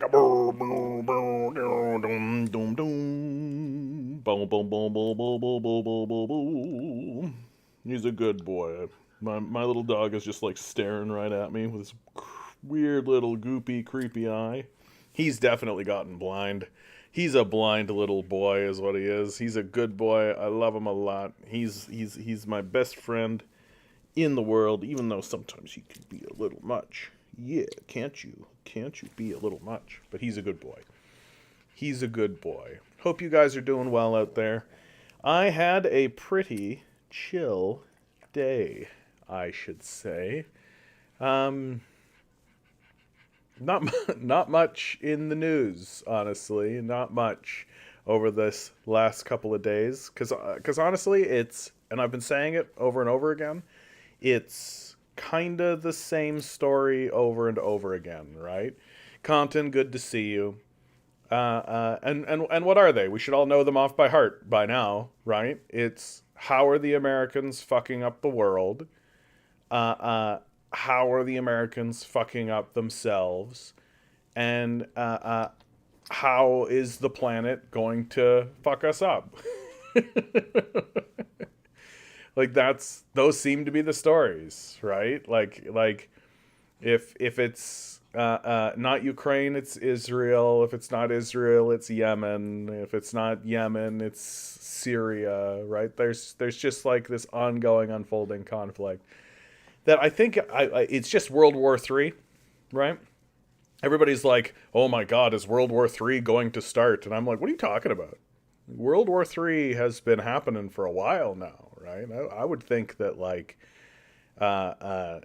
Chaka boom boom boom boom boom boom boom boom boom boom boom boom boom boom boom. He's a good boy. My little dog is just like staring right at me with his weird little goopy creepy eye. He's definitely gotten blind. He's a blind little boy is what he is. He's a good boy. I love him a lot. He's my best friend in the world, even though sometimes he can be a little much. Yeah, can't you? Can't you be a little much? But he's a good boy. He's a good boy. Hope you guys are doing well out there. I had a pretty chill day, I should say. Um, not not much in the news, honestly. Not much over this last couple of days, because honestly, it's, and I've been saying it over and over again. It's kind of the same story over and over again, right? Compton, good to see you. And what are they? We should all know them off by heart by now, right? It's how are the Americans fucking up the world? How are the Americans fucking up themselves? And how is the planet going to fuck us up? Like that's those seem to be the stories, right? Like if it's not Ukraine, it's Israel. If it's not Israel, it's Yemen. If it's not Yemen, it's Syria, right? There's just like this ongoing, unfolding conflict that I think it's just World War III, right? Everybody's like, "Oh my God, is World War III going to start?" And I'm like, "What are you talking about? World War III has been happening for a while now, right? I would think that uh, uh,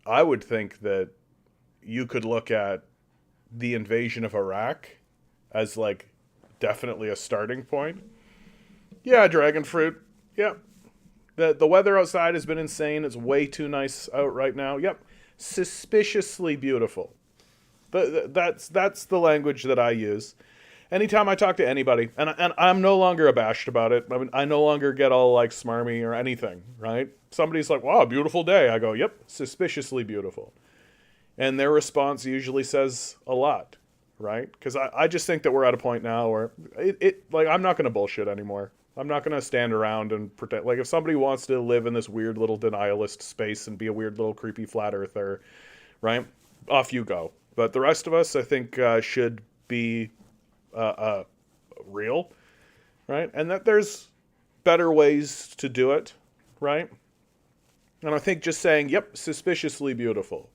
I would think that you could look at the invasion of Iraq as like definitely a starting point. Yeah, dragon fruit. Yep. The weather outside has been insane. It's way too nice out right now. Yep. Suspiciously beautiful. That's the language that I use. Anytime I talk to anybody, and I'm no longer abashed about it. I mean, I no longer get all like smarmy or anything, right? Somebody's like, "Wow, beautiful day." I go, "Yep, suspiciously beautiful." And their response usually says a lot, right? Because I just think that we're at a point now where like I'm not going to bullshit anymore. I'm not going to stand around and pretend. Like if somebody wants to live in this weird little denialist space and be a weird little creepy flat earther, right? Off you go. But the rest of us, I think, should be uh, uh, real, right? And that there's better ways to do it, right? And I think just saying, "Yep, suspiciously beautiful,"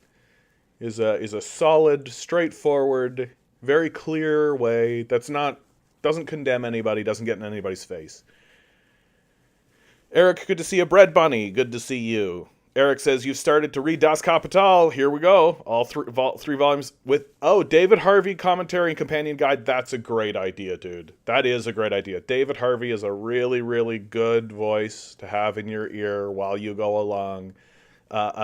is a solid, straightforward, very clear way that's not doesn't condemn anybody, doesn't get in anybody's face. Eric, good to see you. Bread Bunny, good to see you. Eric says you've started to read Das Kapital. Here we go. All three volumes with David Harvey commentary and companion guide. That's a great idea, dude. That is a great idea. David Harvey is a really, really good voice to have in your ear while you go along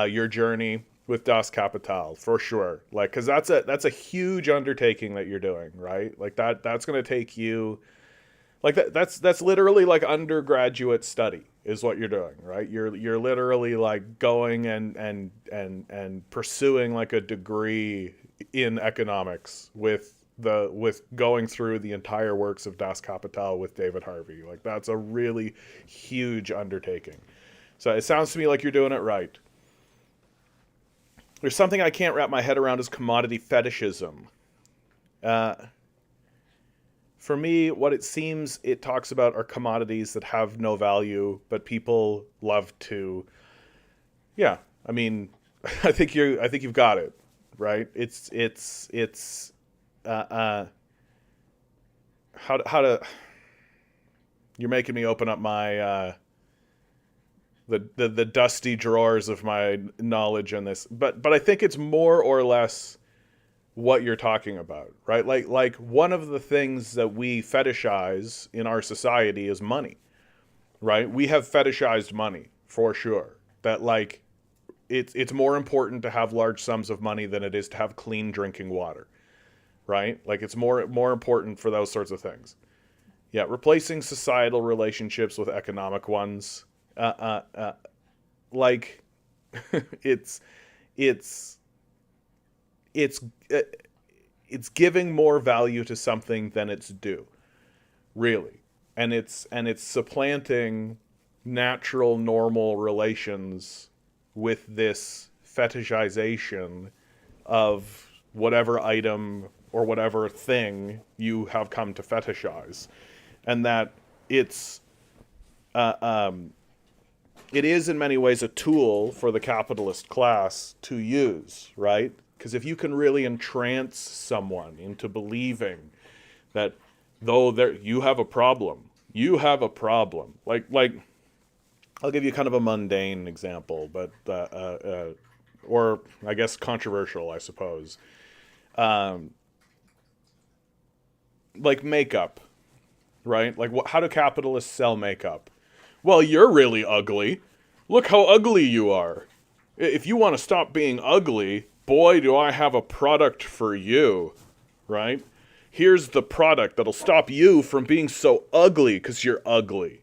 your journey with Das Kapital for sure. Like, because that's a huge undertaking that you're doing, right? Like that's going to take you like that's literally like undergraduate study is what you're doing, right? You're literally like going and pursuing like a degree in economics with going through the entire works of Das Kapital with David Harvey. Like that's a really huge undertaking. So it sounds to me like you're doing it right. There's something I can't wrap my head around is commodity fetishism. Uh, for me, what it seems it talks about are commodities that have no value, but people love to. Yeah, I mean, I think you've got it right. It's uh, uh, how to. You're making me open up my the dusty drawers of my knowledge on this, but I think it's more or less what you're talking about, right? Like one of the things that we fetishize in our society is money, right? We have fetishized money for sure. That like it's more important to have large sums of money than it is to have clean drinking water, right? Like it's more important for those sorts of things. Yeah, replacing societal relationships with economic ones. Like it's it's it's uh, it's giving more value to something than it's due, really. And it's supplanting natural normal relations with this fetishization of whatever item or whatever thing you have come to fetishize. And that it's it is in many ways a tool for the capitalist class to use, right? Because if you can really entrance someone into believing that though you have a problem, like I'll give you kind of a mundane example, but or I guess controversial, I suppose. Like makeup, right? Like how do capitalists sell makeup? Well, you're really ugly. Look how ugly you are. If you want to stop being ugly, boy, do I have a product for you, right? Here's the product that'll stop you from being so ugly because you're ugly.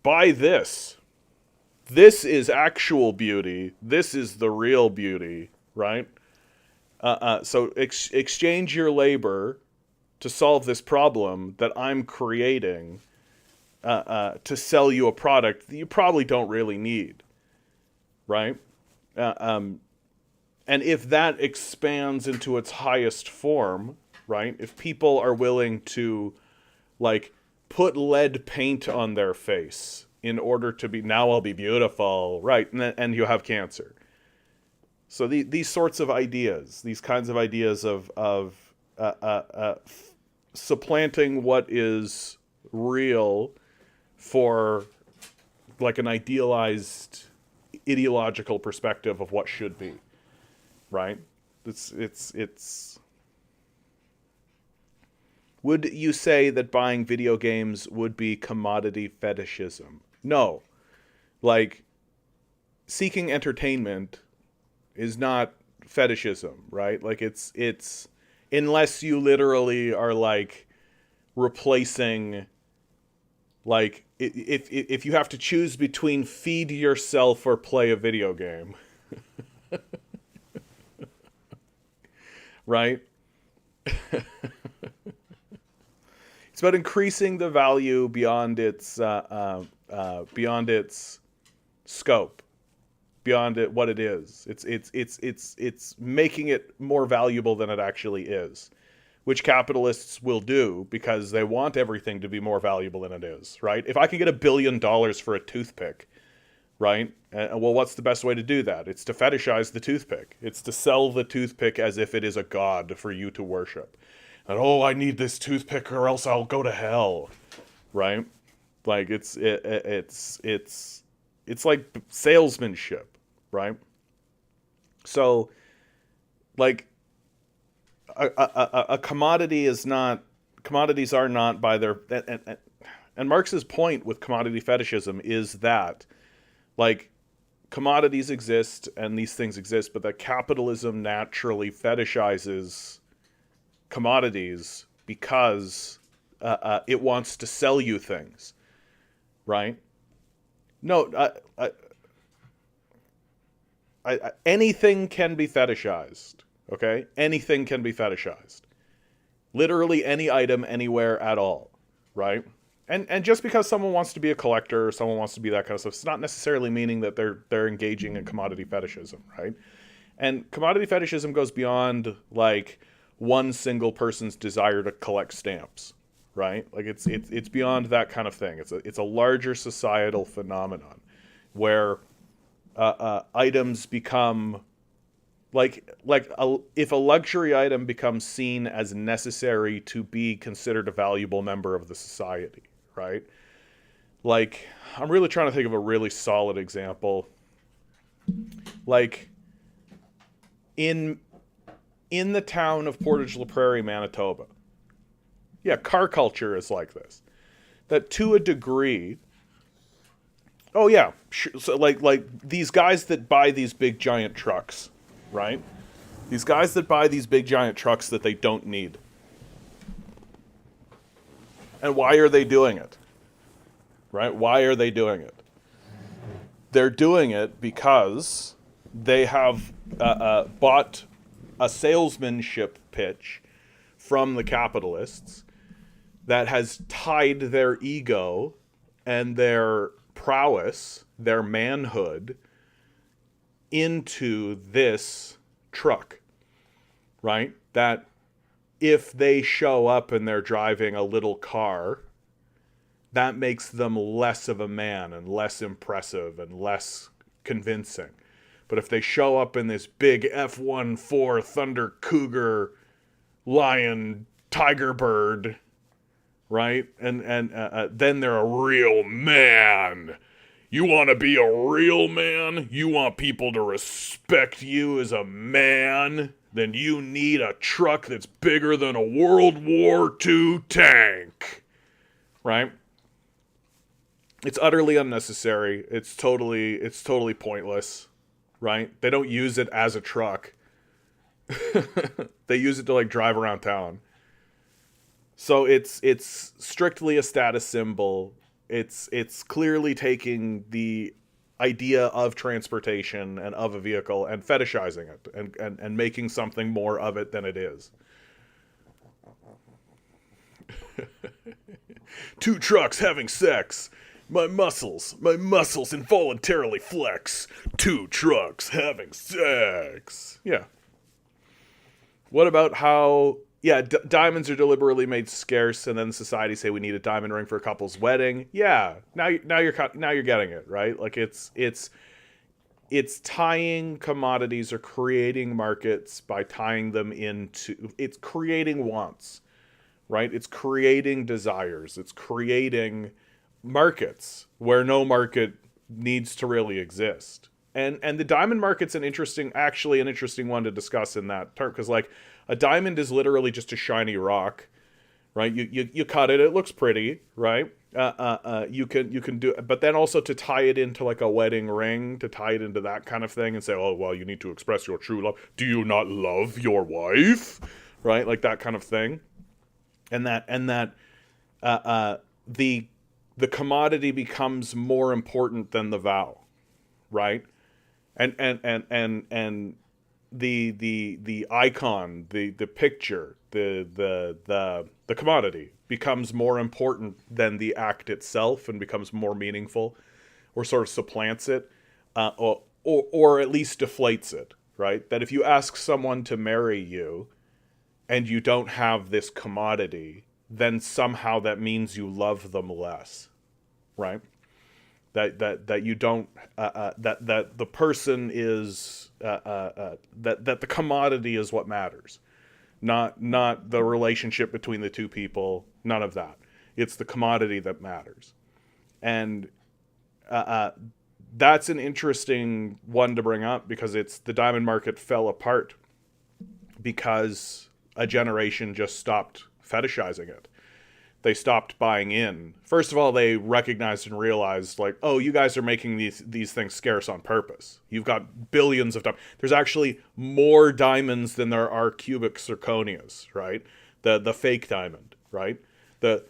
Buy this. This is actual beauty. This is the real beauty, right? So exchange your labor to solve this problem that I'm creating to sell you a product that you probably don't really need, right? And if that expands into its highest form, right? If people are willing to, like, put lead paint on their face in order to be, now I'll be beautiful, right? And you have cancer. So these sorts of ideas, these kinds of ideas of supplanting what is real for like an idealized ideological perspective of what should be, right? It's Would you say that buying video games would be commodity fetishism? No. Like, seeking entertainment is not fetishism, right? Like, it's unless you literally are, like, replacing, like, if you have to choose between feed yourself or play a video game, right? It's about increasing the value beyond its scope, beyond it what it is. It's making it more valuable than it actually is, which capitalists will do because they want everything to be more valuable than it is, right? If I can get $1 billion for a toothpick, right? Well, what's the best way to do that? It's to fetishize the toothpick. It's to sell the toothpick as if it is a god for you to worship. And, oh, I need this toothpick or else I'll go to hell, right? Like, it's like salesmanship, right? So, like, a commodity is not, commodities are not by their, and Marx's point with commodity fetishism is that, like, commodities exist and these things exist, but that capitalism naturally fetishizes commodities because it wants to sell you things, right? No, anything can be fetishized, okay? Anything can be fetishized. Literally any item, anywhere at all, right? And just because someone wants to be a collector or someone wants to be that kind of stuff, it's not necessarily meaning that they're engaging in commodity fetishism, right? And commodity fetishism goes beyond, like, one single person's desire to collect stamps, right? Like it's beyond that kind of thing. It's a larger societal phenomenon where items become if a luxury item becomes seen as necessary to be considered a valuable member of the society, right? Like, I'm really trying to think of a really solid example. Like, in the town of Portage la Prairie, Manitoba. Yeah, car culture is like this. That to a degree. Oh yeah, so like these guys that buy these big giant trucks, right? These guys that buy these big giant trucks that they don't need. And why are they doing it? Right? Why are they doing it? They're doing it because they have bought a salesmanship pitch from the capitalists that has tied their ego and their prowess, their manhood, into this truck, right? That if they show up and they're driving a little car, that makes them less of a man and less impressive and less convincing. But if they show up in this big F-1-4 Thunder Cougar Lion Tiger Bird, right? And then they're a real man. You want to be a real man? You want people to respect you as a man? Then you need a truck that's bigger than a World War II tank, right? It's utterly unnecessary. It's totally pointless, right? They don't use it as a truck. They use it to like drive around town. So it's strictly a status symbol. It's clearly taking the idea of transportation and of a vehicle and fetishizing it and making something more of it than it is. Two trucks having sex. My muscles involuntarily flex. Two trucks having sex. Yeah. What about how, yeah, diamonds are deliberately made scarce, and then society say we need a diamond ring for a couple's wedding? Yeah. Now you're getting it, right? Like it's tying commodities or creating markets by tying them into, it's creating wants, right? It's creating desires. It's creating markets where no market needs to really exist. And the diamond market's an interesting one to discuss in that term, because like a diamond is literally just a shiny rock, right? You cut it, it looks pretty, right? You can do, but then also to tie it into like a wedding ring, to tie it into that kind of thing and say, oh well, you need to express your true love. Do you not love your wife? Right? Like that kind of thing. And the commodity becomes more important than the vow, right? And the icon, the picture, the commodity becomes more important than the act itself and becomes more meaningful, or sort of supplants it, or at least deflates it, right? That if you ask someone to marry you and you don't have this commodity, then somehow that means you love them less, right? That you don't, that the person is, that the commodity is what matters, not the relationship between the two people, none of that. It's the commodity that matters. And that's an interesting one to bring up, because the diamond market fell apart because a generation just stopped fetishizing it. They stopped buying in. First of all, they recognized and realized, like, oh, you guys are making these things scarce on purpose. You've got billions of diamonds. There's actually more diamonds than there are cubic zirconias, right? The fake diamond, right? The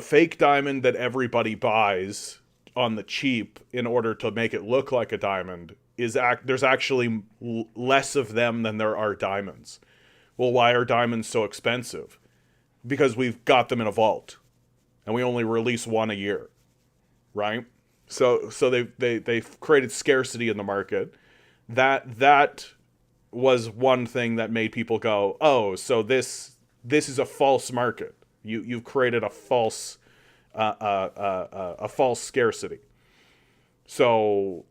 fake diamond that everybody buys on the cheap in order to make it look like a diamond there's actually less of them than there are diamonds. Well, why are diamonds so expensive? Because we've got them in a vault, and we only release one a year, right? So they've created scarcity in the market. That was one thing that made people go, oh, so this is a false market. You've created a false scarcity. So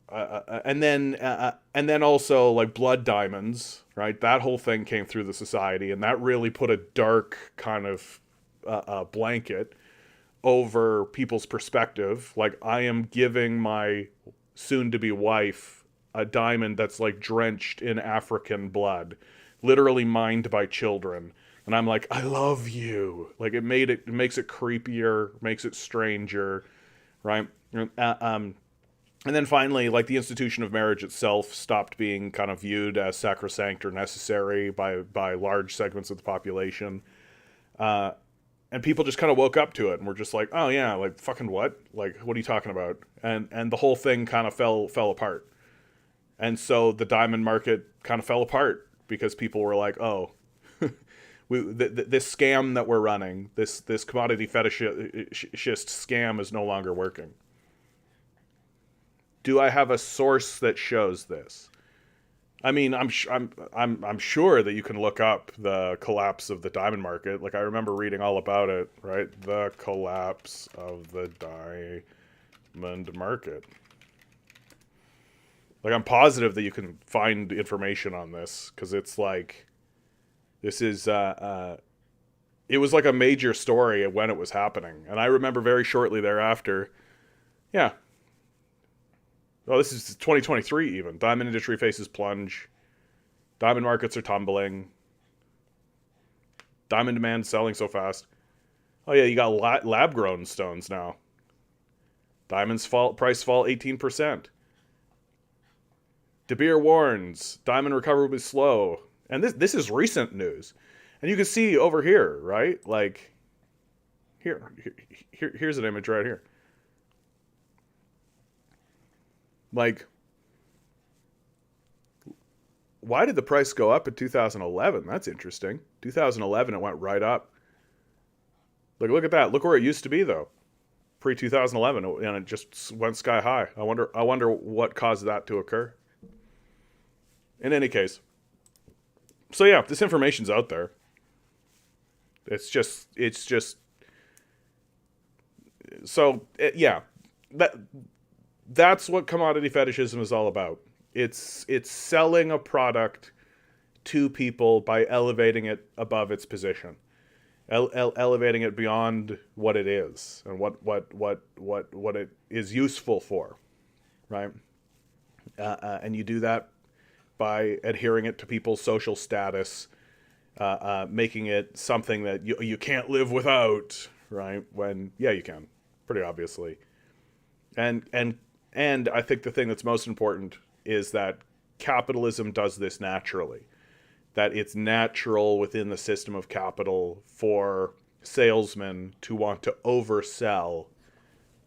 and then also like blood diamonds, right? That whole thing came through the society, and that really put a dark kind of blanket over people's perspective. Like, I am giving my soon-to-be wife a diamond that's like drenched in African blood, literally mined by children, and I'm like, I love you. Like, it makes it creepier, makes it stranger, right? And then finally, like, the institution of marriage itself stopped being kind of viewed as sacrosanct or necessary by large segments of the population. And people just kind of woke up to it and were just like, oh yeah, like, fucking what? Like, what are you talking about? And the whole thing kind of fell apart. And so the diamond market kind of fell apart because people were like, oh, This scam that we're running, this commodity fetishist scam, is no longer working. Do I have a source that shows this? I mean, I'm sure that you can look up the collapse of the diamond market. Like, I remember reading all about it, right? The collapse of the diamond market. Like, I'm positive that you can find information on this, because it's like, this is it was like a major story when it was happening, and I remember very shortly thereafter. Yeah. Oh, this is 2023 even. Diamond industry faces plunge. Diamond markets are tumbling. Diamond demand selling so fast. Oh yeah, you got lab grown stones now. Diamonds price fall 18%. De Beer warns diamond recovery will be slow. And this is recent news. And you can see over here, right? Like, here's an image right here. Like, why did the price go up in 2011? That's interesting. 2011, it went right up. Look at that. Look where it used to be, though. Pre-2011, and it just went sky high. I wonder what caused that to occur. In any case. So yeah, this information's out there. It's just so yeah, that's what commodity fetishism is all about. It's selling a product to people by elevating it above its position, elevating it beyond what it is and what it is useful for, right? And you do that by adhering it to people's social status, making it something that you can't live without, right? When, yeah, you can, pretty obviously. And I think the thing that's most important is that capitalism does this naturally. That it's natural within the system of capital for salesmen to want to oversell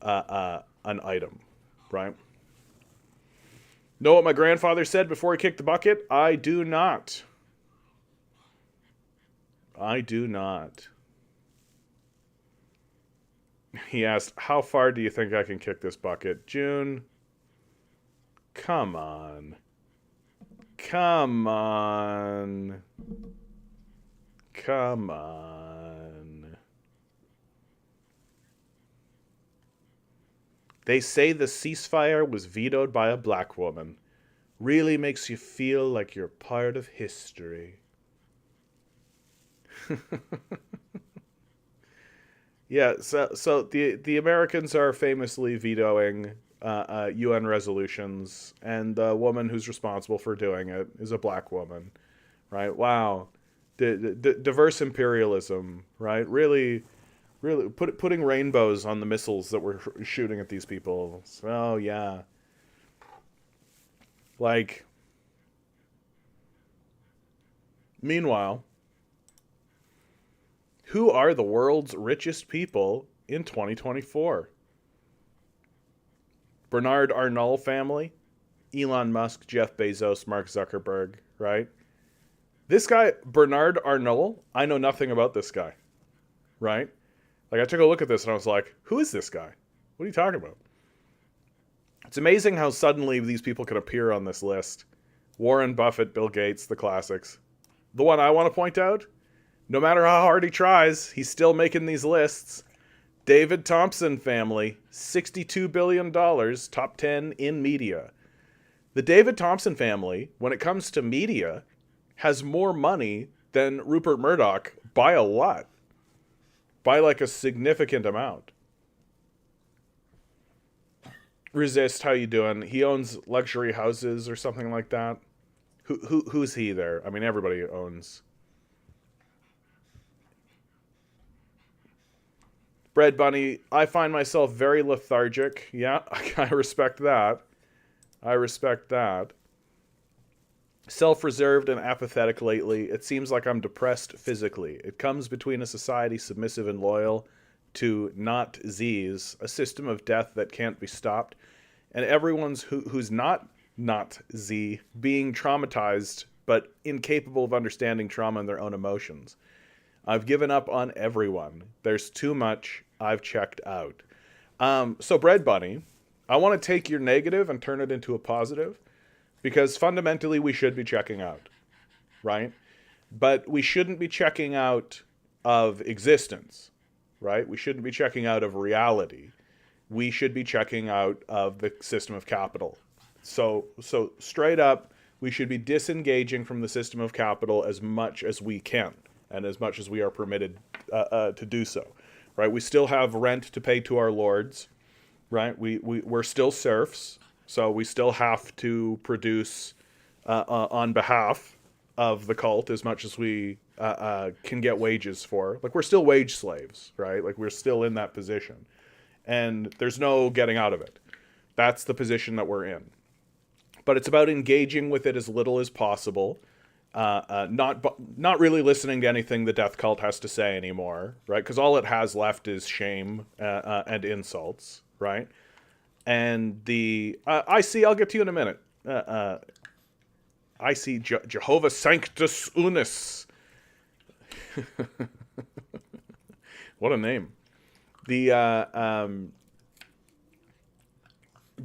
an item, right? Know what my grandfather said before he kicked the bucket? I do not. I do not. He asked, how far do you think I can kick this bucket? June, come on. Come on. Come on. They say the ceasefire was vetoed by a black woman. Really makes you feel like you're part of history. Yeah, so the Americans are famously vetoing UN resolutions, and the woman who's responsible for doing it is a black woman, right? Wow, diverse imperialism, right? Really putting rainbows on the missiles that we're shooting at these people. Oh yeah, like. Meanwhile, who are the world's richest people in 2024? Bernard Arnault family, Elon Musk, Jeff Bezos, Mark Zuckerberg, right? This guy, Bernard Arnault, I know nothing about this guy, right? Like, I took a look at this and I was like, who is this guy? What are you talking about? It's amazing how suddenly these people can appear on this list. Warren Buffett, Bill Gates, the classics. The one I want to point out, no matter how hard he tries, he's still making these lists. David Thompson family, $62 billion, top 10 in media. The David Thompson family, when it comes to media, has more money than Rupert Murdoch by a lot. By like a significant amount. Resist, how you doing? He owns luxury houses or something like that. Who's he there? I mean, everybody owns. Bread Bunny, I find myself very lethargic. Yeah, I respect that. I respect that. Self-reserved and apathetic lately. It seems like I'm depressed physically. It comes between a society submissive and loyal to not Z's, a system of death that can't be stopped, and everyone's who's not Z being traumatized but incapable of understanding trauma and their own emotions. I've given up on everyone. There's too much. I've checked out. So Bread Bunny, I want to take your negative and turn it into a positive, because fundamentally we should be checking out, right? But we shouldn't be checking out of existence, right? We shouldn't be checking out of reality. We should be checking out of the system of capital. So straight up, we should be disengaging from the system of capital as much as we can, and as much as we are permitted to do so, right? We still have rent to pay to our lords, right? We're still serfs, so we still have to produce on behalf of the cult as much as we can get wages for. Like, we're still wage slaves, right? Like, we're still in that position, and there's no getting out of it. That's the position that we're in. But it's about engaging with it as little as possible. Not really listening to anything the death cult has to say anymore, right? Because all it has left is shame and insults, right? And I see. I'll get to you in a minute. I see Jehovah Sanctus Unus. What a name.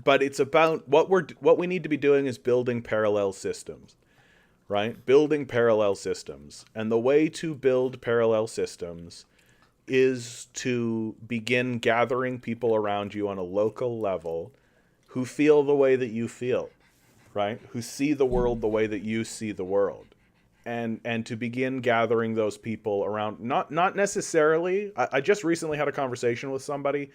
But it's about what we need to be doing is building parallel systems, right? Building parallel systems. And the way to build parallel systems is to begin gathering people around you on a local level who feel the way that you feel, right? Who see the world the way that you see the world. And to begin gathering those people around, not necessarily. I just recently had a conversation with somebody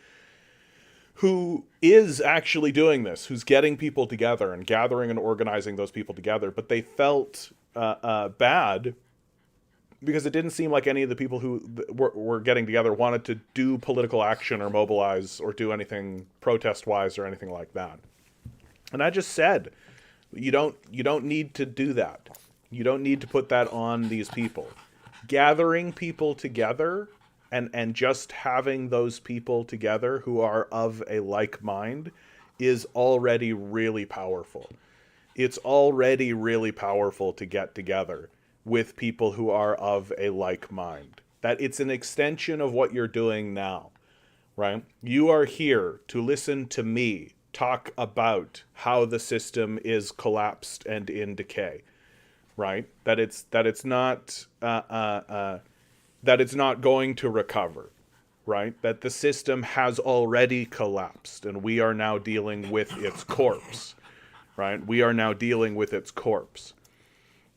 who is actually doing this, who's getting people together and gathering and organizing those people together, but they felt bad because it didn't seem like any of the people who were getting together wanted to do political action or mobilize or do anything protest-wise or anything like that. And I just said, you don't need to do that. You don't need to put that on these people. Gathering people together and just having those people together who are of a like mind is already really powerful. It's already really powerful to get together with people who are of a like mind. That it's an extension of what you're doing now, right? You are here to listen to me talk about how the system is collapsed and in decay, right? That it's not going to recover, right? That the system has already collapsed and we are now dealing with its corpse, right? We are now dealing with its corpse.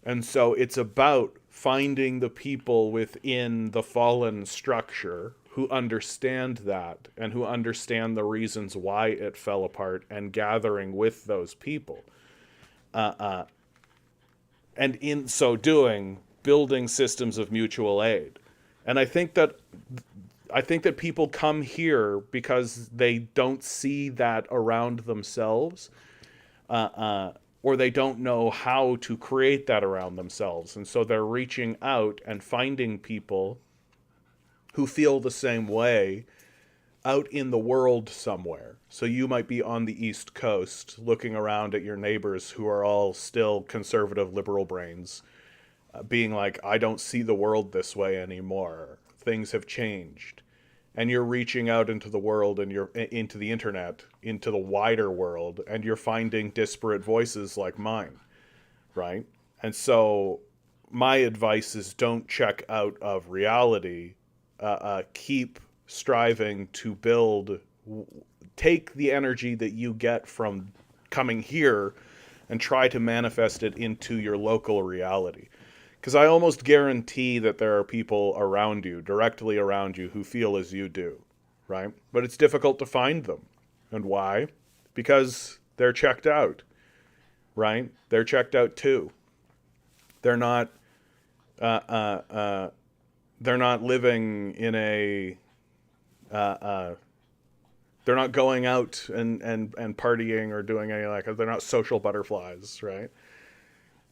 And so it's about finding the people within the fallen structure who understand that and who understand the reasons why it fell apart and gathering with those people. And in so doing, building systems of mutual aid. And I think that people come here because they don't see that around themselves, or they don't know how to create that around themselves. And so they're reaching out and finding people who feel the same way out in the world somewhere. So you might be on the East Coast looking around at your neighbors who are all still conservative liberal brains, being like, I don't see the world this way anymore. Things have changed. And you're reaching out into the world and you're into the internet, into the wider world, and you're finding disparate voices like mine, right? And so my advice is don't check out of reality. Keep striving to build, take the energy that you get from coming here and try to manifest it into your local reality. Because I almost guarantee that there are people around you, directly around you, who feel as you do, right? But it's difficult to find them. And why? Because they're checked out, right? They're checked out too. They're not living in a they're not going out and partying or doing any like, they're not social butterflies, right?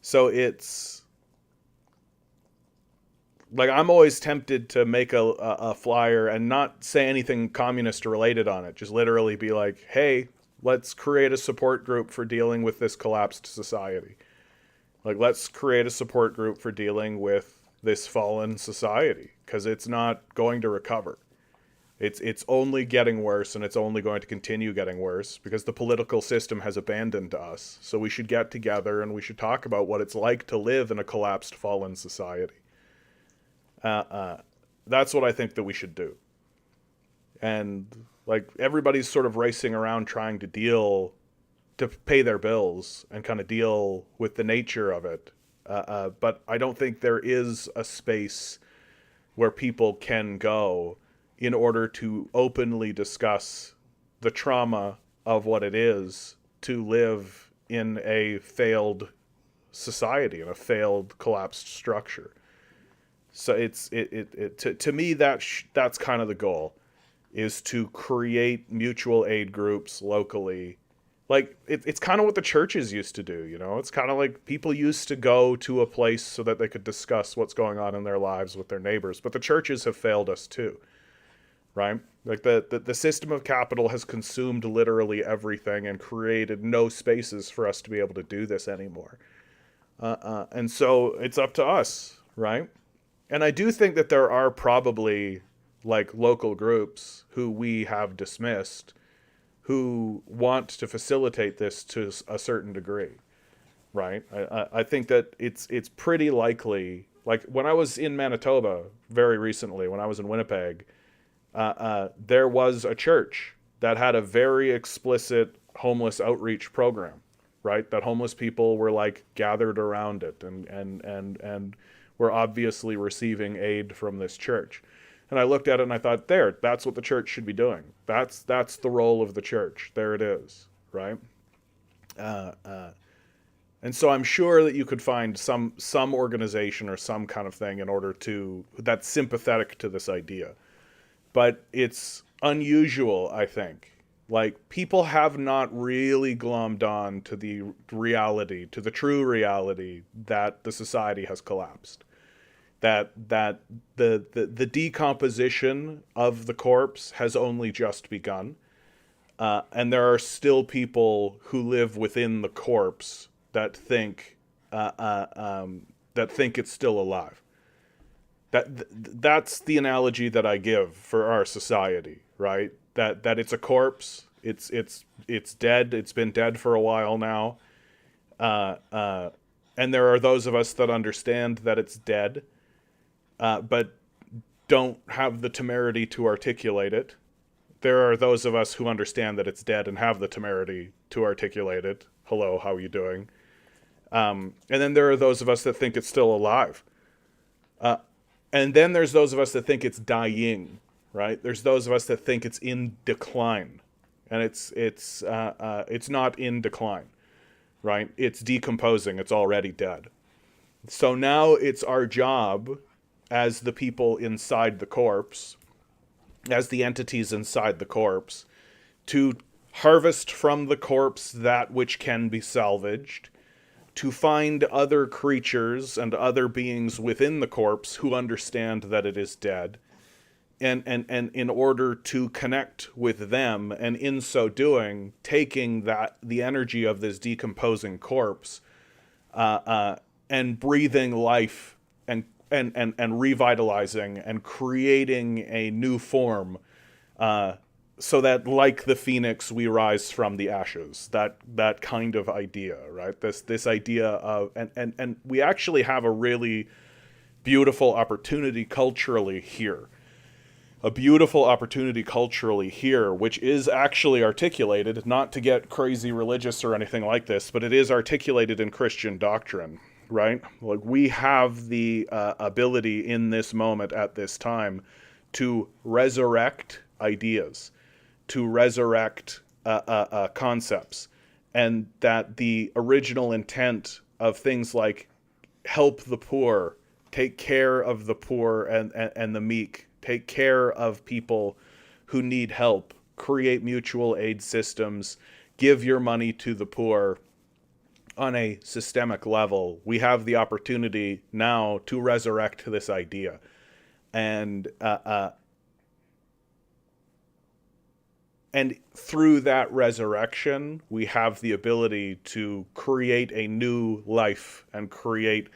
So it's like, I'm always tempted to make a flyer and not say anything communist related on it. Just literally be like, hey, let's create a support group for dealing with this collapsed society. Like, let's create a support group for dealing with this fallen society, because it's not going to recover. It's only getting worse, and it's only going to continue getting worse because the political system has abandoned us. So we should get together and we should talk about what it's like to live in a collapsed, fallen society. That's what I think that we should do. And like everybody's sort of racing around trying to pay their bills and kind of deal with the nature of it. But I don't think there is a space where people can go in order to openly discuss the trauma of what it is to live in a failed society, in a failed, collapsed structure. So to me that's kind of the goal, is to create mutual aid groups locally. Like it's kind of what the churches used to do, you know? It's kind of like people used to go to a place so that they could discuss what's going on in their lives with their neighbors, but the churches have failed us too. Right? Like the system of capital has consumed literally everything and created no spaces for us to be able to do this anymore. And so it's up to us, right? And I do think that there are probably like local groups who we have dismissed who want to facilitate this to a certain degree, right? I think that it's pretty likely. Like when I was in Manitoba very recently, when I was in Winnipeg, there was a church that had a very explicit homeless outreach program, right? That homeless people were like gathered around it and were obviously receiving aid from this church. And I looked at it and I thought, that's what the church should be doing. That's the role of the church. There it is, right? And so I'm sure that you could find some organization or some kind of thing in order to that's sympathetic to this idea. But it's unusual, I think. Like, people have not really glommed on to the reality, to the true reality that the society has collapsed. That the decomposition of the corpse has only just begun. And there are still people who live within the corpse that think it's still alive. That's the analogy that I give for our society, right? That it's a corpse. It's dead. It's been dead for a while now. And there are those of us that understand that it's dead, but don't have the temerity to articulate it. There are those of us who understand that it's dead and have the temerity to articulate it. Hello, how are you doing? And then there are those of us that think it's still alive. And then there's those of us that think it's dying, right? There's those of us that think it's in decline, and it's not in decline, right? It's decomposing. It's already dead. So now it's our job as the people inside the corpse, as the entities inside the corpse, to harvest from the corpse that which can be salvaged, to find other creatures and other beings within the corpse who understand that it is dead, and in order to connect with them, and in so doing, taking the energy of this decomposing corpse, and breathing life and revitalizing and creating a new form, so that, like the phoenix, we rise from the ashes. That kind of idea, right? This idea of and we actually have a really beautiful opportunity culturally here. A beautiful opportunity culturally here, which is actually articulated, not to get crazy religious or anything like this, but it is articulated in Christian doctrine, right? Like, we have the ability in this moment at this time to resurrect ideas, to resurrect concepts, and that the original intent of things like help the poor, take care of the poor and the meek, take care of people who need help, create mutual aid systems, give your money to the poor on a systemic level. We have the opportunity now to resurrect this idea. And through that resurrection, we have the ability to create a new life and create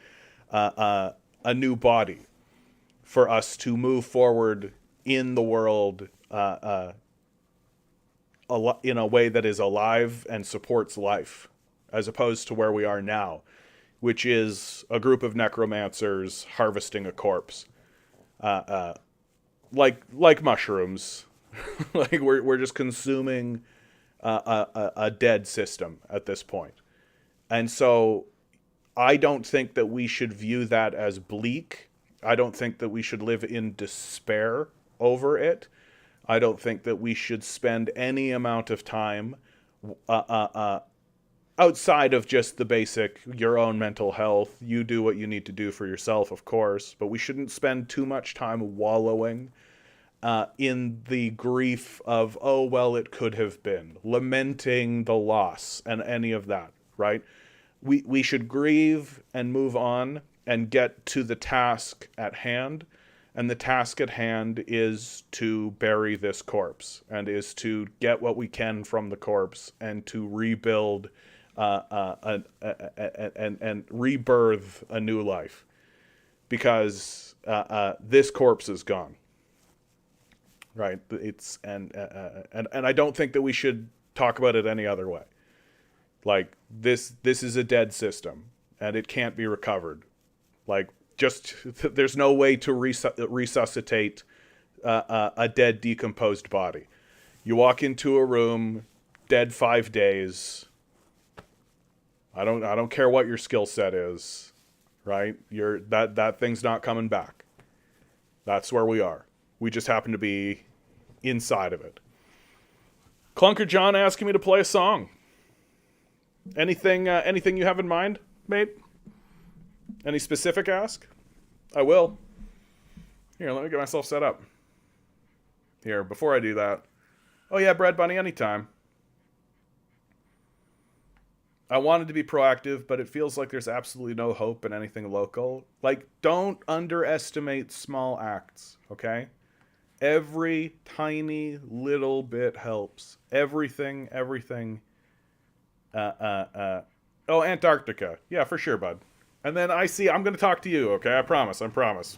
a a new body for us to move forward in the world in a way that is alive and supports life, as opposed to where we are now, which is a group of necromancers harvesting a corpse, like mushrooms. Like we're just consuming a dead system at this point. And so I don't think that we should view that as bleak. I don't think that we should live in despair over it. I don't think that we should spend any amount of time outside of just the basic, your own mental health. You do what you need to do for yourself, of course, but we shouldn't spend too much time wallowing in the grief of, oh, well, it could have been, lamenting the loss and any of that, right? We should grieve and move on and get to the task at hand. And the task at hand is to bury this corpse, and is to get what we can from the corpse and to rebuild and rebirth a new life. Because this corpse is gone. Right? It's and I don't think that we should talk about it any other way. Like this is a dead system, and it can't be recovered. Like, just there's no way to resuscitate a dead, decomposed body. You walk into a room, dead 5 days. I don't care what your skill set is, right? That thing's not coming back. That's where we are. We just happen to be inside of it. Clunker John asking me to play a song. Anything you have in mind, mate? Any specific ask? I will. Here, let me get myself set up. Here, before I do that. Oh yeah, Bread Bunny, anytime. I wanted to be proactive, but it feels like there's absolutely no hope in anything local. Like, don't underestimate small acts, okay? Every tiny little bit helps. Everything. Oh, Antarctica. Yeah, for sure, bud. And then I'm going to talk to you, okay? I promise.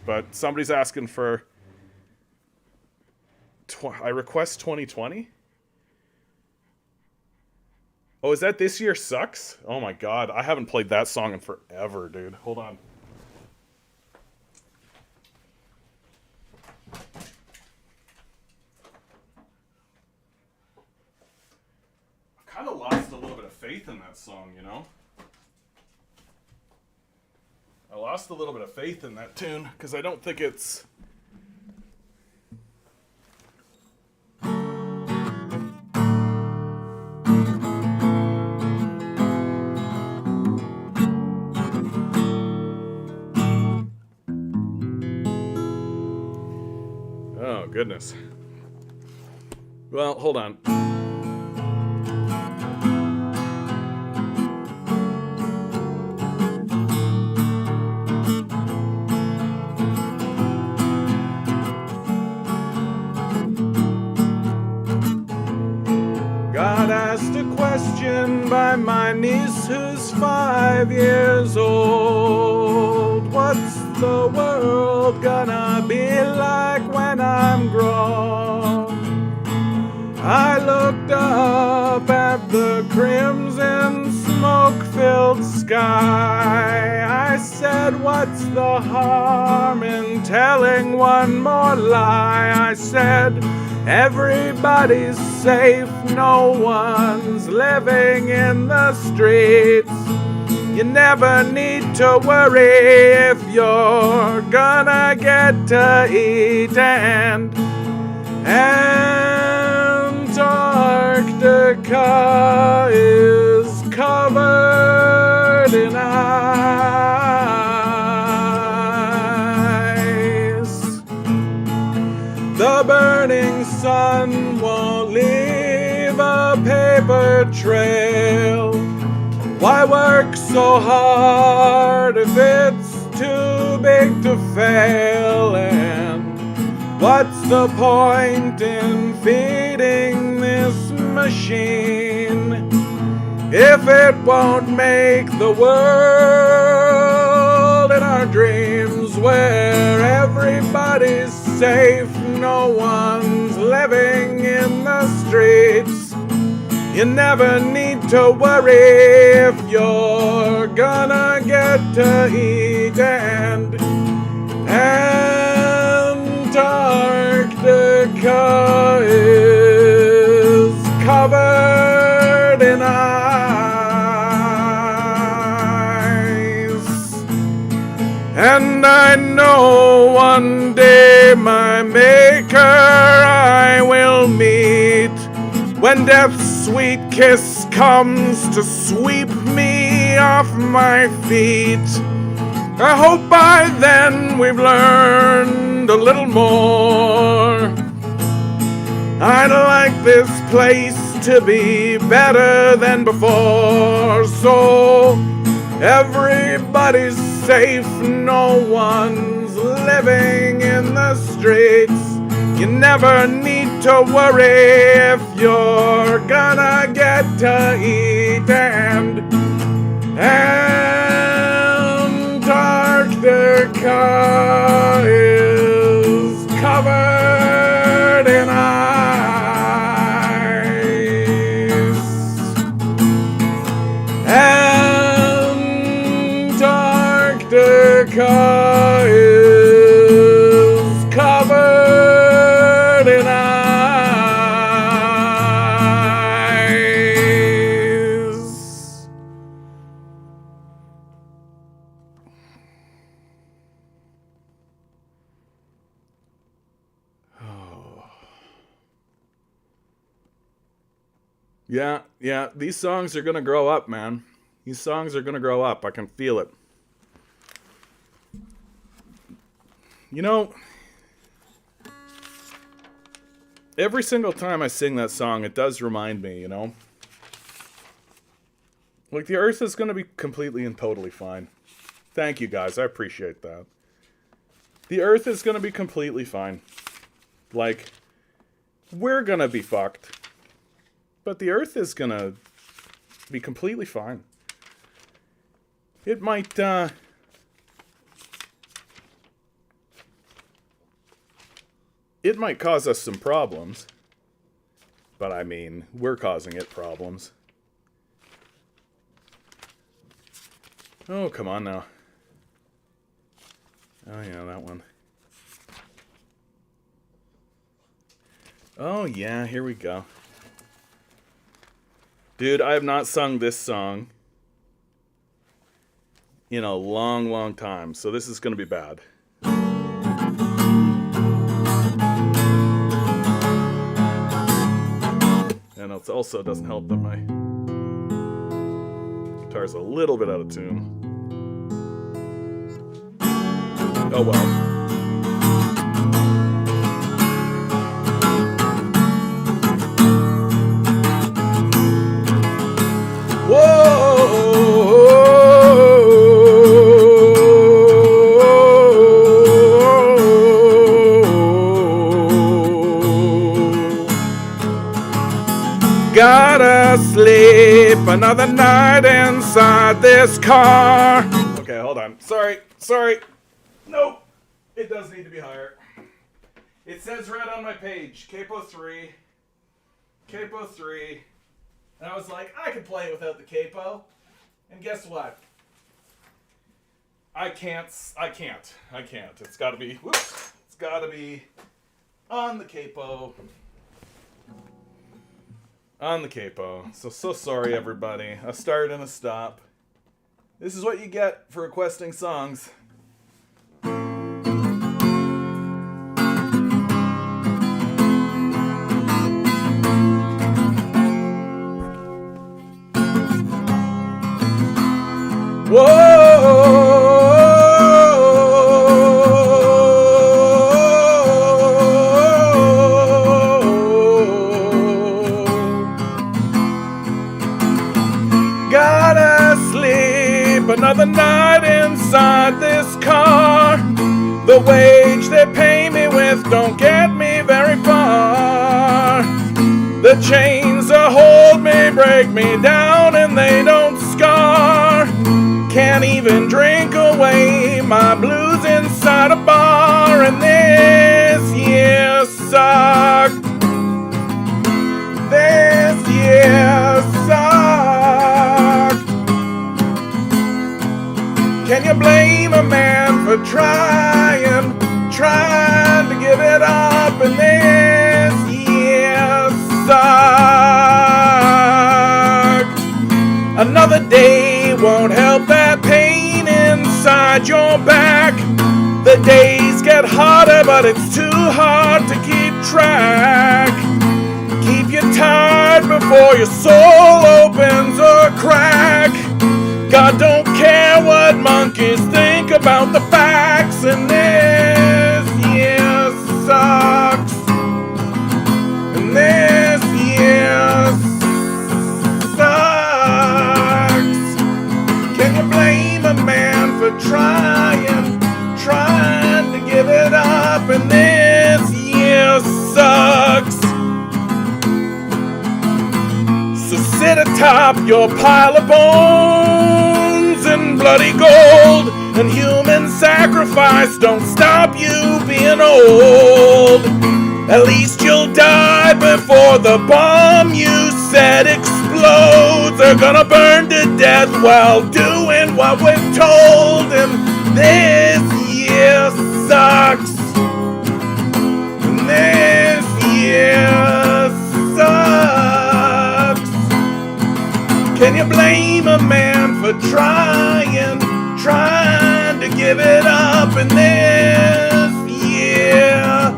But somebody's asking for... I request 2020? Oh, is that This Year Sucks? Oh my god, I haven't played that song in forever, dude. Hold on. I kind of lost a little bit of faith in that song, you know? I lost a little bit of faith in that tune, because I don't think it's... Oh, goodness. Well, hold on. Got asked a question by my niece who's 5 years old. What's the world gonna be like when I'm grown? I looked up at the crimson smoke-filled sky. I said, what's the harm in telling one more lie? I said, everybody's safe, no one's living in the streets. You never need to worry if you're gonna get to eat. And Antarctica is covered in ice. The burning sun won't leave a paper trail. Why work so hard if it's too big to fail? And what's the point in feeding this machine if it won't make the world in our dreams where everybody's safe, no one's living in the streets. You never need to worry if you're gonna get to eat, and Antarctica is covered in ice. And I know one day my maker I will meet, when death's sweet kiss comes to sweep me off my feet. I hope by then we've learned a little more. I'd like this place to be better than before, so everybody's safe, no one's living in the streets. You never need to worry if you're gonna get to eat, and Antarctica is covered in ice. Antarctica is covered in ice. Yeah, these songs are gonna grow up, man. These songs are gonna grow up. I can feel it. You know, every single time I sing that song, it does remind me, you know? Like, the earth is gonna be completely and totally fine. Thank you, guys. I appreciate that. The earth is gonna be completely fine. Like, we're gonna be fucked. But the earth is gonna be completely fine. It might, it might cause us some problems. But I mean, we're causing it problems. Oh, come on now. Oh yeah, that one. Oh yeah, here we go. Dude, I have not sung this song in a long, long time, so this is gonna be bad. And it also doesn't help that my guitar's a little bit out of tune. Oh well. Gotta sleep another night inside this car. Okay, hold on. Sorry. Nope. It does need to be higher. It says right on my page, Capo 3. And I was like, I can play it without the capo. And guess what? I can't. It's gotta be, it's gotta be on the capo. On the capo. So sorry, everybody. A start and a stop. This is what you get for requesting songs. Whoa! Gotta sleep another night inside this car. The wage they pay me with don't get me very far. The chains that hold me break me down and they don't scar. Can't even drink away my blues inside. up, and this year sucked. Another day won't help that pain inside your back. The days get harder, but it's too hard to keep track. Keep you tired before your soul opens a crack. God don't care what monkeys think about the facts, and this year sucks. And this year sucks. Can you blame a man for trying to give it up? And this year sucks. So sit atop your pile of bones and bloody gold, and human sacrifice don't stop you being old. At least you'll die before the bomb you said explodes. They're gonna burn to death while doing what we're told, and this year sucks. And this year sucks. Can you blame a man for trying to give it up? And this year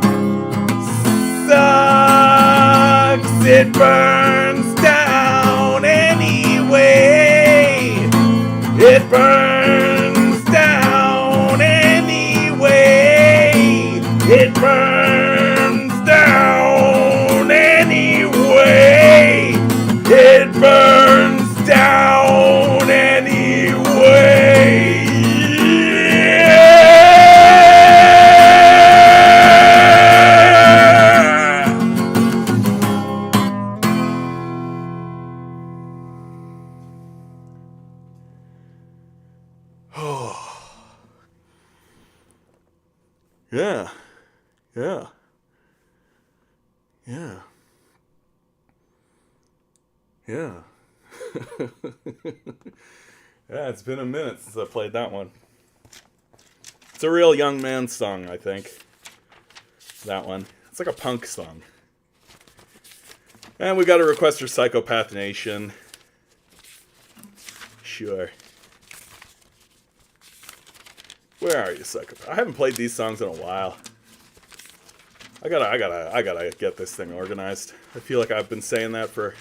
sucks. It burns down anyway. It burns down anyway. It burns down anyway. It burns down anyway. Yeah. Yeah. Yeah. Yeah. Yeah, it's been a minute since I played that one. It's a real young man song, I think. That one. It's like a punk song. And we got a request for Psychopath Nation. Sure. Where are you, Psychopath? I haven't played these songs in a while. I gotta get this thing organized. I feel like I've been saying that for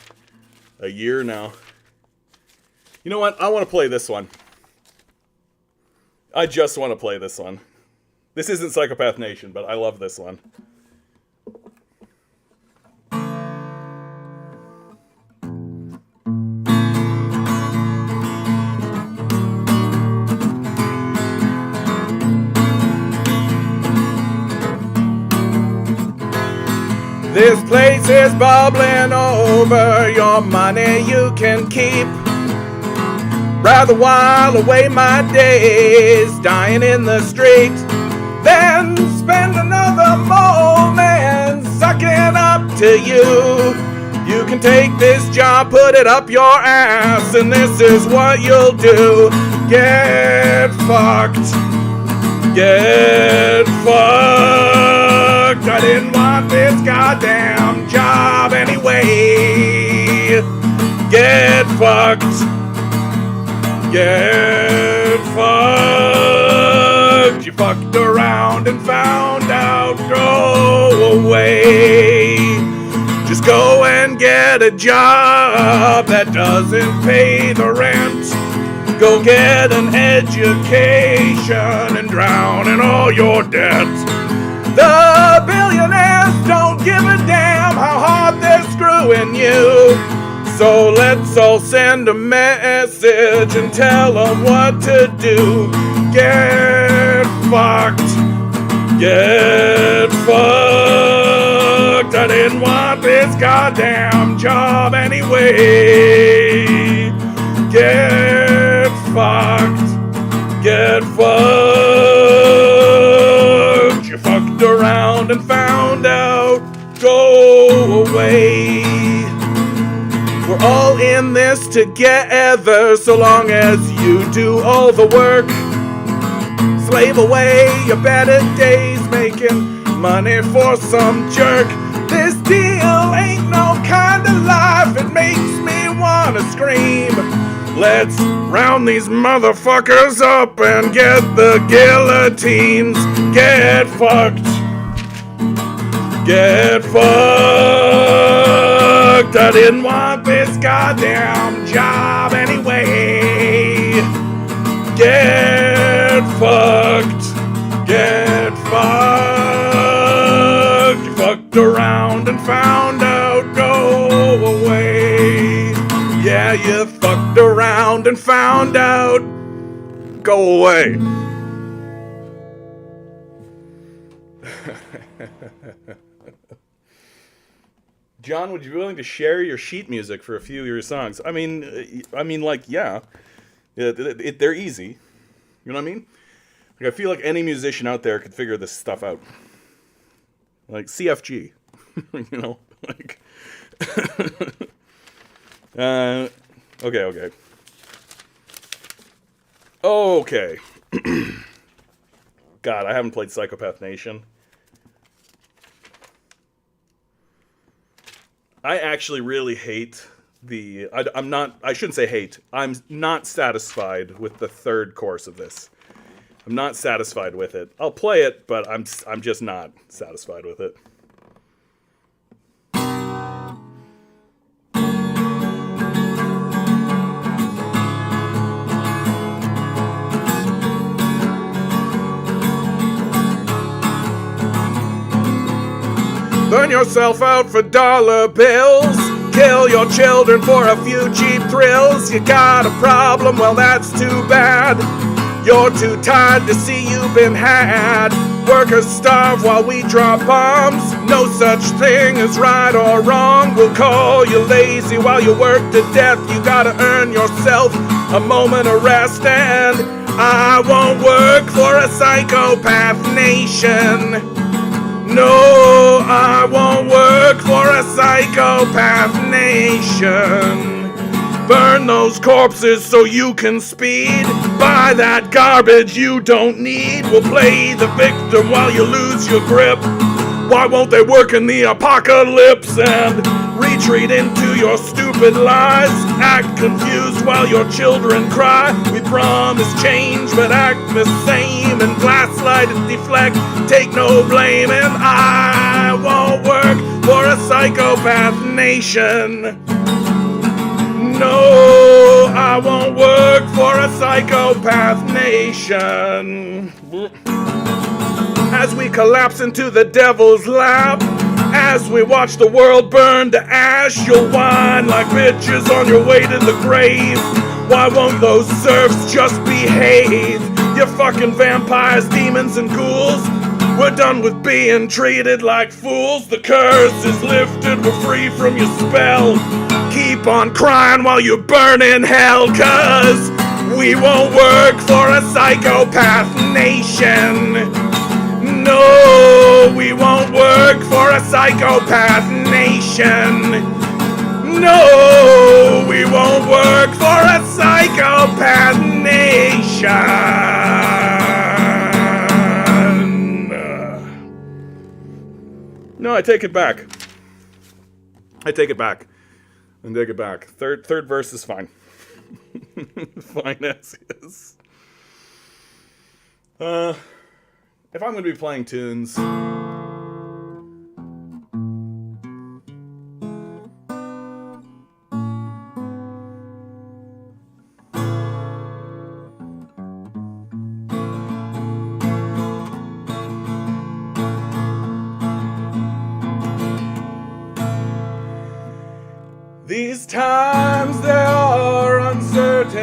a year now. You know what? I want to play this one. I just want to play this one. This isn't Psychopath Nation, but I love this one. This place is bubbling over, your money you can keep. Rather while away my days, dying in the street, than spend another moment sucking up to you. You can take this job, put it up your ass, and this is what you'll do. Get fucked. Get fucked. I didn't want this goddamn job anyway. Get fucked. Get fucked. You fucked around and found out. Go away. Just go and get a job that doesn't pay the rent. Go get an education and drown in all your debt. The billionaires don't give a damn how hard they're screwing you. So let's all send a message and tell them what to do. Get fucked. Get fucked. I didn't want this goddamn job anyway. Get fucked. Get fucked. You fucked around and found out. Go away. We're all in this together, so long as you do all the work. Slave away your better days, making money for some jerk. This deal ain't no kind of life, it makes me wanna scream. Let's round these motherfuckers up and get the guillotines. Get fucked. Get fucked. I didn't want this goddamn job anyway. Get fucked. Get fucked. You fucked around and found out. Go away. Yeah, you fucked around and found out. Go away. John, would you be willing to share your sheet music for a few of your songs? I mean, like, yeah, they're easy. You know what I mean? Like, I feel like any musician out there could figure this stuff out. Like CFG, you know, like. Okay. God, I haven't played Psychopath Nation. I actually really hate I shouldn't say hate. I'm not satisfied with the third course of this. I'm not satisfied with it. I'll play it, but I'm just not satisfied with it. Burn yourself out for dollar bills. Kill your children for a few cheap thrills. You got a problem? Well, that's too bad. You're too tired to see you've been had. Workers starve while we drop bombs. No such thing as right or wrong. We'll call you lazy while you work to death. You gotta earn yourself a moment of rest. And I won't work for a psychopath nation. No, I won't work for a psychopath nation. Burn those corpses so you can speed. Buy that garbage you don't need. We'll play the victim while you lose your grip. Why won't they work in the apocalypse and retreat into your stupid lies? Act confused while your children cry. We promise change but act the same and gaslight and deflect. Take no blame, and I won't work for a psychopath nation. No, I won't work for a psychopath nation. As we collapse into the devil's lap, as we watch the world burn to ash, you'll whine like bitches on your way to the grave. Why won't those serfs just behave? You fucking vampires, demons, and ghouls. We're done with being treated like fools. The curse is lifted, we're free from your spell. Keep on crying while you burn in hell, 'cause we won't work for a psychopath nation. No, we won't work for a psychopath nation. No, we won't work for a psychopath nation. No, I take it back. I take it back. And take it back. Third verse is fine. Fine as is. If I'm going to be playing tunes, these times they are uncertain,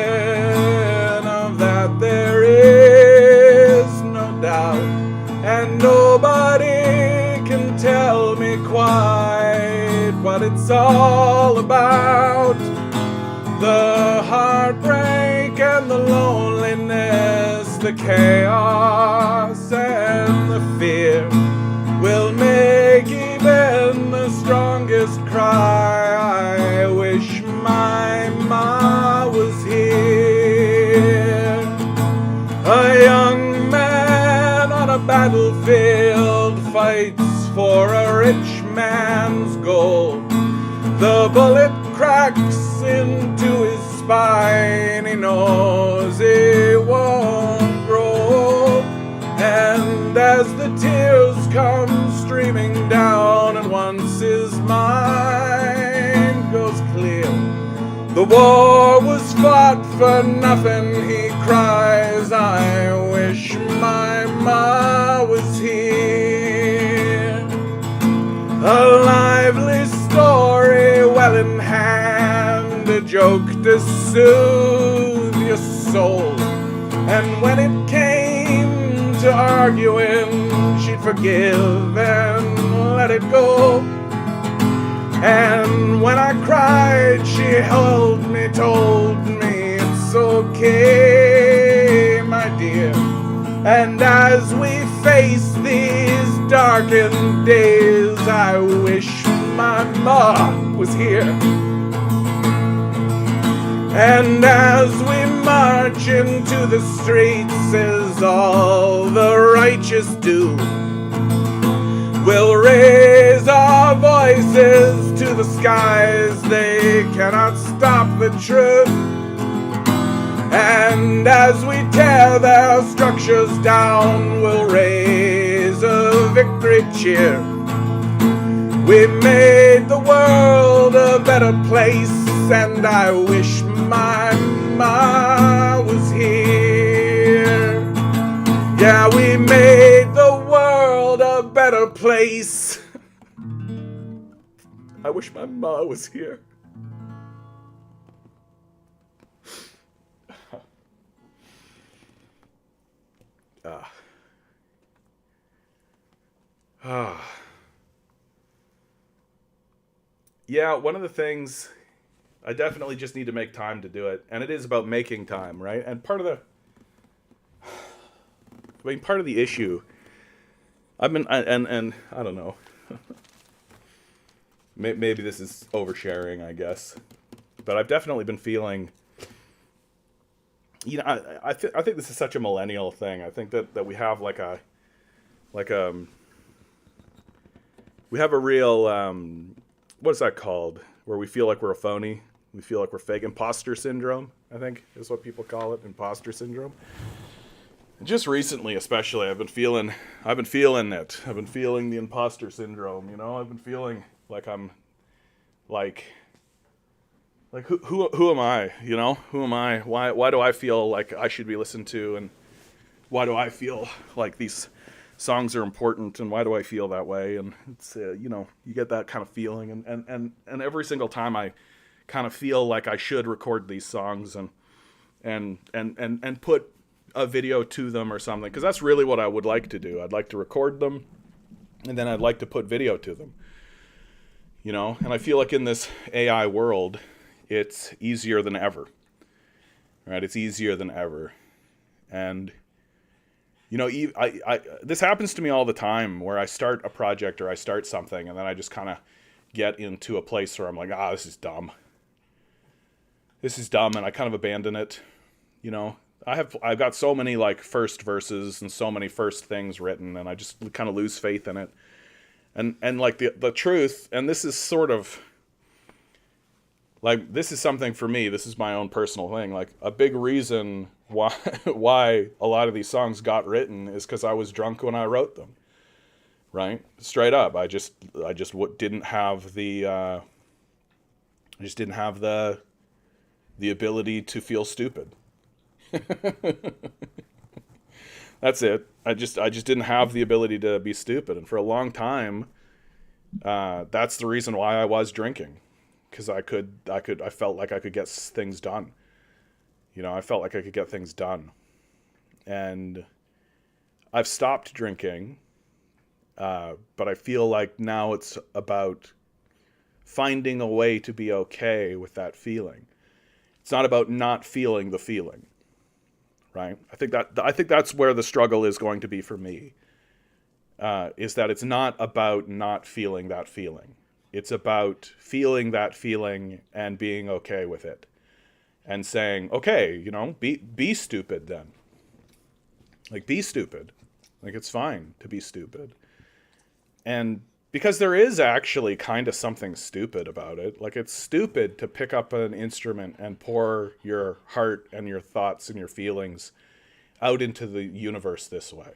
of that there is no doubt, and nobody can tell me quite what it's all about. The heartbreak and the loneliness, the chaos and the fear will make even the strongest cry. I wish my ma was here. A young man on a battlefield fighting fights for a rich man's gold. The bullet cracks into his spine. He knows he won't grow. And as the tears come streaming down, and once his mind goes clear, the war was fought for nothing, he cries, I wish my ma was here. A lively story well in hand, a joke to soothe your soul. And when it came to arguing, she'd forgive and let it go. And when I cried, she held me, told me it's okay, my dear. And as we face these darkened days, I wish my ma was here. And as we march into the streets, as all the righteous do, we'll raise our voices to the skies. They cannot stop the truth. And as we tear their structures down, we'll raise a victory cheer. We made the world a better place, and I wish my ma was here. Yeah, we made the world a better place. I wish my ma was here. Yeah, one of the things, I definitely just need to make time to do it, and it is about making time, right? And part of the issue, I don't know, maybe this is oversharing, I guess, but I've definitely been feeling, I think this is such a millennial thing. I think that we have we have a real, what is that called? Where we feel like we're a phony. We feel like we're fake. Imposter syndrome, I think, is what people call it. Imposter syndrome. Just recently, especially, I've been feeling it. I've been feeling the imposter syndrome. I've been feeling like I'm, like who am I? Who am I? Why do I feel like I should be listened to? And why do I feel like these songs are important? And why do I feel that way? And it's you get that kind of feeling. And every single time I kind of feel like I should record these songs and put a video to them or something, because that's really what I would like to do. I'd like to record them, and then I'd like to put video to them. And I feel like in this AI world, it's easier than ever. Right? It's easier than ever. And this happens to me all the time, where I start a project or I start something, and then I just kind of get into a place where I'm like, this is dumb. This is dumb, and I kind of abandon it. I've got so many like first verses and so many first things written, and I just kind of lose faith in it. And like the truth, and this is sort of like, this is something for me, this is my own personal thing. Like, a big reason why a lot of these songs got written is because I was drunk when I wrote them. Right? Straight up. I just didn't have the ability to feel stupid. That's it. I just didn't have the ability to be stupid. And for a long time, that's the reason why I was drinking. Because I felt like I could get things done. I felt like I could get things done. And I've stopped drinking, but I feel like now it's about finding a way to be okay with that feeling. It's not about not feeling the feeling, right? I think that's where the struggle is going to be for me, is that it's not about not feeling that feeling. It's about feeling that feeling and being okay with it. And saying, okay, be stupid then. Like, be stupid. Like, it's fine to be stupid. And because there is actually kind of something stupid about it. Like, it's stupid to pick up an instrument and pour your heart and your thoughts and your feelings out into the universe this way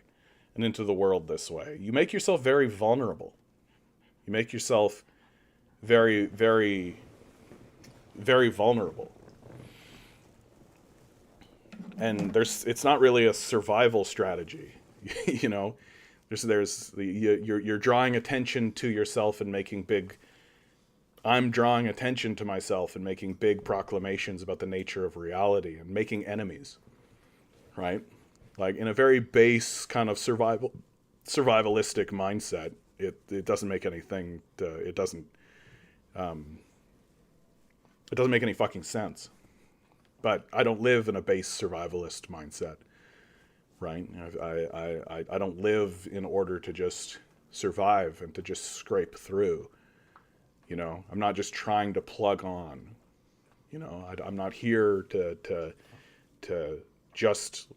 and into the world this way. You make yourself very vulnerable. You make yourself very, very, very vulnerable. And it's not really a survival strategy, you know. You're drawing attention to yourself and making big. I'm drawing attention to myself and making big proclamations about the nature of reality and making enemies, right? Like, in a very base kind of survivalistic mindset, it doesn't make anything. It doesn't make any fucking sense. But I don't live in a base survivalist mindset, right? I don't live in order to just survive and to just scrape through. You know, I'm not just trying to plug on. You know, I'm not here to just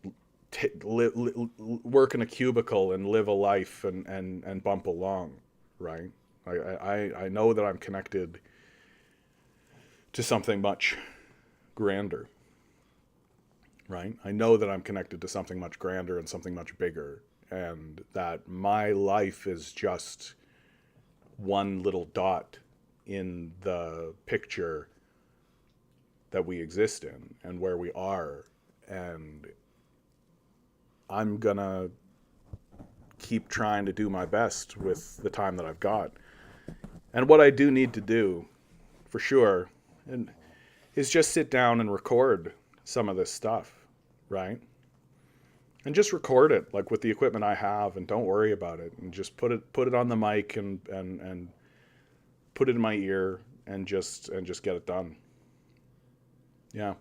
work in a cubicle and live a life and bump along, right? I know that I'm connected to something much grander, right? I know that I'm connected to something much grander and something much bigger, and that my life is just one little dot in the picture that we exist in and where we are. And I'm gonna keep trying to do my best with the time that I've got. And what I do need to do, for sure, is just sit down and record some of this stuff, right? And just record it, like, with the equipment I have, and don't worry about it, and just put it on the mic and put it in my ear and just get it done. Yeah.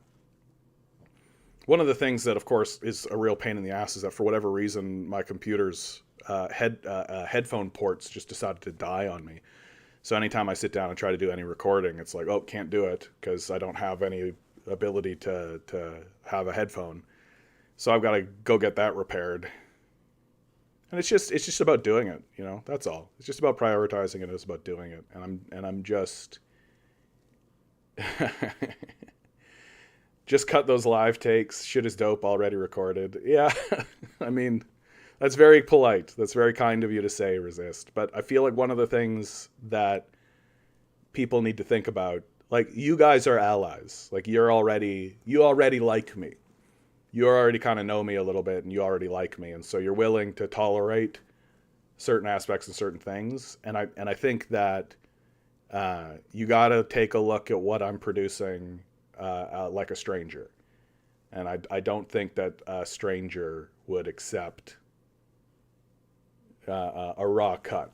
One of the things that, of course, is a real pain in the ass is that for whatever reason my computer's headphone ports just decided to die on me. So anytime I sit down and try to do any recording, it's like, oh, can't do it because I don't have any ability to have a headphone. So I've got to go get that repaired. And it's just about doing it, you know. That's all. It's just about prioritizing it. It's about doing it. And I'm just just cut those live takes. Shit is dope, already recorded. Yeah. I mean, that's very polite. That's very kind of you to say, Resist. But I feel like one of the things that people need to think about, like, you guys are allies. Like, you already like me. You already kind of know me a little bit, and you already like me, and so you're willing to tolerate certain aspects and certain things. And I think that you got to take a look at what I'm producing like a stranger. And I don't think that a stranger would accept a raw cut,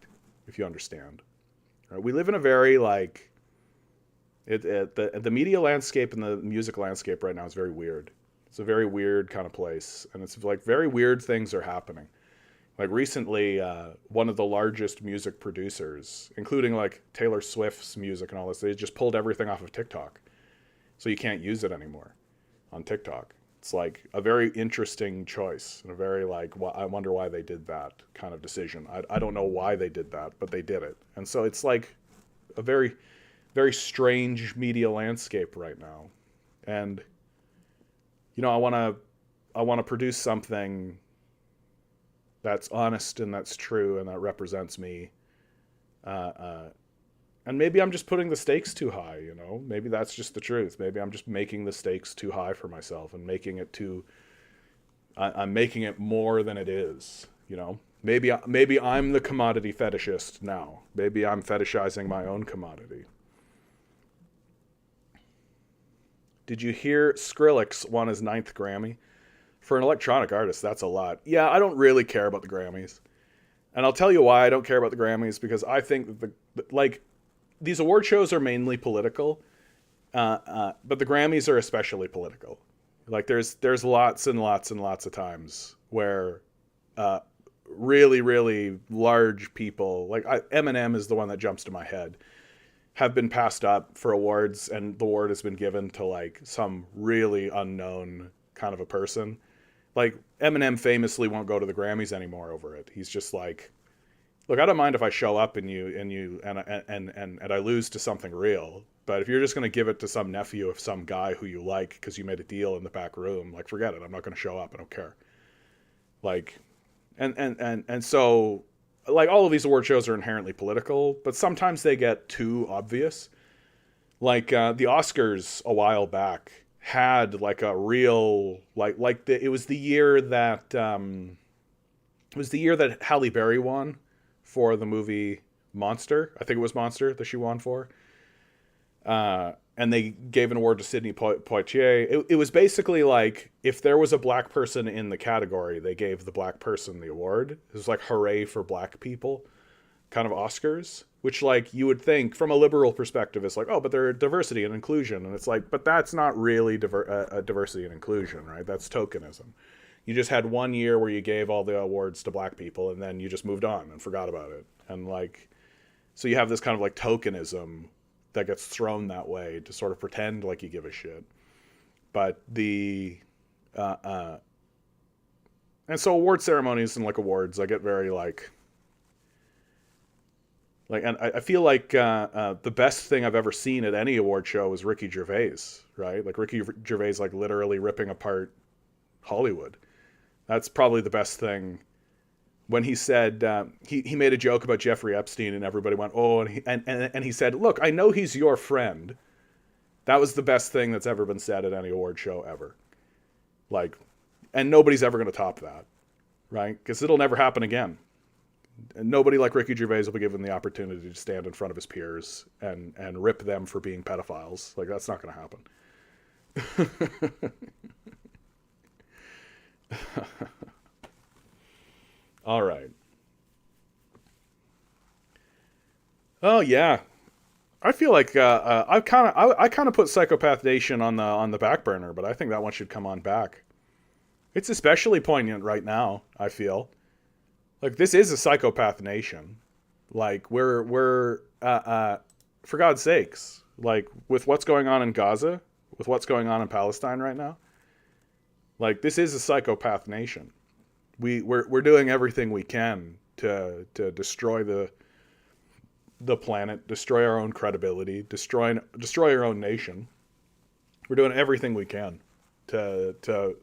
if you understand. Right? We live in a very, like, the media landscape and the music landscape right now is very weird. It's a very weird kind of place, and it's like very weird things are happening. Like, recently, one of the largest music producers, including like Taylor Swift's music and all this, they just pulled everything off of TikTok. So you can't use it anymore on TikTok. It's like a very interesting choice and a very, like, I wonder why they did that kind of decision. I don't know why they did that, but they did it. And so it's like a very, very strange media landscape right now. And, you know, I want to produce something that's honest and that's true and that represents me. And maybe I'm just putting the stakes too high, you know? Maybe that's just the truth. Maybe I'm just making the stakes too high for myself and making it I'm making it more than it is, you know? Maybe I'm the commodity fetishist now. Maybe I'm fetishizing my own commodity. Did you hear Skrillex won his 9th Grammy? For an electronic artist, that's a lot. Yeah, I don't really care about the Grammys. And I'll tell you why I don't care about the Grammys, because I think that these award shows are mainly political, but the Grammys are especially political. Like, there's lots and lots and lots of times where really, really large people, like Eminem is the one that jumps to my head, have been passed up for awards, and the award has been given to, like, some really unknown kind of a person. Like, Eminem famously won't go to the Grammys anymore over it. He's just like, look, I don't mind if I show up and I lose to something real. But if you're just going to give it to some nephew of some guy who you like because you made a deal in the back room, like, forget it. I'm not going to show up. I don't care. Like, and so, like, all of these award shows are inherently political, but sometimes they get too obvious. Like the Oscars a while back had like a real it was the year that Halle Berry won for the movie Monster. I think it was Monster that she won for. And they gave an award to Sidney Poitier. It was basically like if there was a black person in the category, they gave the black person the award. It was like hooray for black people kind of Oscars, which like you would think from a liberal perspective is like, oh, but they're diversity and inclusion. And it's like, but that's not really diversity and inclusion, right? That's tokenism. You just had 1 year where you gave all the awards to black people and then you just moved on and forgot about it. And like, so you have this kind of like tokenism that gets thrown that way to sort of pretend like you give a shit. But and so award ceremonies and like awards, I get very and I feel like the best thing I've ever seen at any award show was Ricky Gervais, right? Like Ricky Gervais, like literally ripping apart Hollywood. That's probably the best thing. When he said he made a joke about Jeffrey Epstein and everybody went, oh, and he said, look, I know he's your friend. That was the best thing that's ever been said at any award show ever. Like, and nobody's ever going to top that, right? Because it'll never happen again. And nobody like Ricky Gervais will be given the opportunity to stand in front of his peers and rip them for being pedophiles. Like, that's not going to happen. All right. Oh yeah, I feel like I kind of put Psychopath Nation on the back burner, but I think that one should come on back. It's especially poignant right now. I feel like this is a psychopath nation. Like we're for God's sakes, like with what's going on in Gaza, with what's going on in Palestine right now. Like this is a psychopath nation. We're doing everything we can to destroy the planet, destroy our own credibility, destroy our own nation. We're doing everything we can to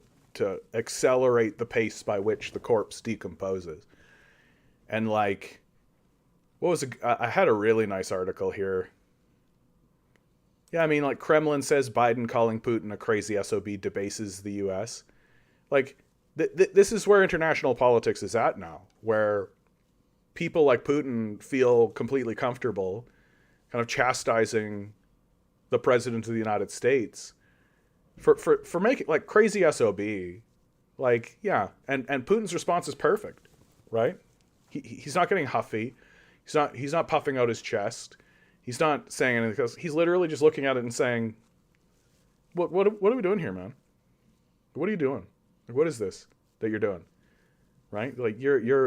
accelerate the pace by which the corpse decomposes. And like, I had a really nice article here. Yeah, I mean, like Kremlin says Biden calling Putin a crazy SOB debases the U.S. Like, this is where international politics is at now, where people like Putin feel completely comfortable kind of chastising the president of the United States for making like crazy SOB. Like, yeah. And Putin's response is perfect, right? He's not getting huffy. He's not puffing out his chest. He's not saying anything because he's literally just looking at it and saying, what are we doing here, man? What are you doing? What is this that you're doing? Right? Like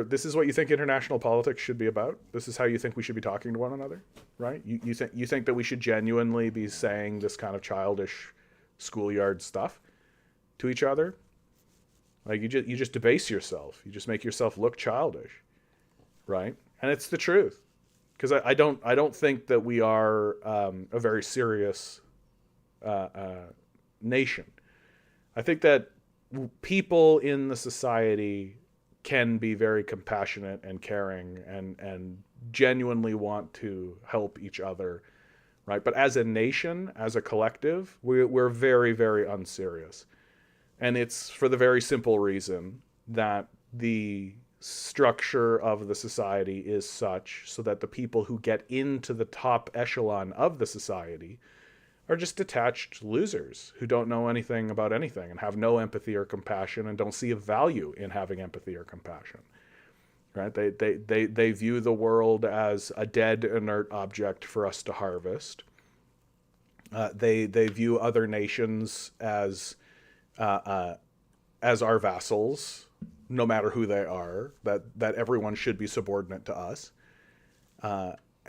this is what you think international politics should be about? This is how you think we should be talking to one another? Right? You think that we should genuinely be saying this kind of childish schoolyard stuff to each other? Like you just debase yourself. You just make yourself look childish. Right? And it's the truth. Because I don't think that we are a very serious nation. I think that people in the society can be very compassionate and caring and genuinely want to help each other, right? But as a nation, as a collective, we're very, very unserious. And it's for the very simple reason that the structure of the society is such so that the people who get into the top echelon of the society are just detached losers who don't know anything about anything and have no empathy or compassion and don't see a value in having empathy or compassion. Right? They view the world as a dead, inert object for us to harvest. They view other nations as our vassals, no matter who they are. That everyone should be subordinate to us.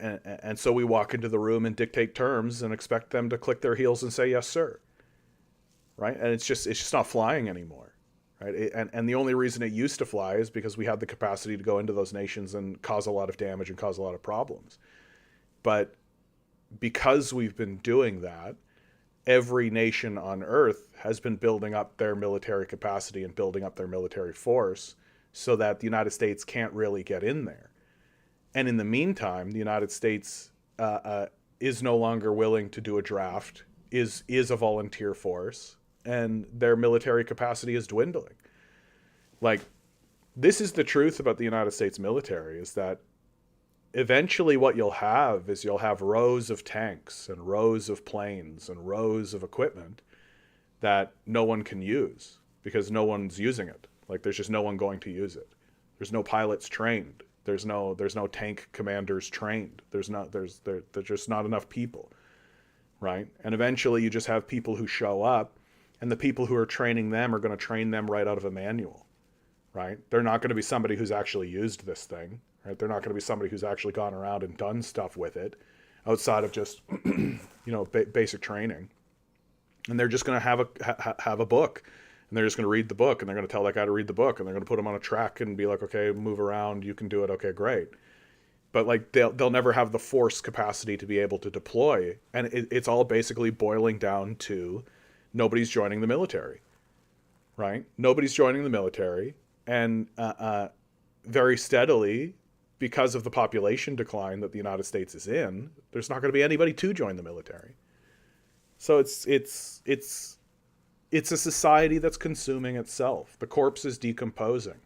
And so we walk into the room and dictate terms and expect them to click their heels and say, yes, sir. Right? And it's just not flying anymore. right? And the only reason it used to fly is because we had the capacity to go into those nations and cause a lot of damage and cause a lot of problems. But because we've been doing that, every nation on Earth has been building up their military capacity and building up their military force so that the United States can't really get in there. And in the meantime, the United States is no longer willing to do a draft, is a volunteer force, and their military capacity is dwindling. Like, this is the truth about the United States military, is that eventually what you'll have rows of tanks and rows of planes and rows of equipment that no one can use because no one's using it. Like, there's just no one going to use it. There's no pilots trained. There's no tank commanders trained. There's just not enough people, right? And eventually you just have people who show up, and the people who are training them are going to train them right out of a manual, right? They're not going to be somebody who's actually used this thing, right? They're not going to be somebody who's actually gone around and done stuff with it outside of just, basic training. And they're just going to have a book, and they're just going to read the book, and they're going to tell that guy to read the book, and they're going to put him on a track and be like, okay, move around, you can do it, okay, great. But like they'll never have the force capacity to be able to deploy, and it's all basically boiling down to nobody's joining the military, right? Nobody's joining the military, and very steadily, because of the population decline that the United States is in, there's not going to be anybody to join the military. So it's a society that's consuming itself. The corpse is decomposing.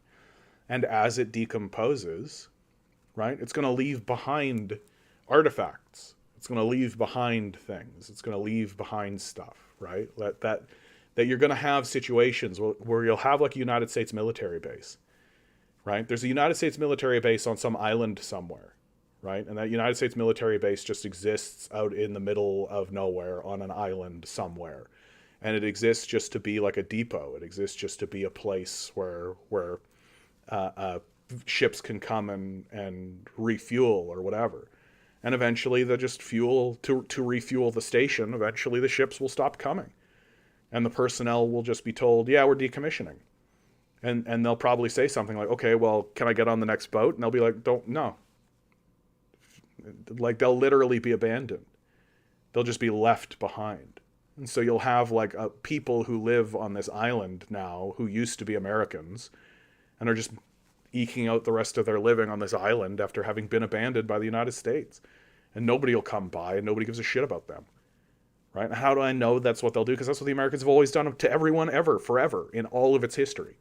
And as it decomposes, right, it's going to leave behind artifacts. It's going to leave behind things. It's going to leave behind stuff, right? That you're going to have situations where you'll have like a United States military base, right? There's a United States military base on some island somewhere, right? And that United States military base just exists out in the middle of nowhere on an island somewhere. And it exists just to be like a depot. It exists just to be a place where ships can come and refuel or whatever. And eventually they'll just fuel to refuel the station. Eventually the ships will stop coming. And the personnel will just be told, yeah, we're decommissioning. And they'll probably say something like, okay, well, can I get on the next boat? And they'll be like, no. Like, they'll literally be abandoned. They'll just be left behind. And so you'll have like people who live on this island now who used to be Americans and are just eking out the rest of their living on this island after having been abandoned by the United States. And nobody will come by and nobody gives a shit about them. Right? And how do I know that's what they'll do? Because that's what the Americans have always done to everyone ever, forever, in all of its history.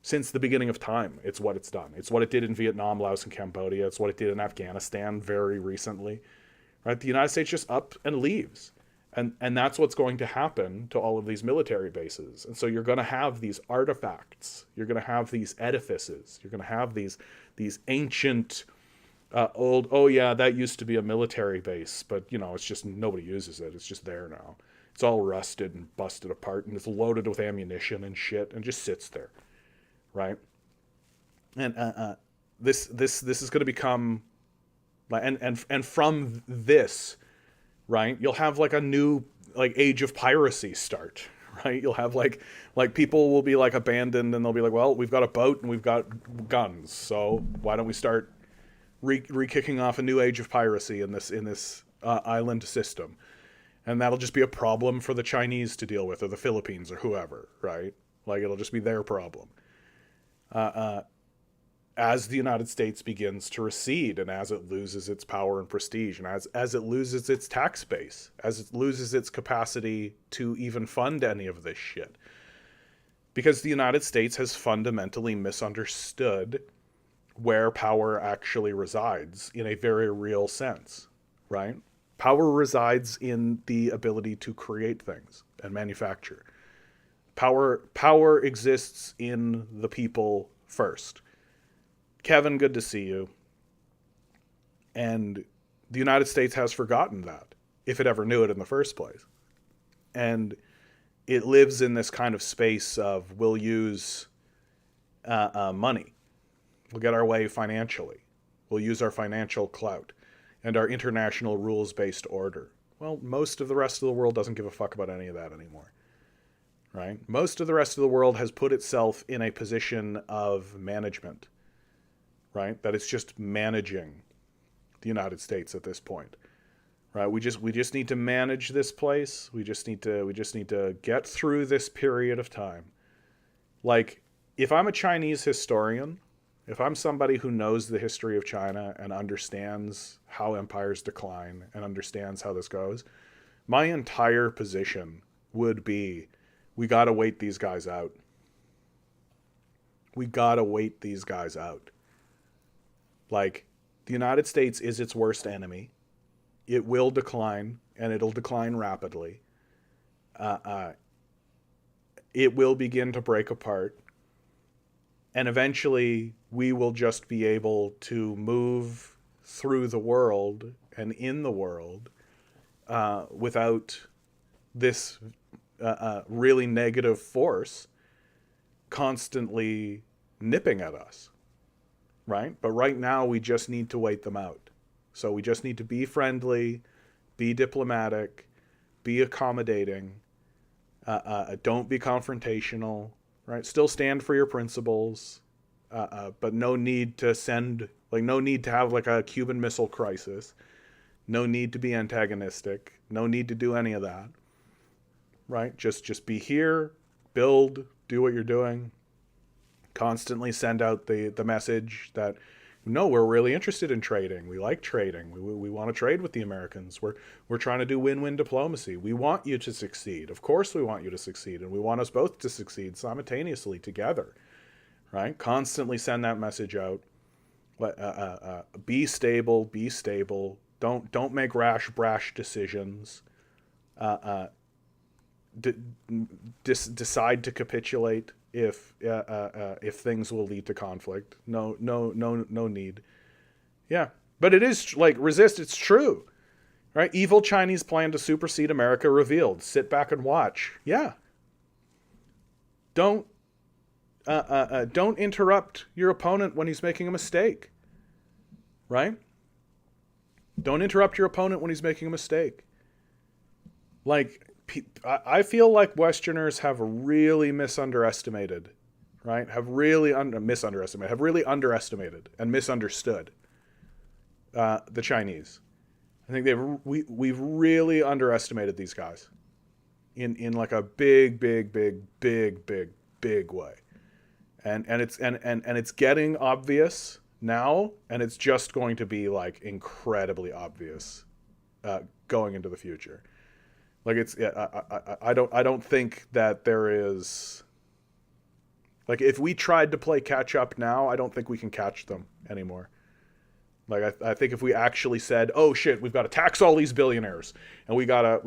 Since the beginning of time, it's what it's done. It's what it did in Vietnam, Laos, and Cambodia. It's what it did in Afghanistan very recently. Right? The United States just up and leaves. And that's what's going to happen to all of these military bases. And so you're going to have these artifacts. You're going to have these edifices. You're going to have these ancient, old, oh yeah, that used to be a military base, but it's just nobody uses it. It's just there now. It's all rusted and busted apart, and it's loaded with ammunition and shit, and just sits there, right? And this is going to become, and from this, right, you'll have like a new like age of piracy start, right? You'll have like people will be like abandoned, and they'll be like, well, we've got a boat and we've got guns, so why don't we start re-kicking off a new age of piracy in this island system? And that'll just be a problem for the Chinese to deal with, or the Philippines, or whoever, right? Like, it'll just be their problem. As the United States begins to recede, and as it loses its power and prestige, and as it loses its tax base, as it loses its capacity to even fund any of this shit. Because the United States has fundamentally misunderstood where power actually resides in a very real sense, right? Power resides in the ability to create things and manufacture. Power exists in the people first. Kevin, good to see you. And the United States has forgotten that, if it ever knew it in the first place. And it lives in this kind of space of, we'll use money. We'll get our way financially. We'll use our financial clout and our international rules-based order. Well, most of the rest of the world doesn't give a fuck about any of that anymore. right? Most of the rest of the world has put itself in a position of management, right? That it's just managing the United States at this point, right? We just need to manage this place. We just need to get through this period of time. Like, if I'm a Chinese historian, if I'm somebody who knows the history of China and understands how empires decline and understands how this goes, my entire position would be, we got to wait these guys out. We got to wait these guys out. Like, the United States is its worst enemy. It will decline, and it'll decline rapidly. It will begin to break apart. And eventually, we will just be able to move through the world and in the world without this really negative force constantly nipping at us, right? But right now, we just need to wait them out. So we just need to be friendly, be diplomatic, be accommodating, don't be confrontational, right? Still stand for your principles, but no need to no need to have like a Cuban Missile Crisis. No need to be antagonistic. No need to do any of that, right? Just be here, build, do what you're doing. Constantly send out the message that, no, we're really interested in trading. We like trading. We want to trade with the Americans. We're trying to do win-win diplomacy. We want you to succeed. Of course we want you to succeed, and we want us both to succeed simultaneously together, right? Constantly send that message out. Be stable. Be stable. Don't make brash decisions. Decide to capitulate if things will lead to conflict. No need. Yeah, but it is like, resist. It's true, right? Evil Chinese plan to supersede America revealed. Sit back and watch. Yeah. Don't interrupt your opponent when he's making a mistake, right? Don't interrupt your opponent when he's making a mistake. Like, I feel like Westerners have really misunderestimated, right? Have really underestimated and misunderstood the Chinese. I think we've really underestimated these guys in like a big way, and it's getting obvious now, and it's just going to be like incredibly obvious going into the future. Like, it's, I don't think that there is, like, if we tried to play catch up now, I don't think we can catch them anymore. Like, I think if we actually said, oh shit, we've got to tax all these billionaires, and we gotta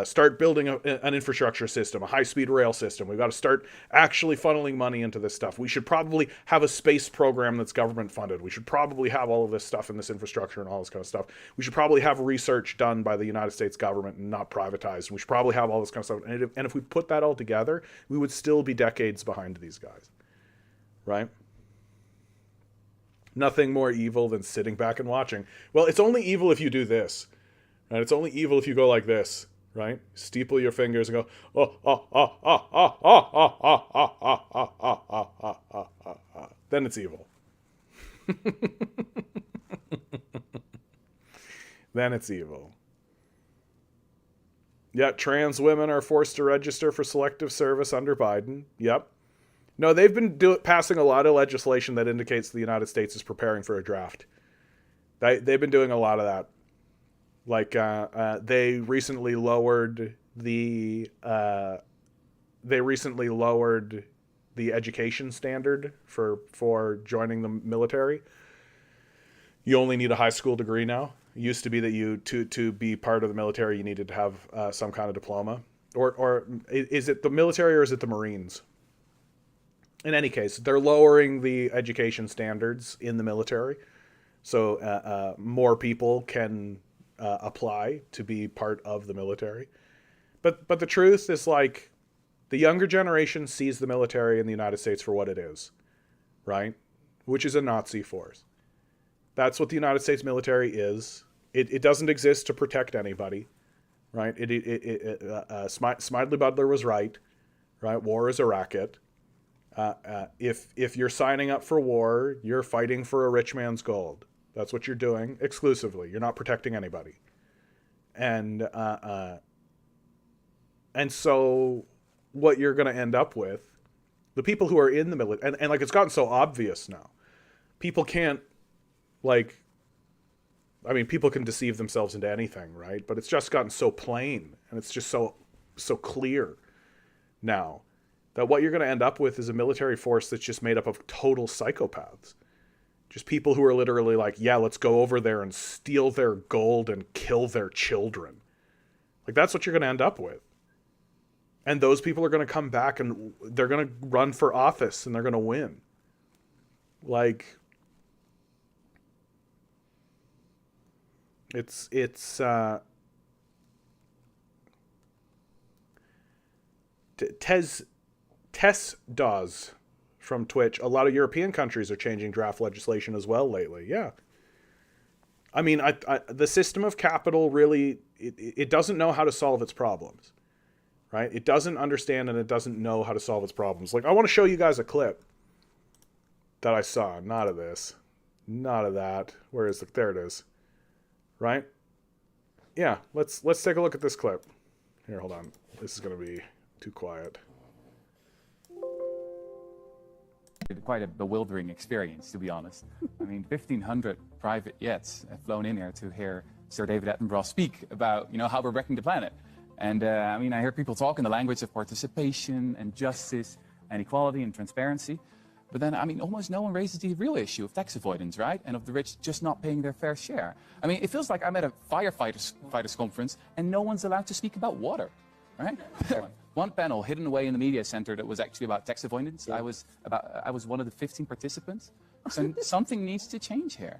start building an infrastructure system, a high-speed rail system. We've got to start actually funneling money into this stuff. We should probably have a space program that's government funded. We should probably have all of this stuff in this infrastructure and all this kind of stuff. We should probably have research done by the United States government and not privatized. We should probably have all this kind of stuff. And if we put that all together, we would still be decades behind these guys, right? Nothing more evil than sitting back and watching. Well, it's only evil if you do this, right? It's only evil if you go like this, right? Steeple your fingers and go, then it's evil. Then it's evil. Yeah, trans women are forced to register for selective service under Biden. Yep. No, they've been passing a lot of legislation that indicates the United States is preparing for a draft. They've been doing a lot of that. Like, they recently lowered the education standard for joining the military. You only need a high school degree now. It used to be that to be part of the military, you needed to have some kind of diploma. Or is it the military or is it the Marines? In any case, they're lowering the education standards in the military, so more people can apply to be part of the military. But the truth is, like, the younger generation sees the military in the United States for what it is, right? Which is a Nazi force. That's what the United States military is. It doesn't exist to protect anybody. right? Smiley Butler was right? War is a racket. If you're signing up for war, you're fighting for a rich man's gold. That's what you're doing exclusively. You're not protecting anybody. And so what you're going to end up with, the people who are in the military, and like it's gotten so obvious now, people can't, like, I mean, people can deceive themselves into anything, right? But it's just gotten so plain, and it's just so clear now that what you're going to end up with is a military force that's just made up of total psychopaths. Just people who are literally like, yeah, let's go over there and steal their gold and kill their children. Like, that's what you're going to end up with. And those people are going to come back and they're going to run for office and they're going to win. Like, it's Tess Dawes from Twitch. A lot of European countries are changing draft legislation as well lately. Yeah. I mean, the system of capital really, it doesn't know how to solve its problems, right? It doesn't understand and it doesn't know how to solve its problems. Like, I want to show you guys a clip that I saw. Not of this. Not of that. Where is it? There it is. Right? Yeah, let's take a look at this clip. Here, hold on. This is going to be too quiet. Quite a bewildering experience, to be honest. I mean, 1,500 private jets have flown in here to hear Sir David Attenborough speak about, how we're wrecking the planet. And I mean, I hear people talk in the language of participation and justice and equality and transparency. But then, I mean, almost no one raises the real issue of tax avoidance, right? And of the rich just not paying their fair share. I mean, it feels like I'm at a firefighters conference and no one's allowed to speak about water, right? One panel hidden away in the media center that was actually about tax avoidance. I was one of the 15 participants. So something needs to change here.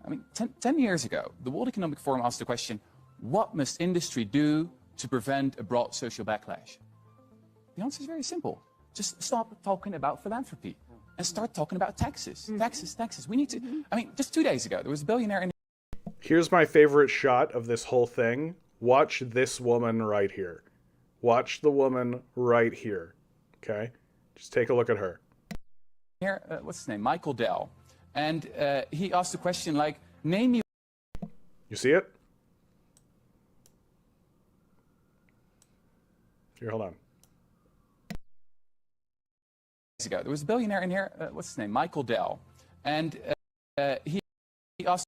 I mean, 10 years ago, the World Economic Forum asked the question, what must industry do to prevent a broad social backlash? The answer is very simple. Just stop talking about philanthropy and start talking about taxes. Taxes. We need to, I mean, just 2 days ago, there was a billionaire in... Here's my favorite shot of this whole thing. Watch this woman right here. Watch the woman right here. Okay? Just take a look at her. Here, what's his name? Michael Dell. And he asked the question like, name me... You see it? Here, hold on. Ago, there was a billionaire in here, what's his name? Michael Dell. And he asked...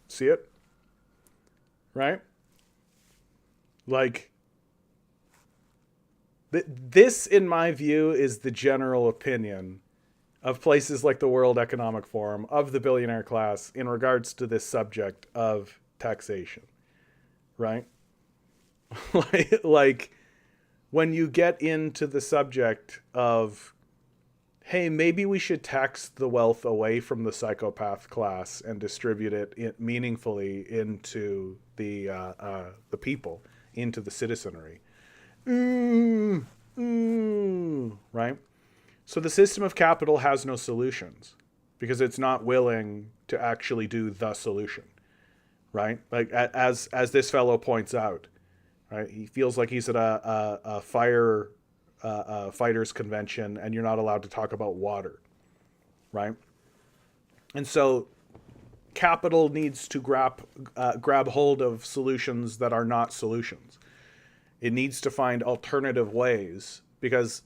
See it? Right? Like, this, in my view, is the general opinion of places like the World Economic Forum, of the billionaire class, in regards to this subject of taxation. Right? like, when you get into the subject of, hey, maybe we should tax the wealth away from the psychopath class and distribute it meaningfully into the people, into the citizenry. Right? So the system of capital has no solutions because it's not willing to actually do the solution. Right? Like, as this fellow points out, right? He feels like he's at a fighters convention and you're not allowed to talk about water. Right? And so capital needs to grab hold of solutions that are not solutions. It needs to find alternative ways, because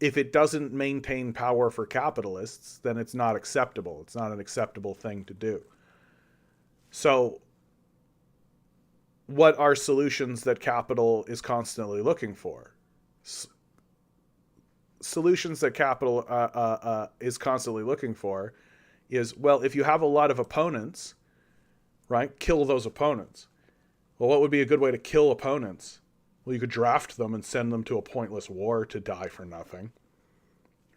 if it doesn't maintain power for capitalists, then it's not acceptable. It's not an acceptable thing to do. So what are solutions that capital is constantly looking for? Solutions that capital is constantly looking for is, well, if you have a lot of opponents, right, kill those opponents. Well, what would be a good way to kill opponents? Well, you could draft them and send them to a pointless war to die for nothing,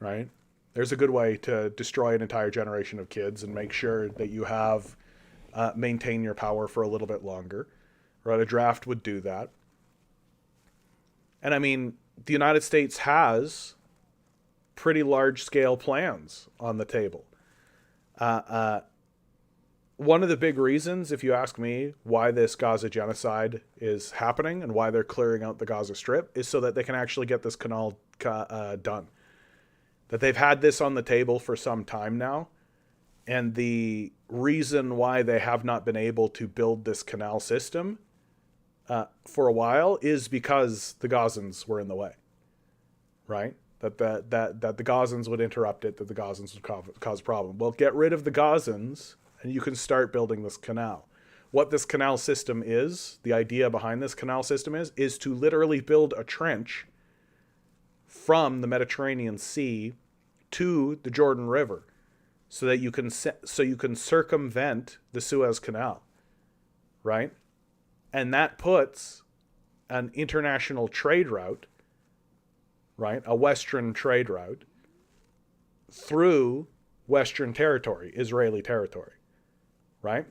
right? There's a good way to destroy an entire generation of kids and make sure that you have maintain your power for a little bit longer. Right? A draft would do that. And I mean, the United States has pretty large scale plans on the table. one of the big reasons, if you ask me, why this Gaza genocide is happening and why they're clearing out the Gaza Strip is so that they can actually get this canal done. That they've had this on the table for some time now. And the reason why they have not been able to build this canal system for a while is because the Gazans were in the way, right? That the Gazans would interrupt it, that the Gazans would cause a problem. Well, get rid of the Gazans, and you can start building this canal. What this canal system is, the idea behind this canal system is to literally build a trench from the Mediterranean Sea to the Jordan River, so that you can circumvent the Suez Canal, right? And that puts an international trade route, right, a Western trade route, through Western territory, Israeli territory, right?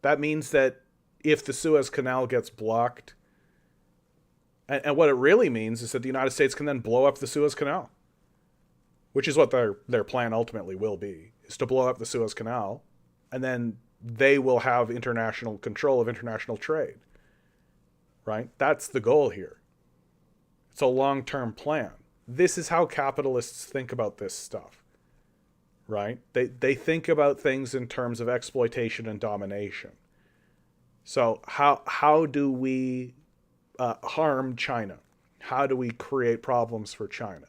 That means that if the Suez Canal gets blocked, and what it really means is that the United States can then blow up the Suez Canal, which is what their plan ultimately will be, is to blow up the Suez Canal, and then they will have international control of international trade, right? That's the goal here. It's a long-term plan. This is how capitalists think about this stuff, right? They think about things in terms of exploitation and domination. So how do we harm China? How do we create problems for China?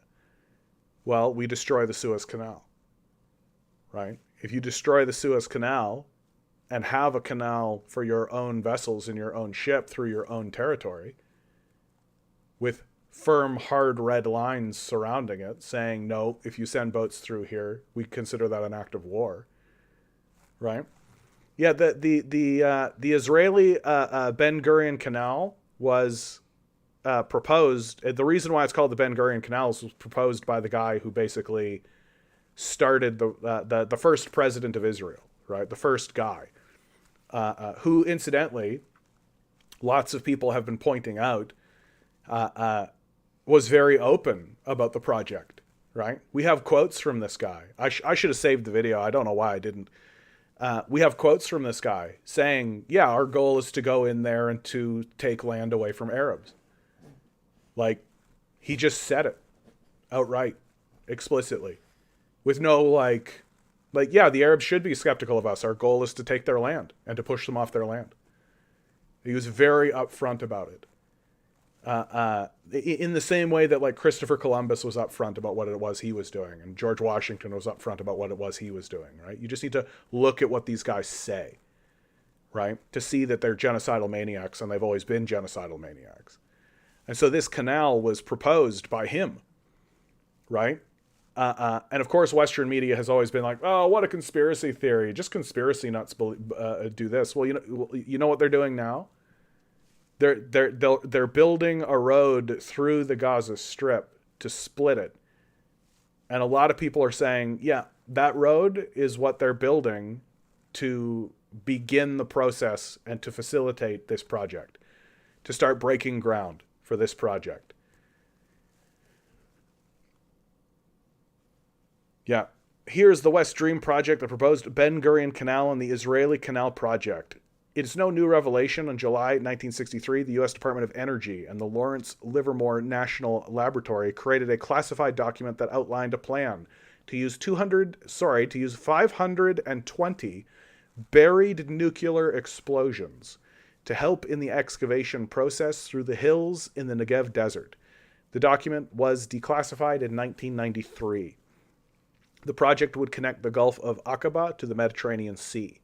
Well, we destroy the Suez Canal, right? If you destroy the Suez Canal and have a canal for your own vessels in your own ship through your own territory with firm, hard red lines surrounding it saying, no, if you send boats through here, we consider that an act of war, right? Yeah, the Israeli Ben Gurion Canal was proposed. The reason why it's called the Ben Gurion Canal was proposed by the guy who basically started the first president of Israel, right? The first guy, who incidentally, lots of people have been pointing out, was very open about the project, right? We have quotes from this guy. I should have saved the video. I don't know why I didn't. We have quotes from this guy saying, yeah, our goal is to go in there and to take land away from Arabs. Like, he just said it outright, explicitly, with no like, yeah, the Arabs should be skeptical of us. Our goal is to take their land and to push them off their land. He was very upfront about it. In the same way that like Christopher Columbus was upfront about what it was he was doing, and George Washington was upfront about what it was he was doing, right? You just need to look at what these guys say, right? To see that they're genocidal maniacs, and they've always been genocidal maniacs. And so this canal was proposed by him, right? And of course, Western media has always been like, oh, what a conspiracy theory. Just conspiracy nuts do this. Well, you know what they're doing now? They're building a road through the Gaza Strip to split it. And a lot of people are saying, yeah, that road is what they're building to begin the process and to facilitate this project, to start breaking ground for this project. Yeah. Here's the West Stream project, the proposed Ben Gurion Canal and the Israeli Canal Project. It's no new revelation. In July 1963, the U.S. Department of Energy and the Lawrence Livermore National Laboratory created a classified document that outlined a plan to use 520 buried nuclear explosions to help in the excavation process through the hills in the Negev desert. The document was declassified in 1993. The project would connect the Gulf of Aqaba to the Mediterranean Sea.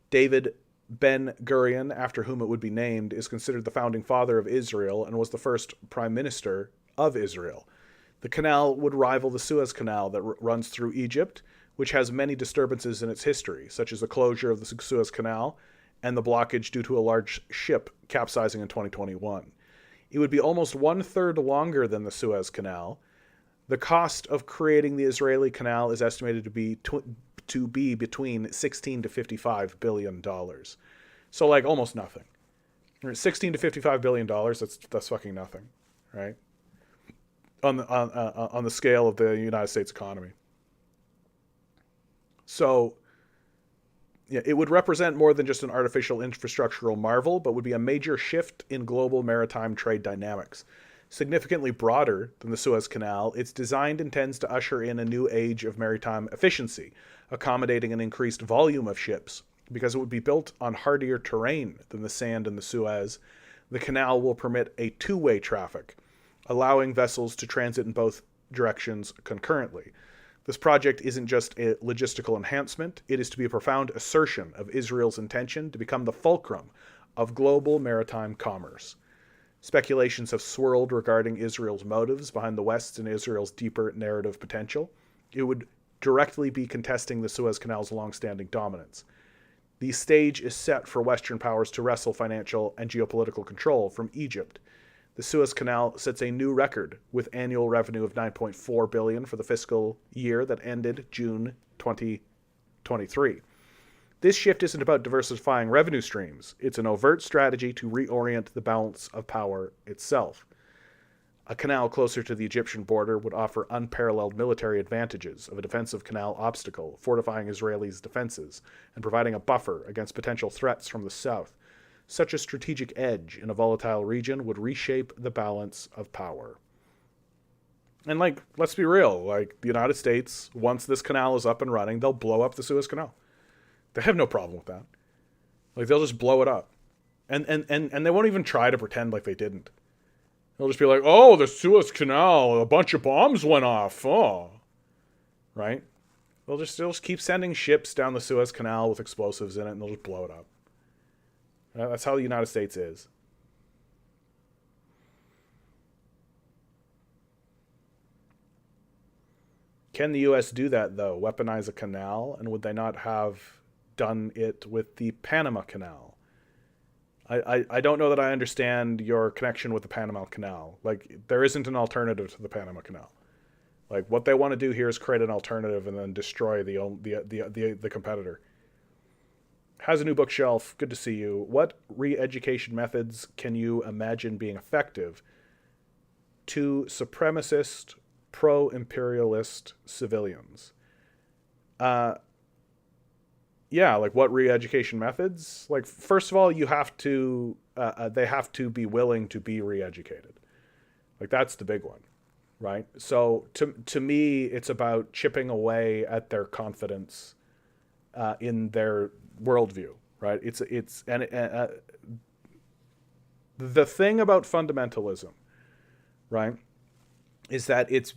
David Ben Gurion, after whom it would be named, is considered the founding father of Israel and was the first prime minister of Israel. The canal would rival the Suez Canal that runs through Egypt, which has many disturbances in its history, such as the closure of the Suez Canal and the blockage due to a large ship capsizing in 2021. It would be almost 1/3 longer than the Suez Canal. The cost of creating the Israeli canal is estimated to be between $16 to $55 billion. So like almost nothing. $16 to $55 billion, that's fucking nothing, right? On the scale of the United States economy. So yeah, it would represent more than just an artificial infrastructural marvel, but would be a major shift in global maritime trade dynamics. Significantly broader than the Suez Canal, its design intends to usher in a new age of maritime efficiency, accommodating an increased volume of ships. Because it would be built on hardier terrain than the sand in the Suez, the canal will permit a two-way traffic, allowing vessels to transit in both directions concurrently. This project isn't just a logistical enhancement, it is to be a profound assertion of Israel's intention to become the fulcrum of global maritime commerce. Speculations have swirled regarding Israel's motives behind the West's and Israel's deeper narrative potential. It would directly be contesting the Suez Canal's long-standing dominance. The stage is set for Western powers to wrestle financial and geopolitical control from Egypt. The Suez Canal sets a new record with annual revenue of $9.4 billion for the fiscal year that ended June 2023. This shift isn't about diversifying revenue streams. It's an overt strategy to reorient the balance of power itself. A canal closer to the Egyptian border would offer unparalleled military advantages of a defensive canal obstacle, fortifying Israelis' defenses and providing a buffer against potential threats from the south. Such a strategic edge in a volatile region would reshape the balance of power. And, like, let's be real, like, the United States, once this canal is up and running, they'll blow up the Suez Canal. They have no problem with that. Like, they'll just blow it up. And they won't even try to pretend like they didn't. They'll just be like, oh, the Suez Canal, a bunch of bombs went off. Oh. Right? They'll just keep sending ships down the Suez Canal with explosives in it, and they'll just blow it up. That's how the United States is. Can the U.S. do that, though? Weaponize a canal? And would they not have done it with the Panama Canal? I don't know that I understand your connection with the Panama Canal. Like, there isn't an alternative to the Panama Canal. Like, what they want to do here is create an alternative and then destroy the competitor. Has a new bookshelf. Good to see you. What re-education methods can you imagine being effective to supremacist, pro-imperialist civilians? Yeah, like what re-education methods? Like, first of all, you have to, they have to be willing to be re-educated. Like, that's the big one, right? So to me, it's about chipping away at their confidence in their worldview, right? The thing about fundamentalism, right, is that it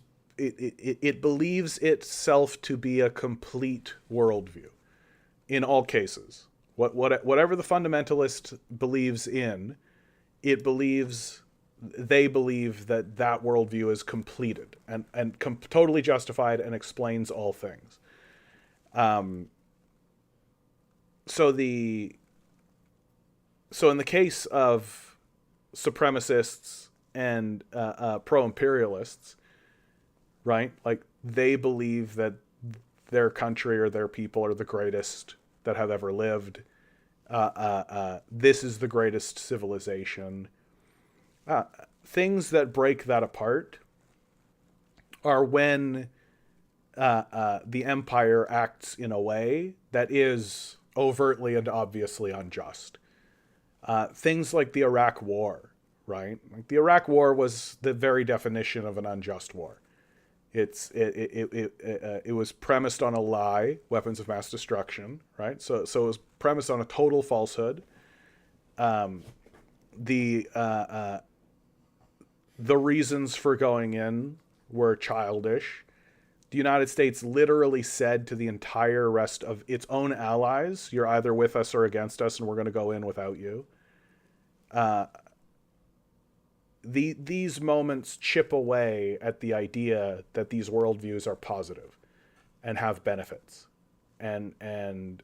believes itself to be a complete worldview in all cases. Whatever the fundamentalist believes in, they believe that that worldview is completed and totally justified and explains all things. So in the case of supremacists and pro-imperialists, right? Like, they believe that their country or their people are the greatest that have ever lived. This is the greatest civilization. Things that break that apart are when the empire acts in a way that is overtly and obviously unjust. Things like the Iraq War, right? Like, the Iraq War was the very definition of an unjust war. It was premised on a lie, weapons of mass destruction, right? So it was premised on a total falsehood. The reasons for going in were childish. The United States literally said to the entire rest of its own allies, "You're either with us or against us, and we're going to go in without you." These moments chip away at the idea that these worldviews are positive and have benefits, and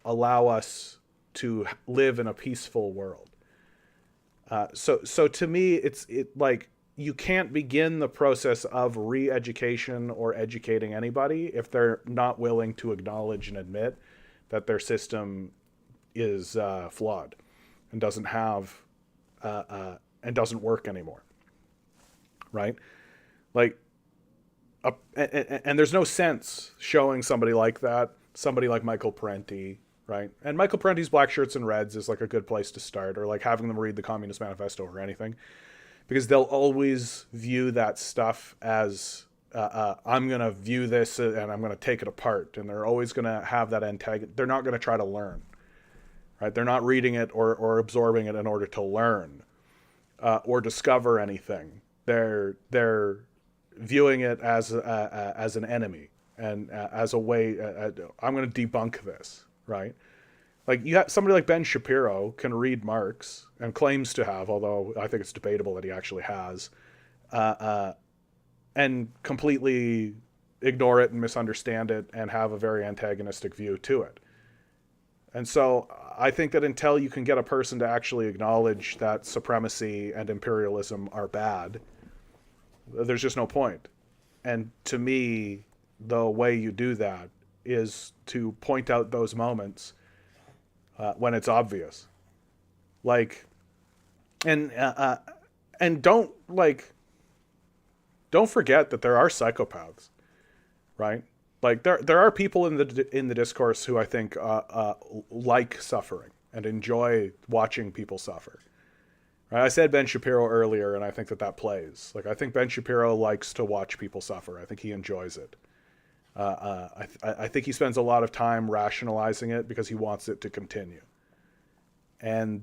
allow us to live in a peaceful world. So to me, it's like, you can't begin the process of re-education or educating anybody if they're not willing to acknowledge and admit that their system is flawed and doesn't have and doesn't work anymore, right? Like, and there's no sense showing somebody like that, somebody like Michael Parenti, right? And Michael Parenti's Black Shirts and Reds is like a good place to start, or like having them read the Communist Manifesto or anything, because they'll always view that stuff as I'm going to view this and I'm going to take it apart. And they're always going to have that antagonist. They're not going to try to learn, right? They're not reading it or absorbing it in order to learn or discover anything. They're viewing it as an enemy and as a way. I'm going to debunk this, right? Like you have somebody like Ben Shapiro can read Marx and claims to have, although I think it's debatable that he actually has, and completely ignore it and misunderstand it and have a very antagonistic view to it. And so I think that until you can get a person to actually acknowledge that supremacy and imperialism are bad, there's just no point. And to me, the way you do that is to point out those moments when it's obvious, like, and don't forget that there are psychopaths, right? Like there are people in the discourse who I think like suffering and enjoy watching people suffer. Right? I said Ben Shapiro earlier, and I think that plays. Like I think Ben Shapiro likes to watch people suffer. I think he enjoys it. I think he spends a lot of time rationalizing it because he wants it to continue. And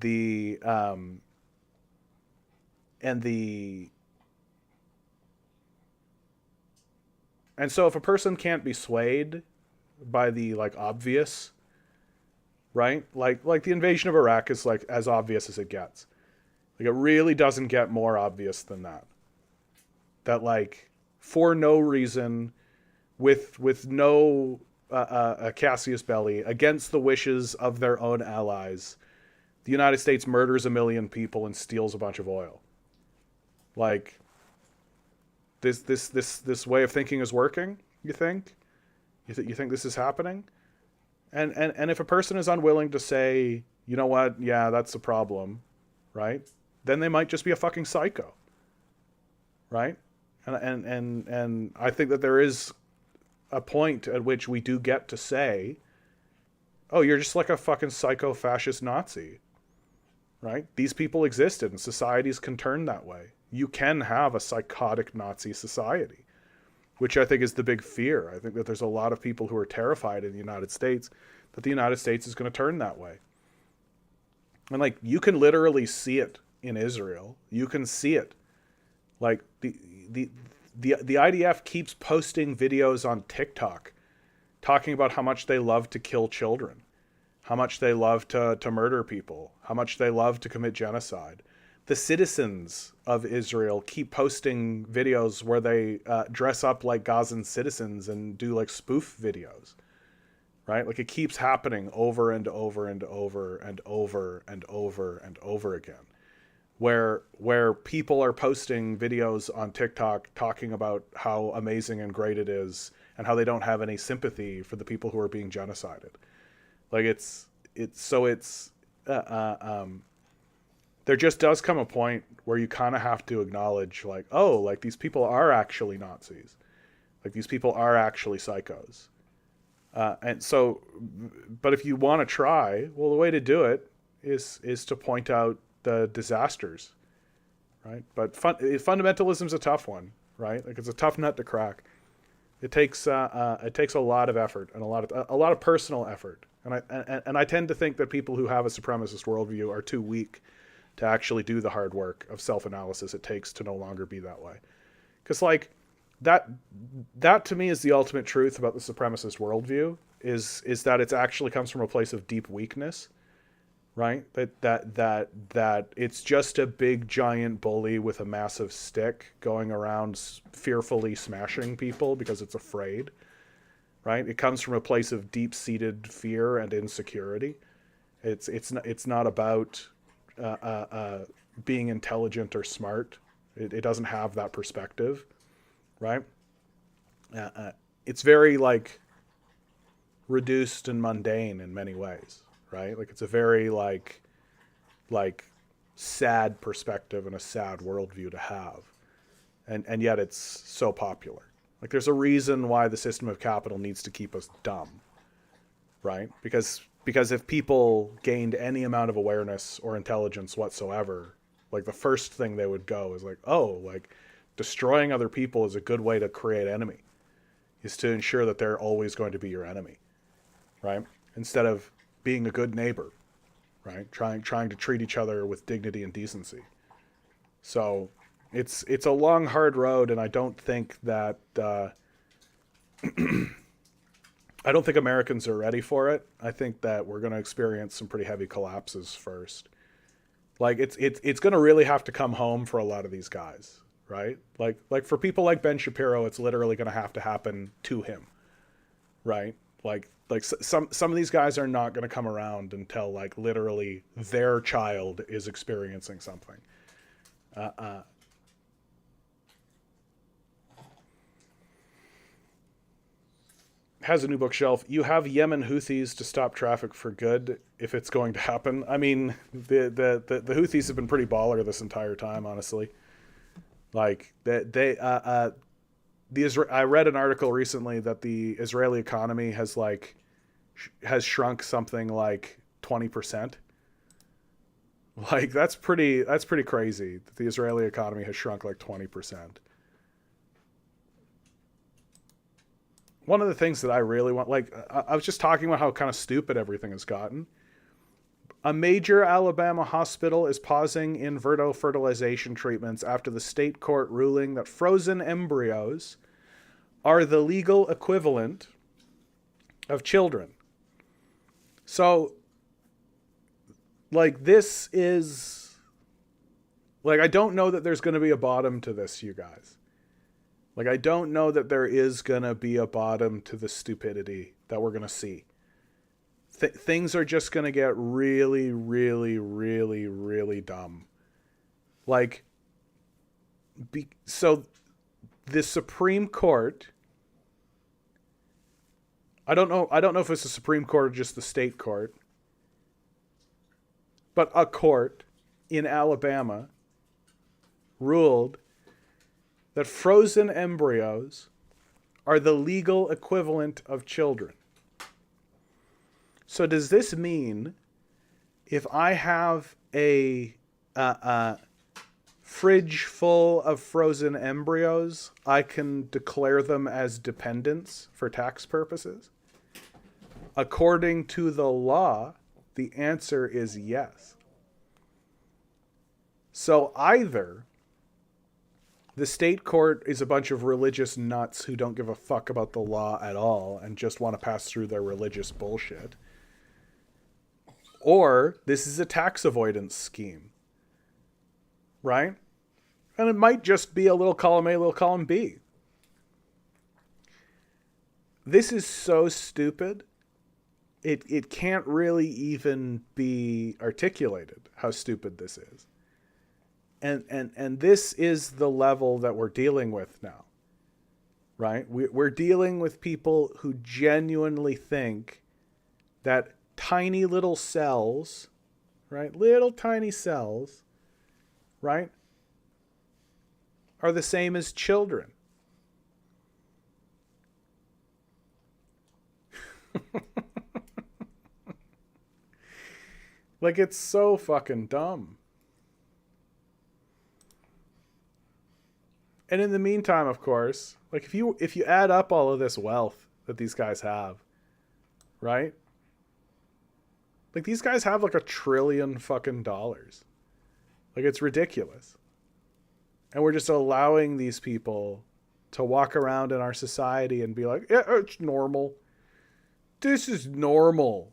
so if a person can't be swayed by the like obvious, right? Like the invasion of Iraq is like as obvious as it gets. Like it really doesn't get more obvious than that. That like for no reason, with no Cassius Belli, against the wishes of their own allies, the United States murders 1 million people and steals a bunch of oil. Like this way of thinking is working. You think? You think this is happening? And if a person is unwilling to say, you know what, yeah, that's the problem, right? Then they might just be a fucking psycho, right? And I think that there is a point at which we do get to say, oh, you're just like a fucking psycho fascist Nazi, right? These people existed and societies can turn that way. You can have a psychotic Nazi society, which I think is the big fear. I think that there's a lot of people who are terrified in the United States that the United States is going to turn that way. And like, you can literally see it in Israel. You can see it. Like the IDF keeps posting videos on TikTok talking about how much they love to kill children, how much they love to murder people, how much they love to commit genocide. The citizens of Israel keep posting videos where they dress up like Gazan citizens and do like spoof videos, right? Like it keeps happening over and over and over and over and over and over again. Where people are posting videos on TikTok talking about how amazing and great it is and how they don't have any sympathy for the people who are being genocided. Like there just does come a point where you kind of have to acknowledge like, oh, like these people are actually Nazis. Like these people are actually psychos. And so, but if you want to try, well, the way to do it is to point out the disasters, right? But fundamentalism's a tough one, right? Like it's a tough nut to crack. It takes a lot of effort and a lot of personal effort. And I tend to think that people who have a supremacist worldview are too weak to actually do the hard work of self-analysis it takes to no longer be that way. Because like that to me is the ultimate truth about the supremacist worldview is that it actually comes from a place of deep weakness. Right? That it's just a big giant bully with a massive stick going around fearfully smashing people because it's afraid. Right? It comes from a place of deep-seated fear and insecurity. It's not about being intelligent or smart. It doesn't have that perspective. Right? It's very like reduced and mundane in many ways. Right? Like it's a very like sad perspective and a sad worldview to have. And yet it's so popular. Like, there's a reason why the system of capital needs to keep us dumb, right? Because if people gained any amount of awareness or intelligence whatsoever, like, the first thing they would go is like, oh, like, destroying other people is a good way to create enemy, is to ensure that they're always going to be your enemy, right? Instead of being a good neighbor, right? Trying to treat each other with dignity and decency. So it's a long, hard road, and I don't think that I don't think Americans are ready for it. I think that we're going to experience some pretty heavy collapses first. Like, it's going to really have to come home for a lot of these guys, right? Like for people like Ben Shapiro, it's literally going to have to happen to him, right? Like some of these guys are not going to come around until, like, literally their child is experiencing something. Has a new bookshelf. You have Yemen Houthis to stop traffic for good if it's going to happen. I mean, the Houthis have been pretty baller this entire time, honestly. Like, I read an article recently that the Israeli economy has shrunk something like 20%. Like, that's pretty crazy that the Israeli economy has shrunk like 20%. One of the things that I really want, like, I was just talking about how kind of stupid everything has gotten. A major Alabama hospital is pausing in vitro fertilization treatments after the state court ruling that frozen embryos are the legal equivalent of children. So, like, this is, like, I don't know that there's going to be a bottom to this, you guys. Like, I don't know that there is going to be a bottom to the stupidity that we're going to see. Things are just going to get really, really, really, really dumb. Like, so the Supreme Court, I don't know if it's the Supreme Court or just the state court, but a court in Alabama ruled that frozen embryos are the legal equivalent of children. So does this mean if I have a fridge full of frozen embryos, I can declare them as dependents for tax purposes? According to the law, the answer is yes. So either the state court is a bunch of religious nuts who don't give a fuck about the law at all and just want to pass through their religious bullshit, or this is a tax avoidance scheme, right? And it might just be a little column A, little column B. This is so stupid. It can't really even be articulated how stupid this is. And this is the level that we're dealing with now, right? We're dealing with people who genuinely think that tiny little cells, right? Little tiny cells, right? Are the same as children. Like, it's so fucking dumb. And in the meantime, of course, like, if you add up all of this wealth that these guys have, right? Like, these guys have like $1 trillion fucking dollars. Like, it's ridiculous. And we're just allowing these people to walk around in our society and be like, yeah, it's normal. This is normal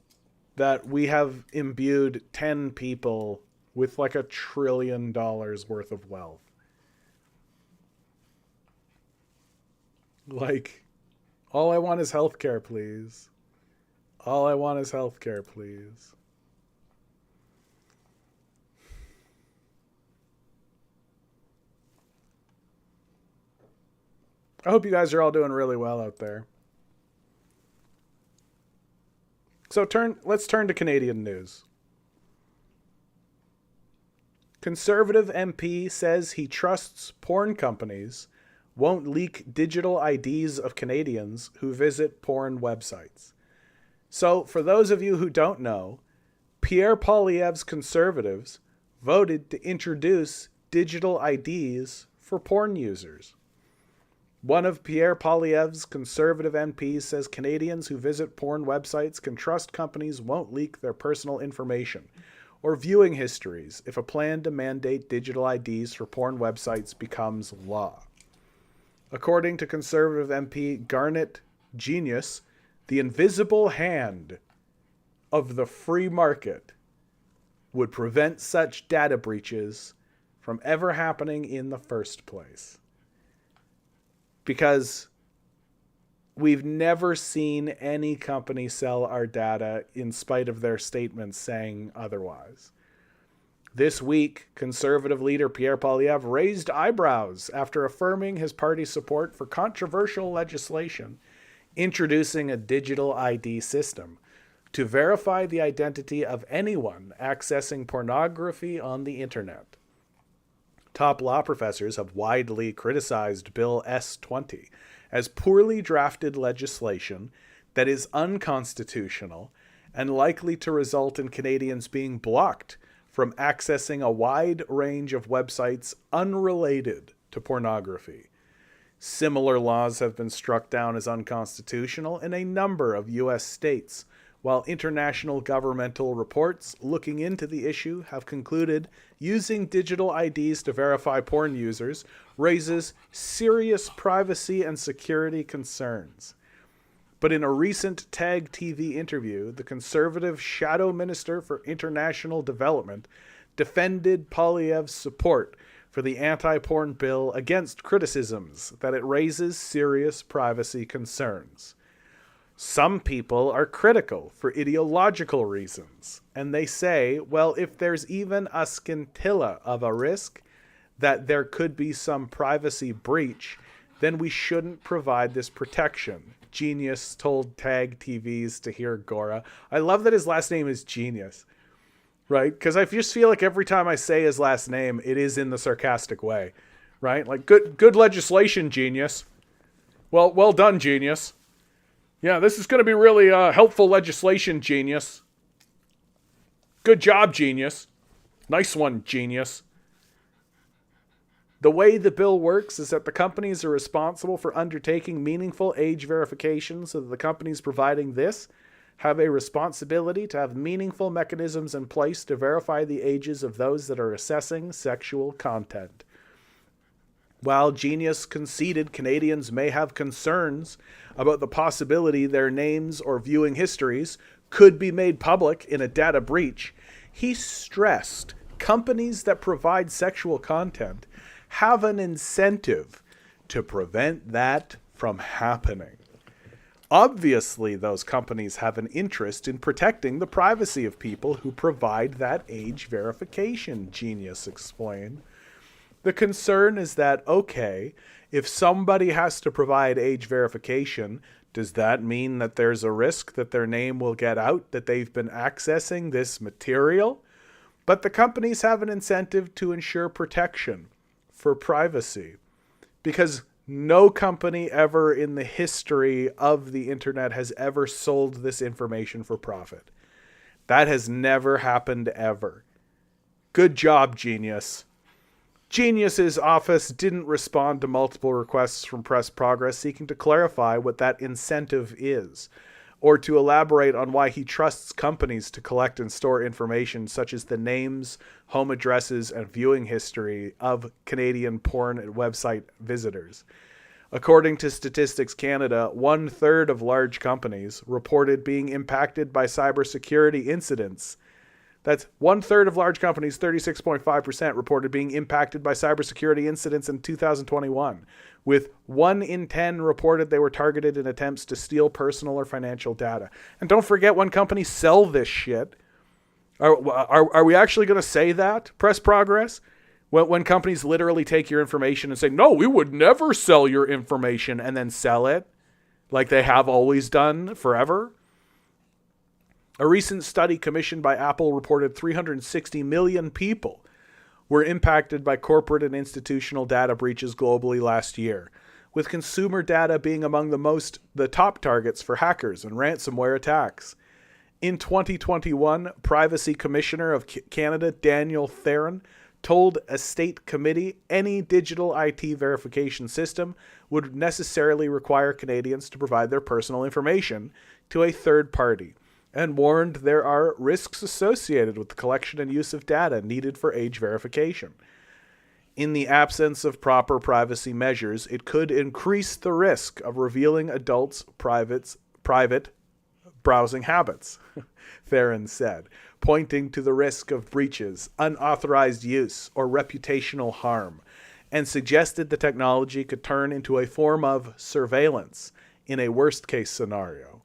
that we have imbued 10 people with like $1 trillion worth of wealth. Like, all I want is healthcare, please. All I want is healthcare, please. I hope you guys are all doing really well out there. So let's turn to Canadian news. Conservative MP says he trusts porn companies won't leak digital IDs of Canadians who visit porn websites. So, for those of you who don't know, Pierre Poilievre's Conservatives voted to introduce digital IDs for porn users. One of Pierre Poilievre's Conservative MPs says Canadians who visit porn websites can trust companies won't leak their personal information or viewing histories if a plan to mandate digital IDs for porn websites becomes law. According to Conservative MP Garnet Genius, the invisible hand of the free market would prevent such data breaches from ever happening in the first place. Because we've never seen any company sell our data in spite of their statements saying otherwise. This week, Conservative leader Pierre Poilievre raised eyebrows after affirming his party's support for controversial legislation introducing a digital ID system to verify the identity of anyone accessing pornography on the internet. Top law professors have widely criticized Bill S-20 as poorly drafted legislation that is unconstitutional and likely to result in Canadians being blocked from accessing a wide range of websites unrelated to pornography. Similar laws have been struck down as unconstitutional in a number of U.S. states, while international governmental reports looking into the issue have concluded using digital IDs to verify porn users raises serious privacy and security concerns. But in a recent TAG TV interview, the Conservative Shadow Minister for International Development defended Poilievre's support for the anti-porn bill against criticisms that it raises serious privacy concerns. Some people are critical for ideological reasons, and they say, well, if there's even a scintilla of a risk that there could be some privacy breach, then we shouldn't provide this protection. Genius told TAG TV's Tahir Gora. I love that his last name is Genius, right? Because I just feel like every time I say his last name, it is in the sarcastic way, right? Like, good legislation, Genius. Well done, Genius. Yeah, this is going to be really helpful legislation, Genius. Good job, Genius. Nice one, Genius. The way the bill works is that the companies are responsible for undertaking meaningful age verification, so that the companies providing this have a responsibility to have meaningful mechanisms in place to verify the ages of those that are assessing sexual content. While Genius conceded Canadians may have concerns about the possibility their names or viewing histories could be made public in a data breach, he stressed companies that provide sexual content have an incentive to prevent that from happening. Obviously, those companies have an interest in protecting the privacy of people who provide that age verification, Genius explained. The concern is that, okay, if somebody has to provide age verification, does that mean that there's a risk that their name will get out, that they've been accessing this material? But the companies have an incentive to ensure protection for privacy, because no company ever in the history of the internet has ever sold this information for profit. That has never happened ever. Good job, Genius. Genius's office didn't respond to multiple requests from Press Progress seeking to clarify what that incentive is, or to elaborate on why he trusts companies to collect and store information such as the names, home addresses, and viewing history of Canadian porn website visitors. According to Statistics Canada, 1/3 of large companies reported being impacted by cybersecurity incidents. That's 1/3 of large companies, 36.5%, reported being impacted by cybersecurity incidents in 2021, with 1 in 10 reported they were targeted in attempts to steal personal or financial data. And don't forget, when companies sell this shit, are we actually going to say that, Press Progress? When companies literally take your information and say, no, we would never sell your information, and then sell it like they have always done forever? A recent study commissioned by Apple reported 360 million people were impacted by corporate and institutional data breaches globally last year. with consumer data being among the top targets for hackers and ransomware attacks. In 2021, Privacy Commissioner of Canada Daniel Theron told a state committee any digital IT verification system would necessarily require Canadians to provide their personal information to a third party, and warned there are risks associated with the collection and use of data needed for age verification. In the absence of proper privacy measures, it could increase the risk of revealing adults' private browsing habits, Theron said, pointing to the risk of breaches, unauthorized use, or reputational harm, and suggested the technology could turn into a form of surveillance in a worst-case scenario.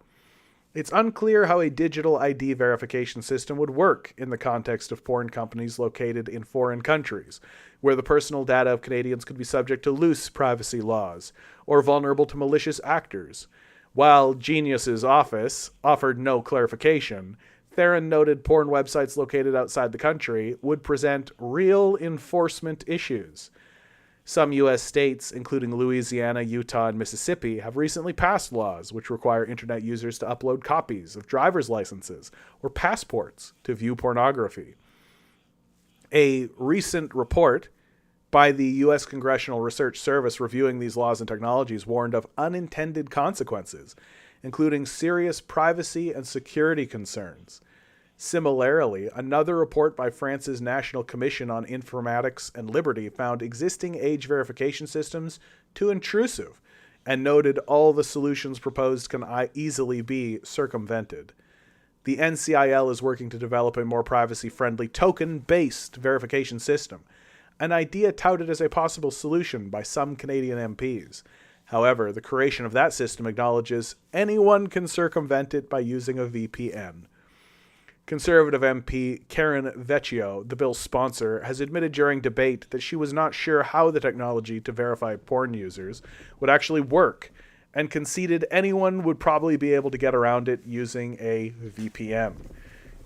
It's unclear how a digital ID verification system would work in the context of porn companies located in foreign countries, where the personal data of Canadians could be subject to loose privacy laws or vulnerable to malicious actors. While Genius's office offered no clarification, Theron noted porn websites located outside the country would present real enforcement issues. Some U.S. states, including Louisiana, Utah, and Mississippi, have recently passed laws which require internet users to upload copies of driver's licenses or passports to view pornography. A recent report by the U.S. Congressional Research Service reviewing these laws and technologies warned of unintended consequences, including serious privacy and security concerns. Similarly, another report by France's National Commission on Informatics and Liberty found existing age verification systems too intrusive and noted all the solutions proposed can easily be circumvented. The NCIL is working to develop a more privacy-friendly token-based verification system, an idea touted as a possible solution by some Canadian MPs. However, the creation of that system acknowledges anyone can circumvent it by using a VPN. Conservative MP Karen Vecchio, the bill's sponsor, has admitted during debate that she was not sure how the technology to verify porn users would actually work, and conceded anyone would probably be able to get around it using a VPN.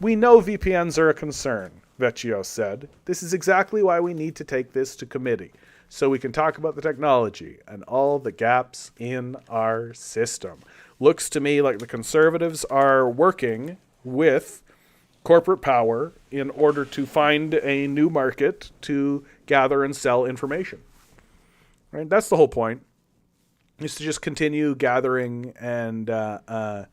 We know VPNs are a concern, Vecchio said. This is exactly why we need to take this to committee, so we can talk about the technology and all the gaps in our system. Looks to me like the Conservatives are working with corporate power in order to find a new market to gather and sell information. Right? That's the whole point, is to just continue gathering and yeah,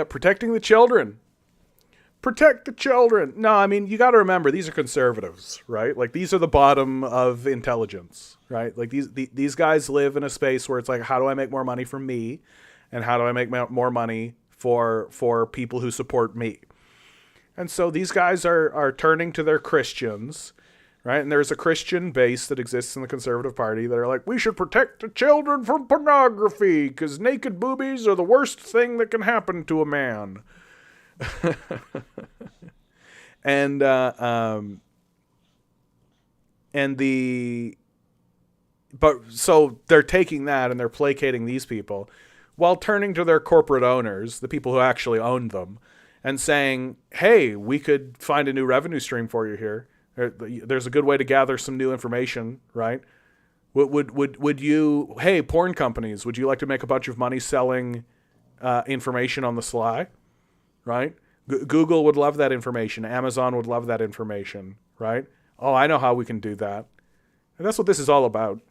protecting the children. Protect the children. No, I mean, you got to remember, these are conservatives, right? Like, these are the bottom of intelligence, right? Like, these guys live in a space where it's like, how do I make more money for me? And how do I make more money for people who support me? And so these guys are turning to their Christians, right? And there's a Christian base that exists in the Conservative Party that are like, we should protect the children from pornography because naked boobies are the worst thing that can happen to a man. And so they're taking that and they're placating these people while turning to their corporate owners, the people who actually own them, and saying, hey, we could find a new revenue stream for you here. There's a good way to gather some new information, right? Would you, hey, porn companies, would you like to make a bunch of money selling information on the sly? Right? Google would love that information. Amazon would love that information, right? Oh, I know how we can do that. And that's what this is all about,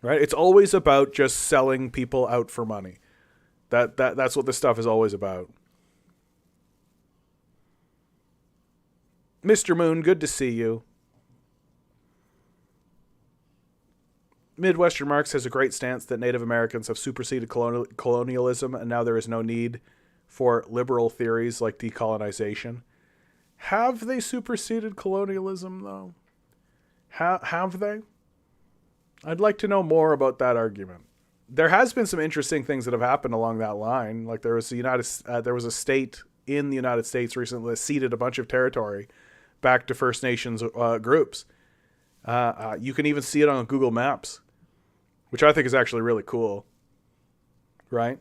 right? It's always about just selling people out for money. That's what this stuff is always about. Mr. Moon, good to see you. Midwestern Marx has a great stance that Native Americans have superseded colonialism, and now there is no need for liberal theories like decolonization. Have they superseded colonialism, though? Have they? I'd like to know more about that argument. There has been some interesting things that have happened along that line. Like there was a state in the United States recently that ceded a bunch of territory back to First Nations groups. You can even see it on Google Maps, which I think is actually really cool. Right?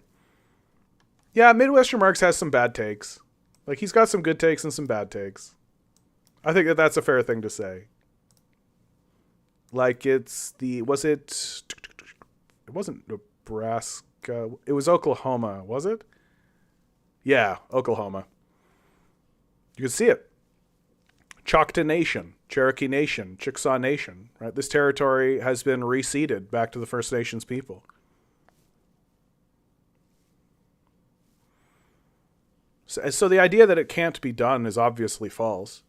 Yeah, Midwestern Marx has some bad takes. Like, he's got some good takes and some bad takes. I think that that's a fair thing to say. Like, it wasn't Nebraska. It was Oklahoma, was it? Yeah, Oklahoma. You can see it. Choctaw Nation, Cherokee Nation, Chickasaw Nation, right? This territory has been receded back to the First Nations people. So the idea that it can't be done is obviously false,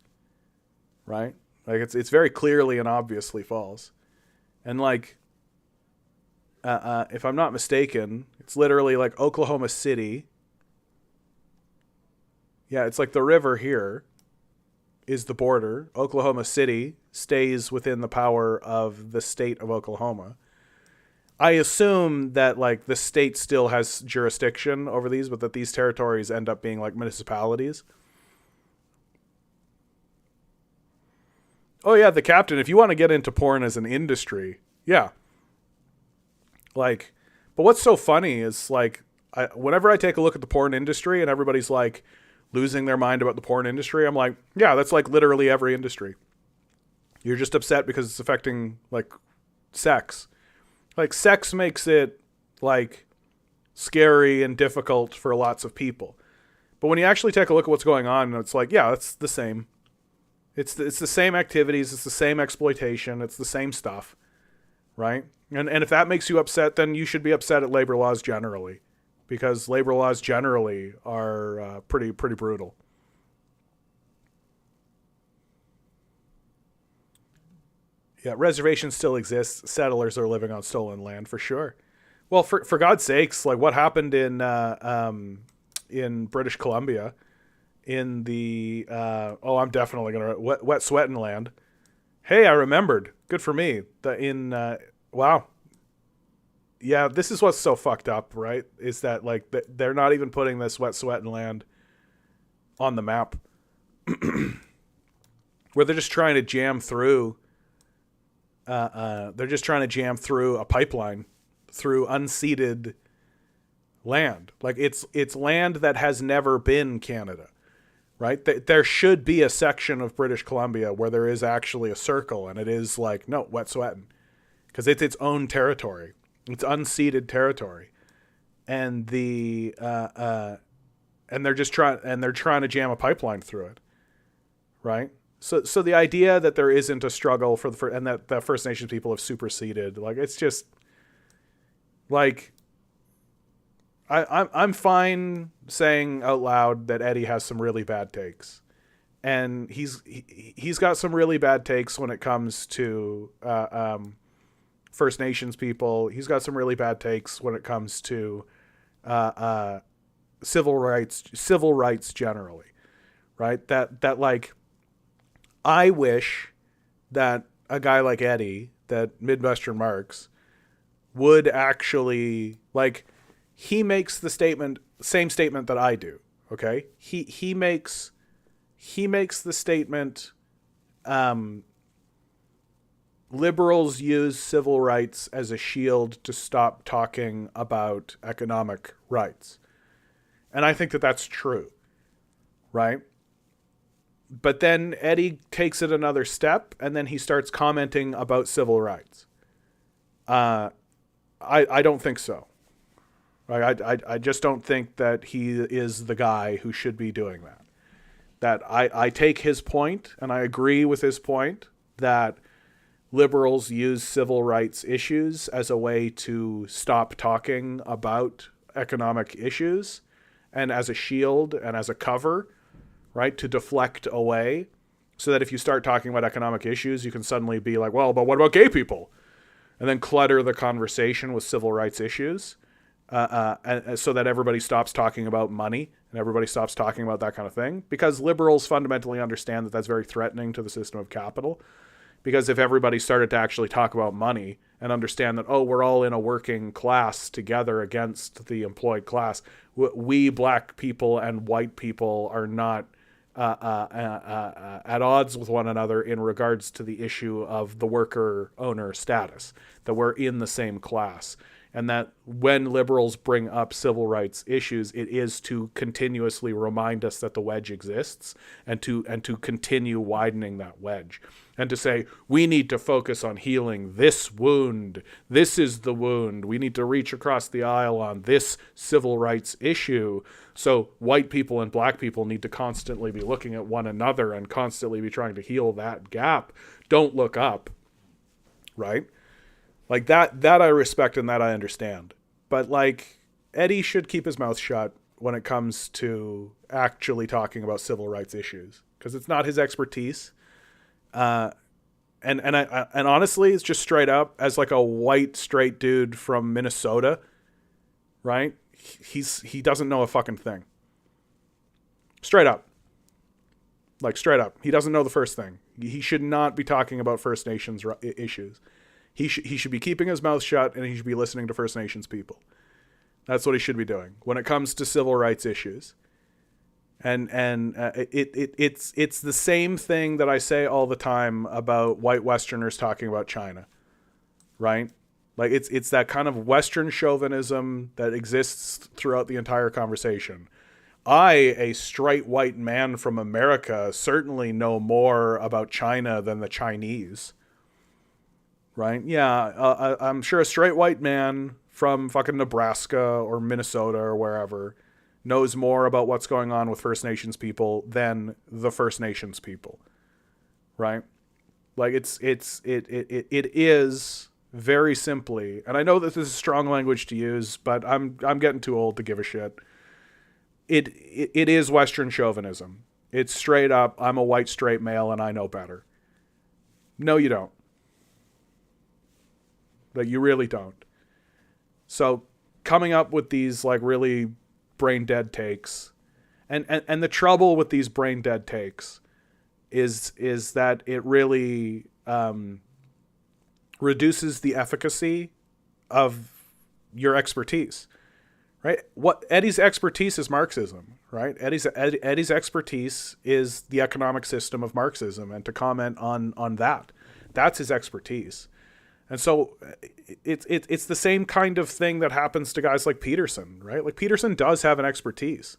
right? Like, it's very clearly and obviously false. And like, if I'm not mistaken, it's literally like Oklahoma City. Yeah, it's like the river here is the border. Oklahoma City stays within the power of the state of Oklahoma. I assume that like the state still has jurisdiction over these, but that these territories end up being like municipalities. Oh yeah, the captain, if you want to get into porn as an industry, yeah. Like, but what's so funny is like, whenever I take a look at the porn industry and everybody's like losing their mind about the porn industry, I'm like, yeah, that's like literally every industry. You're just upset because it's affecting like sex. Like, sex makes it like scary and difficult for lots of people. But when you actually take a look at what's going on, it's like, yeah, it's the same. It's the same activities. It's the same exploitation. It's the same stuff, right? And if that makes you upset, then you should be upset at labor laws generally, because labor laws generally are pretty brutal. Yeah, reservations still exist. Settlers are living on stolen land for sure. Well, for God's sakes, like what happened in British Columbia, in the I'm definitely gonna wet sweating land. Hey, I remembered. Good for me. Wow. Yeah, this is what's so fucked up, right? Is that like they're not even putting this wet sweating land on the map, where they're just trying to jam through. They're just trying to jam through a pipeline through unceded land. Like it's land that has never been Canada, right? There should be a section of British Columbia where there is actually a circle, and it is like, no, wet sweating, because it's its own territory. It's unceded territory, and they're trying to jam a pipeline through it, right? So the idea that there isn't a struggle and that the First Nations people have superseded, like, it's just like, I'm fine saying out loud that Eddie has some really bad takes, and he's got some really bad takes when it comes to First Nations people. He's got some really bad takes when it comes to civil rights generally, right? That like, I wish that a guy like Eddie, that Midwestern Marks, would actually, like, he makes the same statement that I do. Okay, he makes the statement, liberals use civil rights as a shield to stop talking about economic rights, and I think that that's true, right? But then Eddie takes it another step, and then he starts commenting about civil rights. I don't think so. Right? I just don't think that he is the guy who should be doing that. That I take his point, and I agree with his point, that liberals use civil rights issues as a way to stop talking about economic issues, and as a shield and as a cover, right, to deflect away, so that if you start talking about economic issues, you can suddenly be like, well, but what about gay people? And then clutter the conversation with civil rights issues, and so that everybody stops talking about money and everybody stops talking about that kind of thing, because liberals fundamentally understand that that's very threatening to the system of capital. Because if everybody started to actually talk about money and understand that, oh, we're all in a working class together against the employed class, we black people and white people are not at odds with one another in regards to the issue of the worker owner status, that we're in the same class. And that when liberals bring up civil rights issues, it is to continuously remind us that the wedge exists, and to continue widening that wedge, and to say we need to focus on healing this wound. This is the wound. We need to reach across the aisle on this civil rights issue. So white people and black people need to constantly be looking at one another and constantly be trying to heal that gap. Don't look up, right? Like that I respect and that I understand. But like Eddie should keep his mouth shut when it comes to actually talking about civil rights issues, because it's not his expertise. And honestly, it's just straight up, as like a white straight dude from Minnesota, right? He doesn't know a fucking thing. Straight up. Like straight up. He doesn't know the first thing. He should not be talking about First Nations issues. He should be keeping his mouth shut, and he should be listening to First Nations people. That's what he should be doing when it comes to civil rights issues. And it's the same thing that I say all the time about white Westerners talking about China, right? Like it's that kind of Western chauvinism that exists throughout the entire conversation. I, a straight white man from America, certainly know more about China than the Chinese. Right? Yeah, I'm sure a straight white man from fucking Nebraska or Minnesota or wherever knows more about what's going on with First Nations people than the First Nations people. Right? Like it is very simply, and I know that this is strong language to use, but I'm getting too old to give a shit. It is Western chauvinism. It's straight up, I'm a white straight male and I know better. No, you don't. Like, you really don't. So coming up with these like really brain dead takes, and the trouble with these brain dead takes is that it really reduces the efficacy of your expertise, right? What Eddie's expertise is Marxism, right? Eddie's expertise is the economic system of Marxism, and to comment on that's his expertise. And so it's the same kind of thing that happens to guys like Peterson, right? Like Peterson does have an expertise,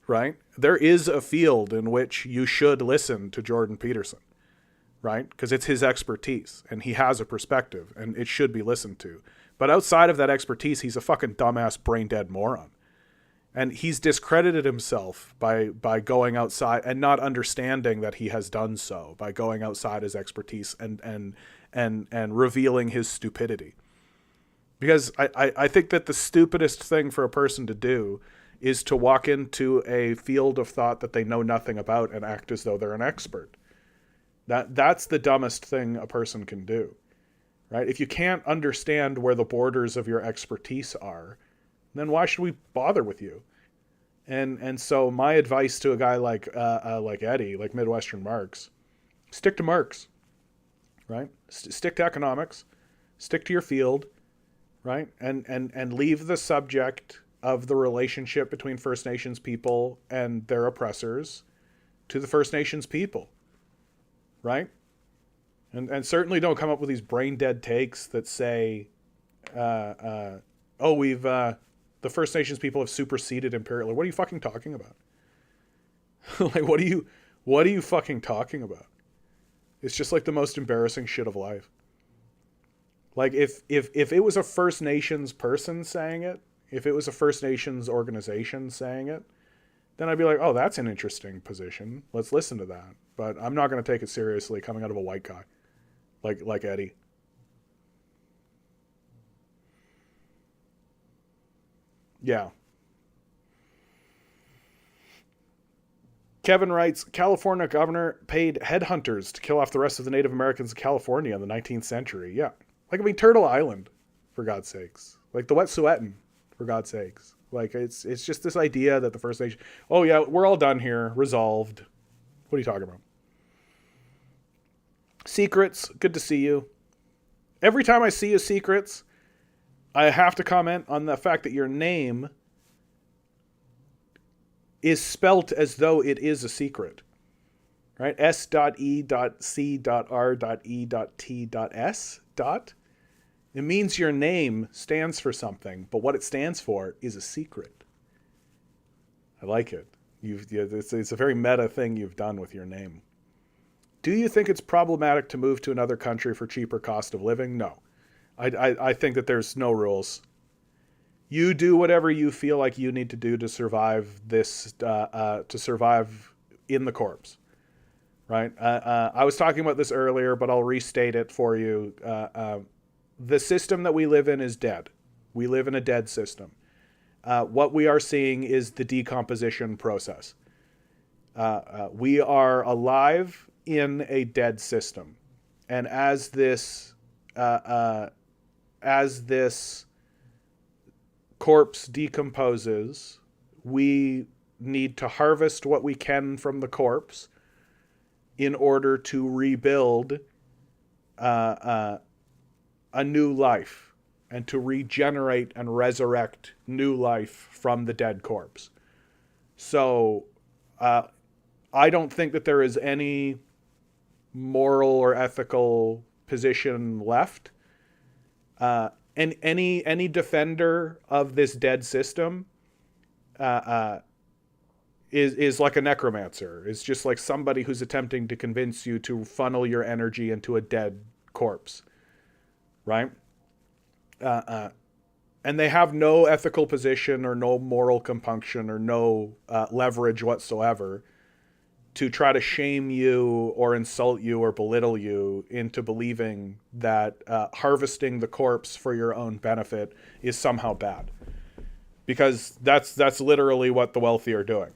right? There is a field in which you should listen to Jordan Peterson, right? Because it's his expertise and he has a perspective and it should be listened to. But outside of that expertise, he's a fucking dumbass brain dead moron. And he's discredited himself by going outside and not understanding that he has done so, by going outside his expertise and revealing his stupidity. Because I think that the stupidest thing for a person to do is to walk into a field of thought that they know nothing about and act as though they're an expert. That's the dumbest thing a person can do, right? If you can't understand where the borders of your expertise are, then why should we bother with you? And so my advice to a guy like Eddie, like Midwestern Marx, stick to Marx, right? Stick to economics, stick to your field, right? And leave the subject of the relationship between First Nations people and their oppressors to the First Nations people, right? And certainly don't come up with these brain dead takes that say, the First Nations people have superseded imperial. What are you fucking talking about? Like, what are you fucking talking about? It's just like the most embarrassing shit of life. Like if it was a First Nations person saying it, if it was a First Nations organization saying it, then I'd be like, oh, that's an interesting position. Let's listen to that. But I'm not going to take it seriously coming out of a white guy like Eddie. Yeah. Kevin writes, California governor paid headhunters to kill off the rest of the Native Americans of California in the 19th century. Yeah. Like, I mean, Turtle Island, for God's sakes. Like, the Wet'suwet'en, for God's sakes. Like, it's just this idea that the First Nation, oh, yeah, we're all done here, resolved. What are you talking about? Secrets, good to see you. Every time I see you, Secrets, I have to comment on the fact that your name is spelt as though it is a secret, right? S.E.C.R.E.T.S. It means your name stands for something, but what it stands for is a secret. I like it. It's a very meta thing you've done with your name. Do you think it's problematic to move to another country for cheaper cost of living? No. I think that there's no rules. You do whatever you feel like you need to do to survive this, to survive in the corpse, right? I was talking about this earlier, but I'll restate it for you. The system that we live in is dead. We live in a dead system. What we are seeing is the decomposition process. We are alive in a dead system, and as this corpse decomposes, we need to harvest what we can from the corpse in order to rebuild a new life and to regenerate and resurrect new life from the dead corpse. So I don't think that there is any moral or ethical position left. And any defender of this dead system is like a necromancer. It's just like somebody who's attempting to convince you to funnel your energy into a dead corpse, right? And they have no ethical position or no moral compunction or no leverage whatsoever to try to shame you or insult you or belittle you into believing that harvesting the corpse for your own benefit is somehow bad. Because that's literally what the wealthy are doing,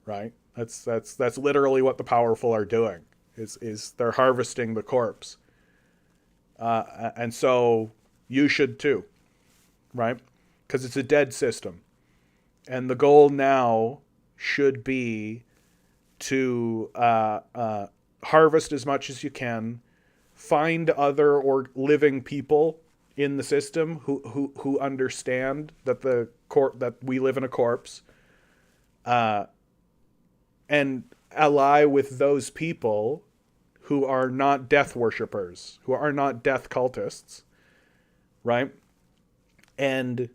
right? That's literally what the powerful are doing, is they're harvesting the corpse. And so you should too, right? Because it's a dead system. And the goal now should be to harvest as much as you can, find other or living people in the system who understand that that we live in a corpse, and ally with those people who are not death worshippers, who are not death cultists, right? And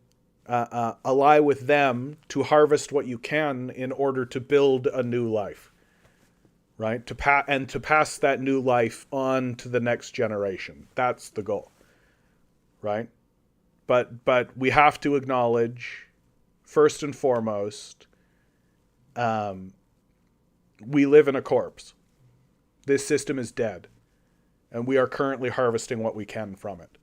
ally with them to harvest what you can in order to build a new life. Right? To pass that new life on to the next generation. That's the goal. Right? But we have to acknowledge, first and foremost, we live in a corpse. This system is dead. And we are currently harvesting what we can from it.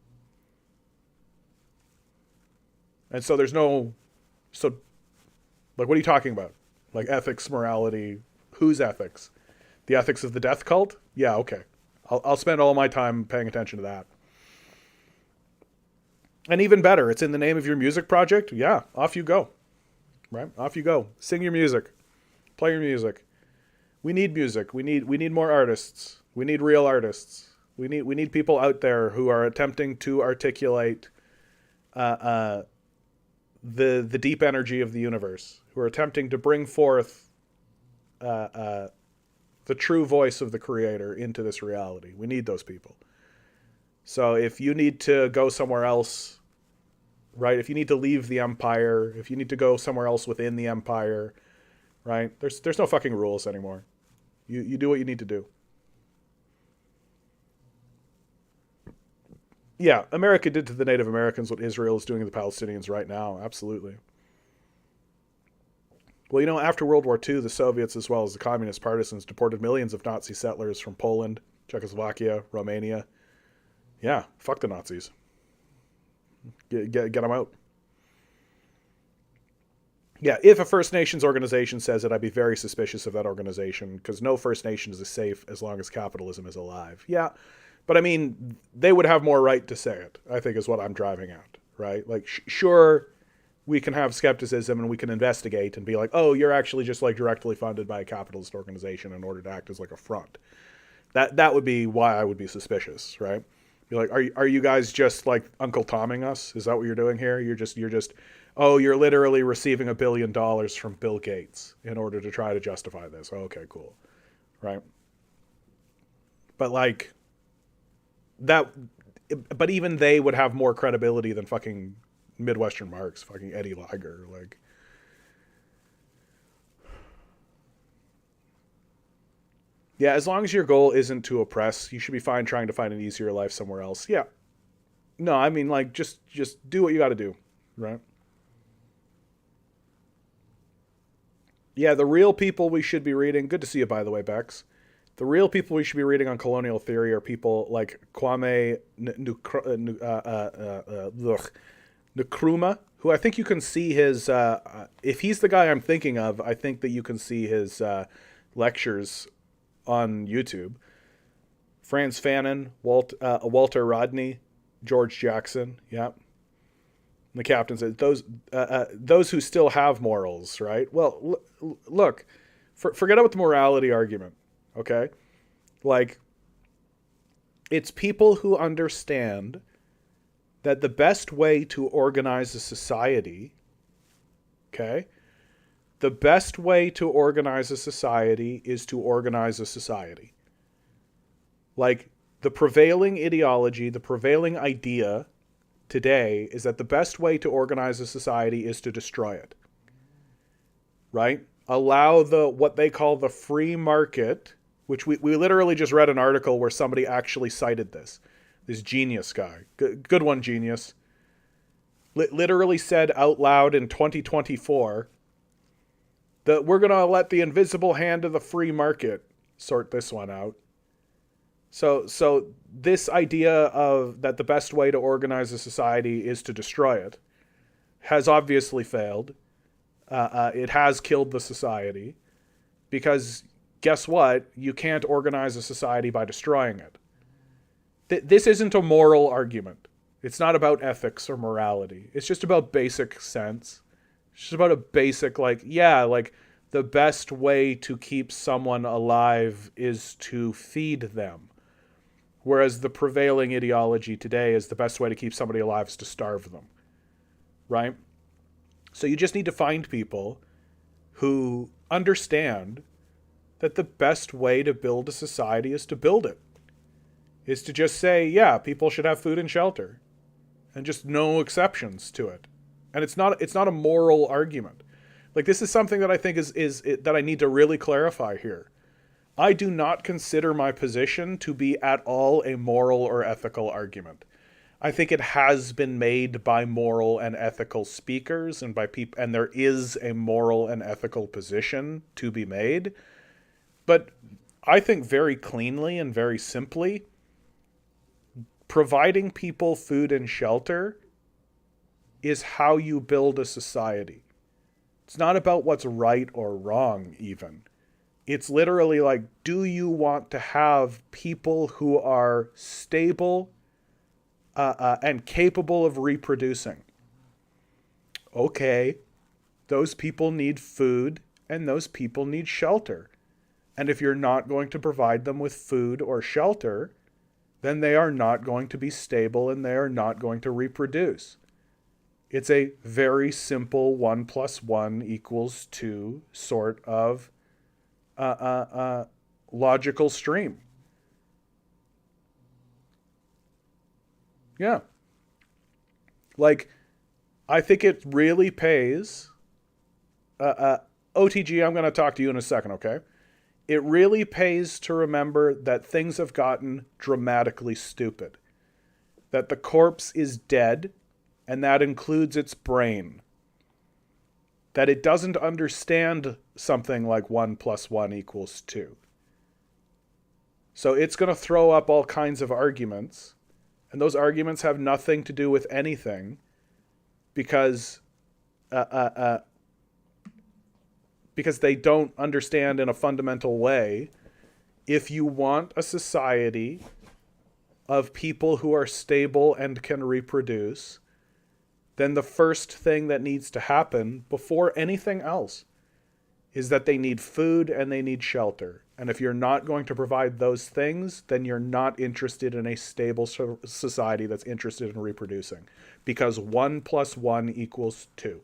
And so there's no... So, like, what are you talking about? Like, ethics, morality... Whose ethics? The ethics of the death cult? Yeah, okay. I'll spend all my time paying attention to that. And even better, it's in the name of your music project? Yeah, off you go. Right? Off you go. Sing your music. Play your music. We need music. We need more artists. We need real artists. We need people out there who are attempting to articulate the deep energy of the universe, who are attempting to bring forth the true voice of the creator into this reality. We need those people. So if you need to go somewhere else, right? If you need to leave the empire, if you need to go somewhere else within the empire, right? There's no fucking rules anymore. You do what you need to do. Yeah, America did to the Native Americans what Israel is doing to the Palestinians right now. Absolutely. Well, after World War II, the Soviets, as well as the communist partisans, deported millions of Nazi settlers from Poland, Czechoslovakia, Romania. Yeah, fuck the Nazis. Get them out. Yeah, if a First Nations organization says it, I'd be very suspicious of that organization, because no First Nation is safe as long as capitalism is alive. Yeah, but I mean, they would have more right to say it, I think is what I'm driving at, right? Like, sure... we can have skepticism and we can investigate and be like, oh, you're actually just like directly funded by a capitalist organization in order to act as like a front. That would be why I would be suspicious, right? Be like, are you guys just like Uncle Tomming us? Is that what you're doing here? You're just Oh, you're literally receiving $1 billion from Bill Gates in order to try to justify this. Okay, cool. Right. But like that, but even they would have more credibility than fucking Midwestern Marks, fucking Eddie Liger. Like, yeah, as long as your goal isn't to oppress, you should be fine trying to find an easier life somewhere else. Yeah. No, I mean, like, just do what you got to do, right? Yeah, the real people we should be reading. Good to see you, by the way, Bex. The real people we should be reading on colonial theory are people like Kwame Nkrumah, who I think you can see his. If he's the guy I'm thinking of, I think that you can see his lectures on YouTube. Franz Fanon, Walter Rodney, George Jackson. Yeah. The captain said those who still have morals, right? Well, look, forget about the morality argument, okay? Like, it's people who understand that the best way to organize a society, okay? The best way to organize a society is to organize a society. Like, the prevailing ideology, the prevailing idea today is that the best way to organize a society is to destroy it. Right? Allow what they call the free market, which we literally just read an article where somebody actually cited this. This genius guy. Good one, genius. Literally said out loud in 2024 that we're going to let the invisible hand of the free market sort this one out. So this idea of that the best way to organize a society is to destroy it has obviously failed. It has killed the society because guess what? You can't organize a society by destroying it. This isn't a moral argument. It's not about ethics or morality. It's just about basic sense. It's just about a basic, like the best way to keep someone alive is to feed them. Whereas the prevailing ideology today is the best way to keep somebody alive is to starve them. Right? So you just need to find people who understand that the best way to build a society is to build it. Is to just say, yeah, people should have food and shelter. And just no exceptions to it. And it's not a moral argument. Like, this is something that I think is that I need to really clarify here. I do not consider my position to be at all a moral or ethical argument. I think it has been made by moral and ethical speakers and by people, and there is a moral and ethical position to be made. But I think very cleanly and very simply, providing people food and shelter is how you build a society. It's not about what's right or wrong, even. It's literally like, do you want to have people who are stable and capable of reproducing? Okay, those people need food and those people need shelter. And if you're not going to provide them with food or shelter, then they are not going to be stable and they are not going to reproduce. It's a very simple 1 + 1 = 2 sort of logical stream. Yeah. Like, I think it really pays. OTG, I'm going to talk to you in a second, okay? It really pays to remember that things have gotten dramatically stupid. That the corpse is dead, and that includes its brain. That it doesn't understand something like 1 + 1 = 2. So it's going to throw up all kinds of arguments, and those arguments have nothing to do with anything because they don't understand in a fundamental way. If you want a society of people who are stable and can reproduce, then the first thing that needs to happen before anything else is that they need food and they need shelter. And if you're not going to provide those things, then you're not interested in a stable society that's interested in reproducing. Because 1 + 1 = 2.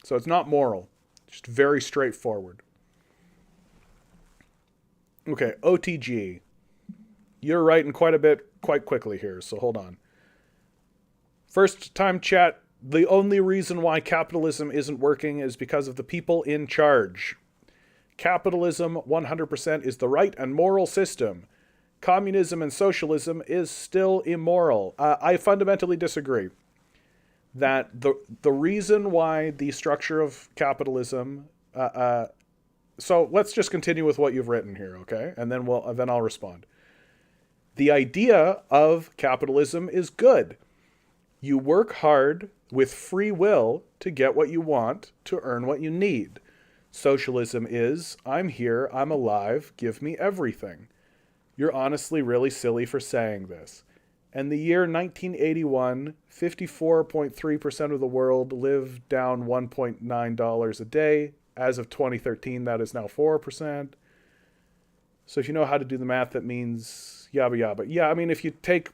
So it's not moral. Just very straightforward. Okay, OTG. You're writing quite a bit quite quickly here, so hold on. First time chat. The only reason why capitalism isn't working is because of the people in charge. Capitalism 100% is the right and moral system. Communism and socialism is still immoral. I fundamentally disagree. That the reason why the structure of capitalism... so let's just continue with what you've written here, okay? And then I'll respond. The idea of capitalism is good. You work hard with free will to get what you want, to earn what you need. Socialism is, I'm here, I'm alive, give me everything. You're honestly really silly for saying this. In the year 1981, 54.3% of the world lived down $1.9 a day. As of 2013, that is now 4%. So if you know how to do the math, that means yabba yabba. Yeah, I mean, if you take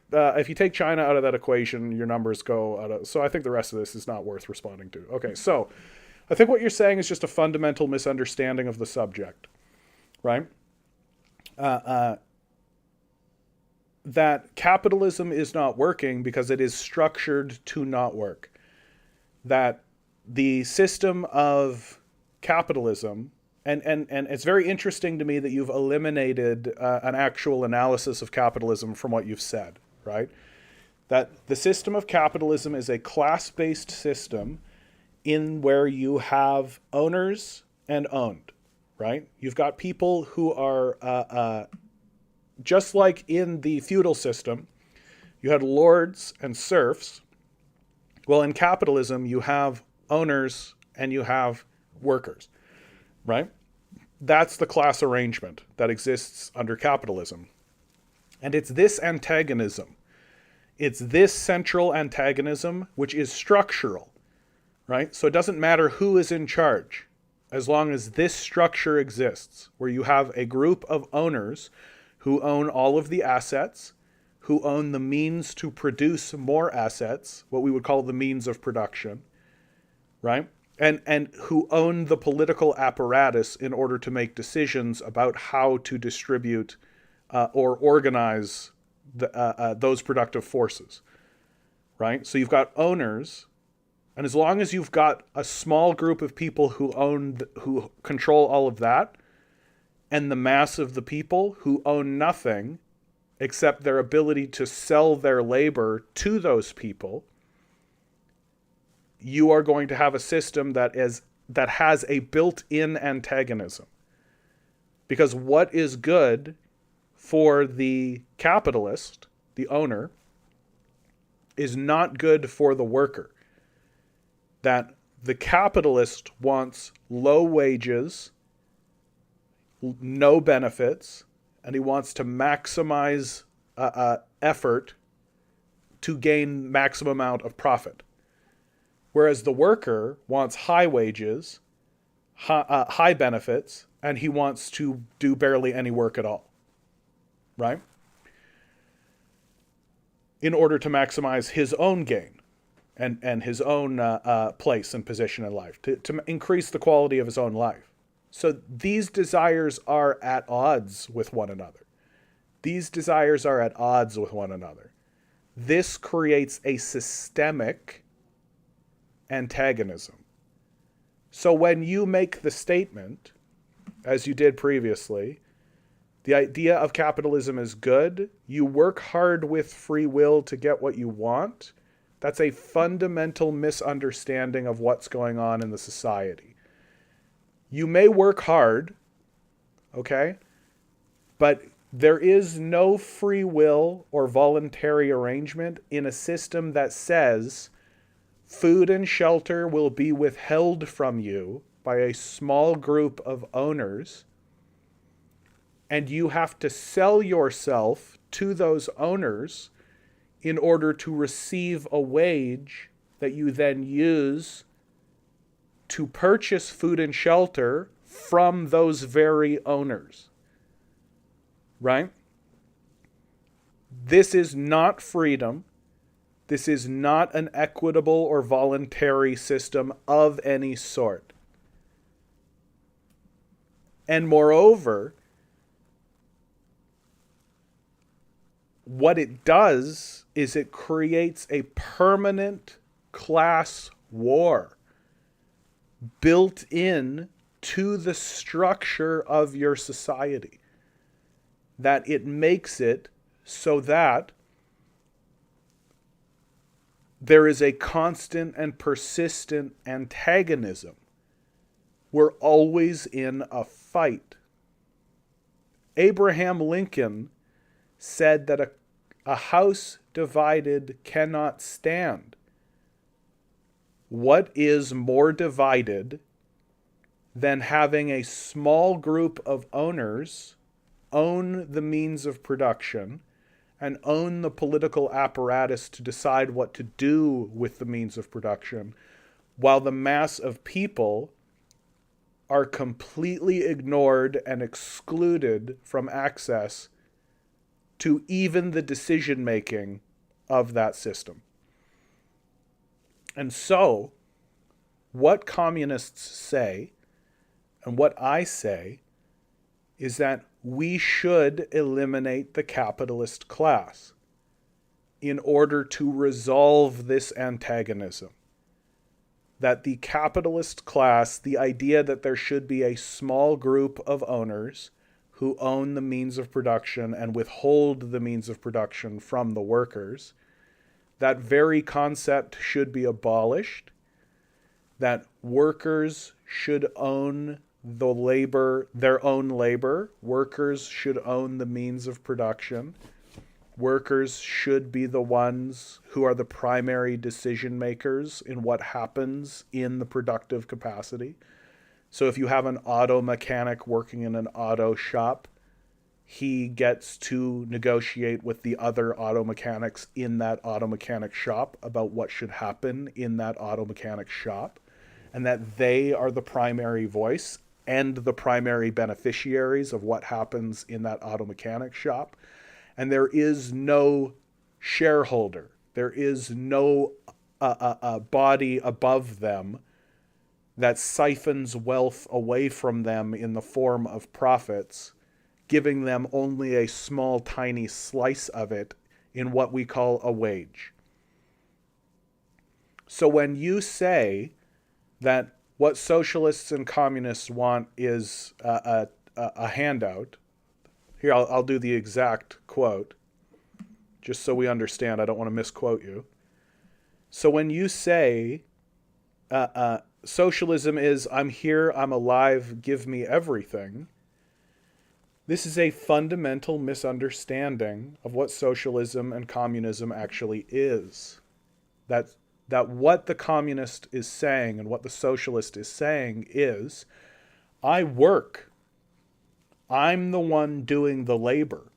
China out of that equation, your numbers go out of... So I think the rest of this is not worth responding to. Okay, so I think what you're saying is just a fundamental misunderstanding of the subject, right? That capitalism is not working because it is structured to not work. That the system of capitalism... And it's very interesting to me that you've eliminated an actual analysis of capitalism from what you've said, right? That the system of capitalism is a class-based system in where you have owners and owned, right? You've got people who are, just like in the feudal system, you had lords and serfs. Well, in capitalism, you have owners and you have workers. Right? That's the class arrangement that exists under capitalism. And it's this antagonism. It's this central antagonism which is structural. Right? So it doesn't matter who is in charge, as long as this structure exists, where you have a group of owners who own all of the assets, who own the means to produce more assets, what we would call the means of production, right? And who own the political apparatus in order to make decisions about how to distribute or organize those productive forces, right? So you've got owners, and as long as you've got a small group of people who control all of that, and the mass of the people who own nothing except their ability to sell their labor to those people, you are going to have a system that has a built-in antagonism. Because what is good for the capitalist, the owner, is not good for the worker. That the capitalist wants low wages, no benefits, and he wants to maximize effort to gain maximum amount of profit. Whereas the worker wants high wages, high benefits, and he wants to do barely any work at all, right? In order to maximize his own gain and his own place and position in life, to increase the quality of his own life. So these desires are at odds with one another. These desires are at odds with one another. This creates a systemic antagonism. So when you make the statement, as you did previously, the idea of capitalism is good, you work hard with free will to get what you want, that's a fundamental misunderstanding of what's going on in the society. You may work hard, okay, but there is no free will or voluntary arrangement in a system that says food and shelter will be withheld from you by a small group of owners, and you have to sell yourself to those owners in order to receive a wage that you then use to purchase food and shelter from those very owners. Right? This is not freedom. This is not an equitable or voluntary system of any sort. And moreover, what it does is it creates a permanent class war built in to the structure of your society. That it makes it so that there is a constant and persistent antagonism. We're always in a fight. Abraham Lincoln said that a house divided cannot stand. What is more divided than having a small group of owners own the means of production and own the political apparatus to decide what to do with the means of production, while the mass of people are completely ignored and excluded from access to even the decision-making of that system. And so, what communists say, and what I say, is that we should eliminate the capitalist class in order to resolve this antagonism. That the capitalist class, the idea that there should be a small group of owners who own the means of production and withhold the means of production from the workers, that very concept should be abolished, that workers should own the labor, their own labor. Workers should own the means of production. Workers should be the ones who are the primary decision makers in what happens in the productive capacity. So if you have an auto mechanic working in an auto shop, he gets to negotiate with the other auto mechanics in that auto mechanic shop about what should happen in that auto mechanic shop, and that they are the primary voice and the primary beneficiaries of what happens in that auto mechanic shop. And there is no shareholder. There is no body above them that siphons wealth away from them in the form of profits, giving them only a small, tiny slice of it in what we call a wage. So when you say that what socialists and communists want is a handout, here, I'll do the exact quote, just so we understand. I don't want to misquote you. So when you say socialism is, I'm here, I'm alive, give me everything, this is a fundamental misunderstanding of what socialism and communism actually is. That what the communist is saying and what the socialist is saying is, I work. I'm the one doing the labor.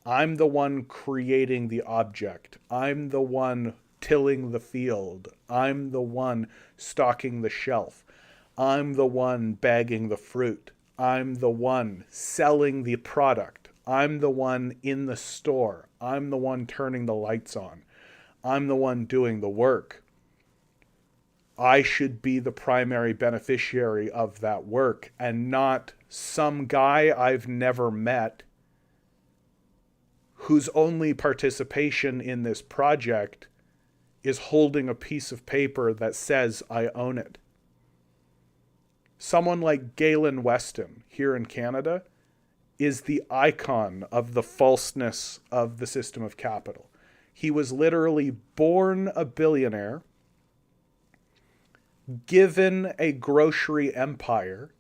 I'm the one creating the object. I'm the one tilling the field. I'm the one stocking the shelf. I'm the one bagging the fruit. I'm the one selling the product. I'm the one in the store. I'm the one turning the lights on. I'm the one doing the work. I should be the primary beneficiary of that work and not some guy I've never met whose only participation in this project is holding a piece of paper that says I own it. Someone like Galen Weston here in Canada is the icon of the falseness of the system of capital. He was literally born a billionaire, given a grocery empire,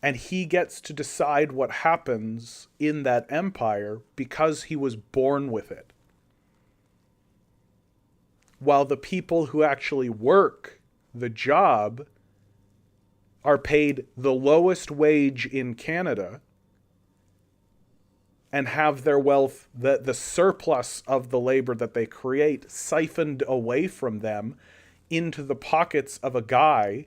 and he gets to decide what happens in that empire because he was born with it. While the people who actually work the job are paid the lowest wage in Canada and have their wealth, the surplus of the labor that they create, siphoned away from them into the pockets of a guy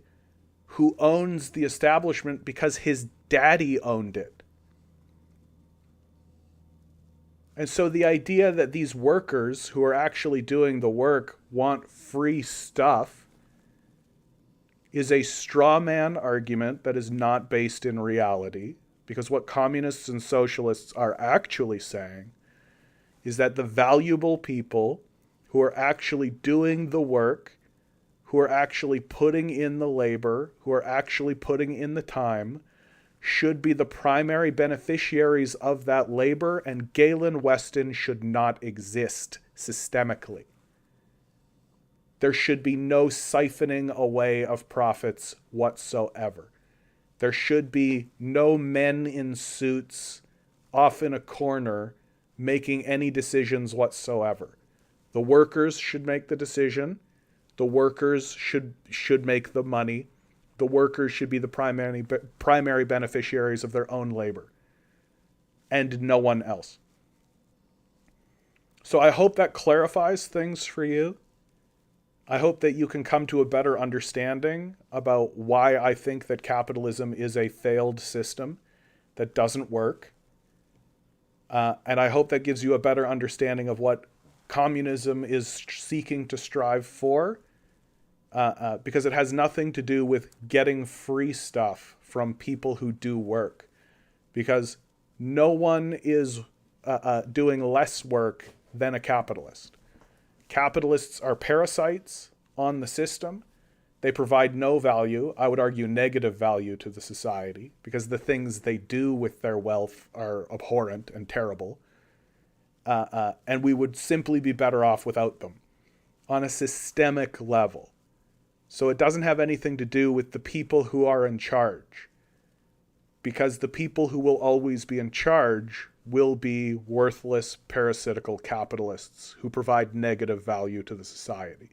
who owns the establishment because his daddy owned it. And so the idea that these workers who are actually doing the work want free stuff is a straw man argument that is not based in reality, because what communists and socialists are actually saying is that the valuable people who are actually doing the work, who are actually putting in the labor, who are actually putting in the time, should be the primary beneficiaries of that labor, and Galen Weston should not exist systemically. There should be no siphoning away of profits whatsoever. There should be no men in suits off in a corner making any decisions whatsoever. The workers should make the decision. The workers should make the money. The workers should be the primary beneficiaries of their own labor, and no one else. So I hope that clarifies things for you. I hope that you can come to a better understanding about why I think that capitalism is a failed system that doesn't work. And I hope that gives you a better understanding of what communism is seeking to strive for. Because it has nothing to do with getting free stuff from people who do work. Because no one is doing less work than a capitalist. Capitalists are parasites on the system. They provide no value, I would argue negative value, to the society, because the things they do with their wealth are abhorrent and terrible. And we would simply be better off without them on a systemic level. So it doesn't have anything to do with the people who are in charge, because the people who will always be in charge will be worthless, parasitical capitalists who provide negative value to the society,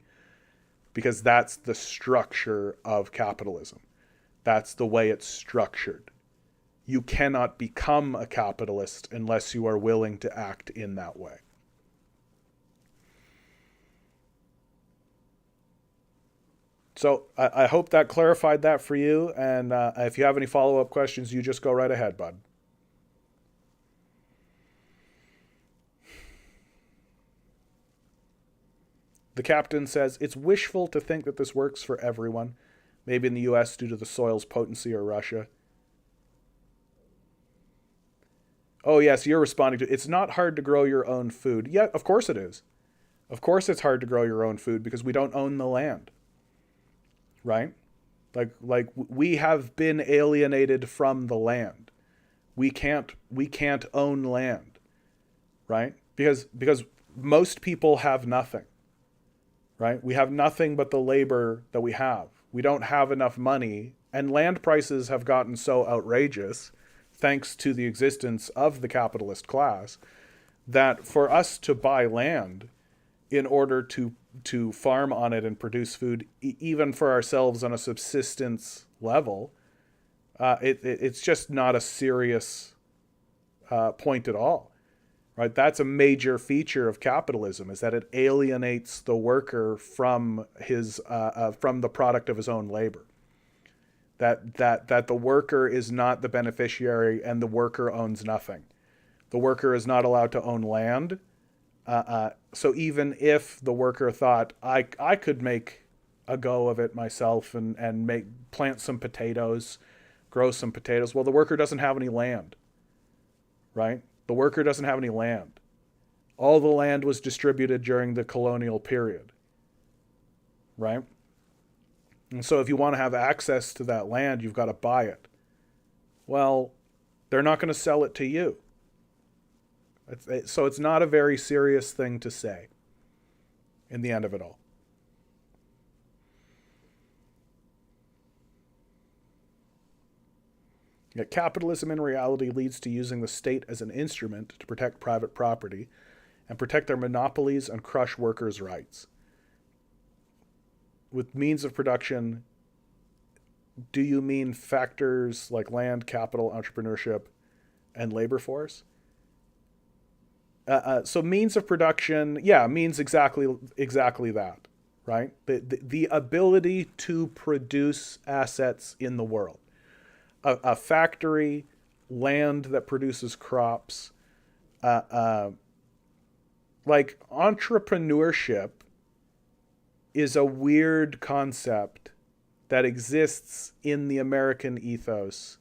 because that's the structure of capitalism. That's the way it's structured. You cannot become a capitalist unless you are willing to act in that way. So I hope that clarified that for you. And if you have any follow-up questions, you just go right ahead, bud. The captain says, it's wishful to think that this works for everyone. Maybe in the US due to the soil's potency, or Russia. Oh, yes, you're responding to, it's not hard to grow your own food. Yeah, of course it is. Of course it's hard to grow your own food because we don't own the land. Right? Like we have been alienated from the land. We can't own land. Right? Because most people have nothing. Right? We have nothing but the labor that we have. We don't have enough money, and land prices have gotten so outrageous, thanks to the existence of the capitalist class, that for us to buy land in order to farm on it and produce food, even for ourselves on a subsistence level, it's just not a serious point at all. Right? That's a major feature of capitalism, is that it alienates the worker from his from the product of his own labor. That the worker is not the beneficiary, and the worker owns nothing. The worker is not allowed to own land. So even if the worker thought, I could make a go of it myself and plant some potatoes, grow some potatoes, well, the worker doesn't have any land. Right? The worker doesn't have any land. All the land was distributed during the colonial period. Right? And so if you want to have access to that land, you've got to buy it. Well, they're not going to sell it to you. So it's not a very serious thing to say in the end of it all. Yet capitalism in reality leads to using the state as an instrument to protect private property and protect their monopolies and crush workers' rights. With means of production, do you mean factors like land, capital, entrepreneurship, and labor force? So means of production, yeah, means exactly that, right? The ability to produce assets in the world. A factory, land that produces crops, like entrepreneurship is a weird concept that exists in the American ethos,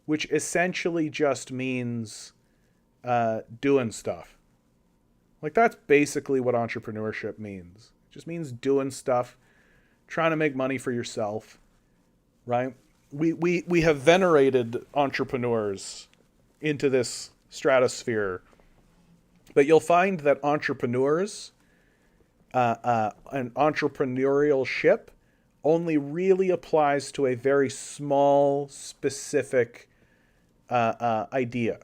which essentially just means doing stuff. Like that's basically what entrepreneurship means. It just means doing stuff, trying to make money for yourself, right? We have venerated entrepreneurs into this stratosphere, but you'll find that entrepreneurs and entrepreneurialship only really applies to a very small, specific idea,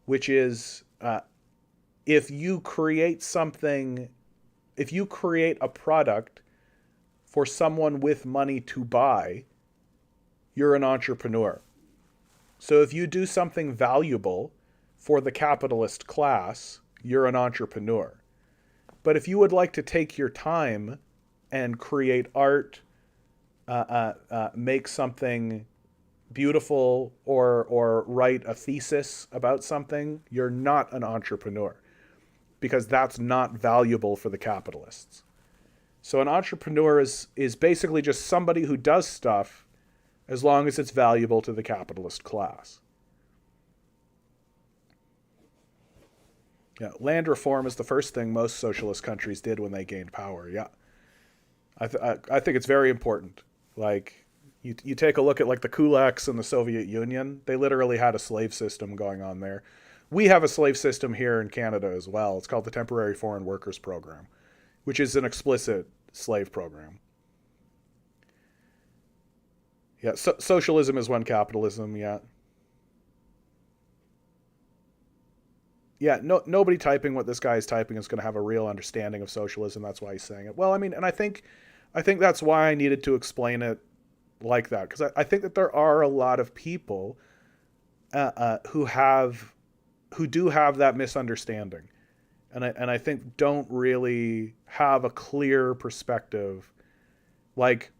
which is if you create something, if you create a product for someone with money to buy, you're an entrepreneur. So if you do something valuable for the capitalist class, you're an entrepreneur. But if you would like to take your time and create art, make something beautiful, or write a thesis about something, you're not an entrepreneur, because that's not valuable for the capitalists. So an entrepreneur is basically just somebody who does stuff as long as it's valuable to the capitalist class. Yeah, land reform is the first thing most socialist countries did when they gained power. Yeah, I think it's very important. Like, you take a look at like the kulaks in the Soviet Union. They literally had a slave system going on there. We have a slave system here in Canada as well. It's called the Temporary Foreign Workers Program, which is an explicit slave program. Yeah, socialism is when capitalism. Yeah. Yeah, nobody typing what this guy is typing is going to have a real understanding of socialism. That's why he's saying it. Well, I mean, and I think that's why I needed to explain it like that, because I think that there are a lot of people who do have that misunderstanding, and I think don't really have a clear perspective. Like,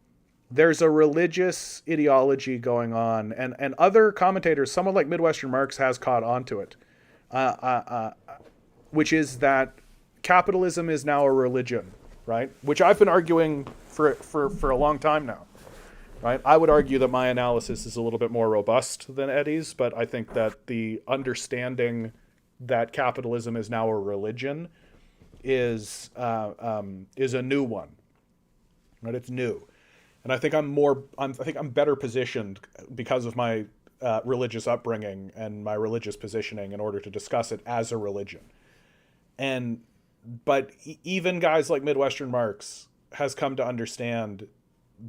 there's a religious ideology going on, and other commentators, someone like Midwestern Marx has caught on to it. Which is that capitalism is now a religion, right? Which I've been arguing for a long time now, right? I would argue that my analysis is a little bit more robust than Eddie's, but I think that the understanding that capitalism is now a religion is a new one, right? It's new, and I think I'm better positioned because of my religious upbringing and my religious positioning in order to discuss it as a religion. But even guys like Midwestern Marx has come to understand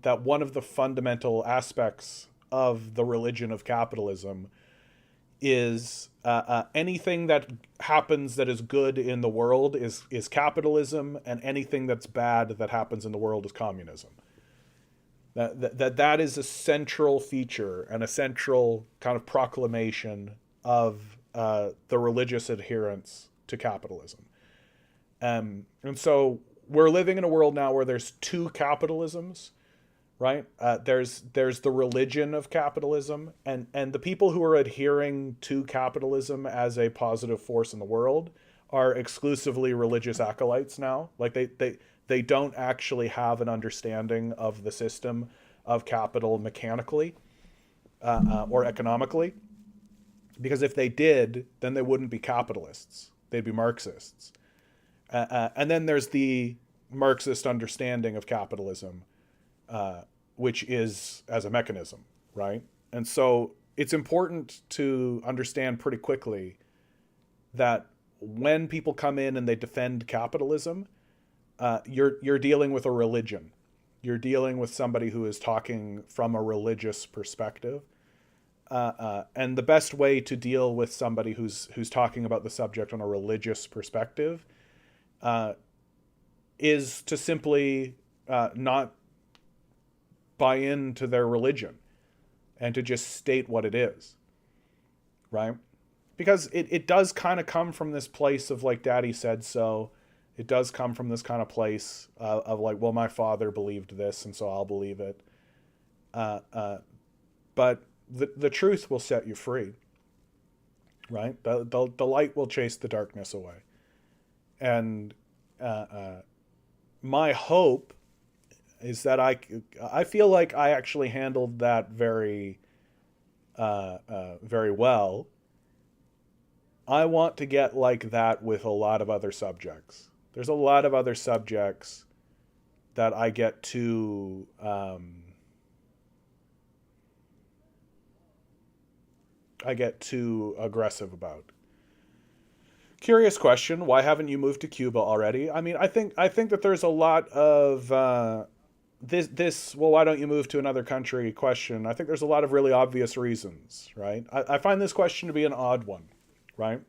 that one of the fundamental aspects of the religion of capitalism is anything that happens that is good in the world is capitalism, and anything that's bad that happens in the world is communism. That is a central feature and a central kind of proclamation of the religious adherence to capitalism. And so we're living in a world now where there's two capitalisms, right? There's the religion of capitalism, and the people who are adhering to capitalism as a positive force in the world are exclusively religious acolytes now. Like they don't actually have an understanding of the system of capital mechanically or economically. Because if they did, then they wouldn't be capitalists. They'd be Marxists. And then there's the Marxist understanding of capitalism, which is as a mechanism, right? And so it's important to understand pretty quickly that when people come in and they defend capitalism, you're dealing with a religion. You're dealing with somebody who is talking from a religious perspective. And the best way to deal with somebody who's talking about the subject on a religious perspective is to simply not buy into their religion and to just state what it is, right? Because it does kind of come from this place of like Daddy said so. It does come from this kind of place of like, well, my father believed this, and so I'll believe it. Uh, uh, but the truth will set you free, right? The light will chase the darkness away. And my hope is that I feel like I actually handled that very well. I want to get like that with a lot of other subjects. There's a lot of other subjects that I get too aggressive about. Curious question: why haven't you moved to Cuba already? I mean, I think that there's a lot of this. Well, why don't you move to another country? Question. I think there's a lot of really obvious reasons, right? I find this question to be an odd one, right?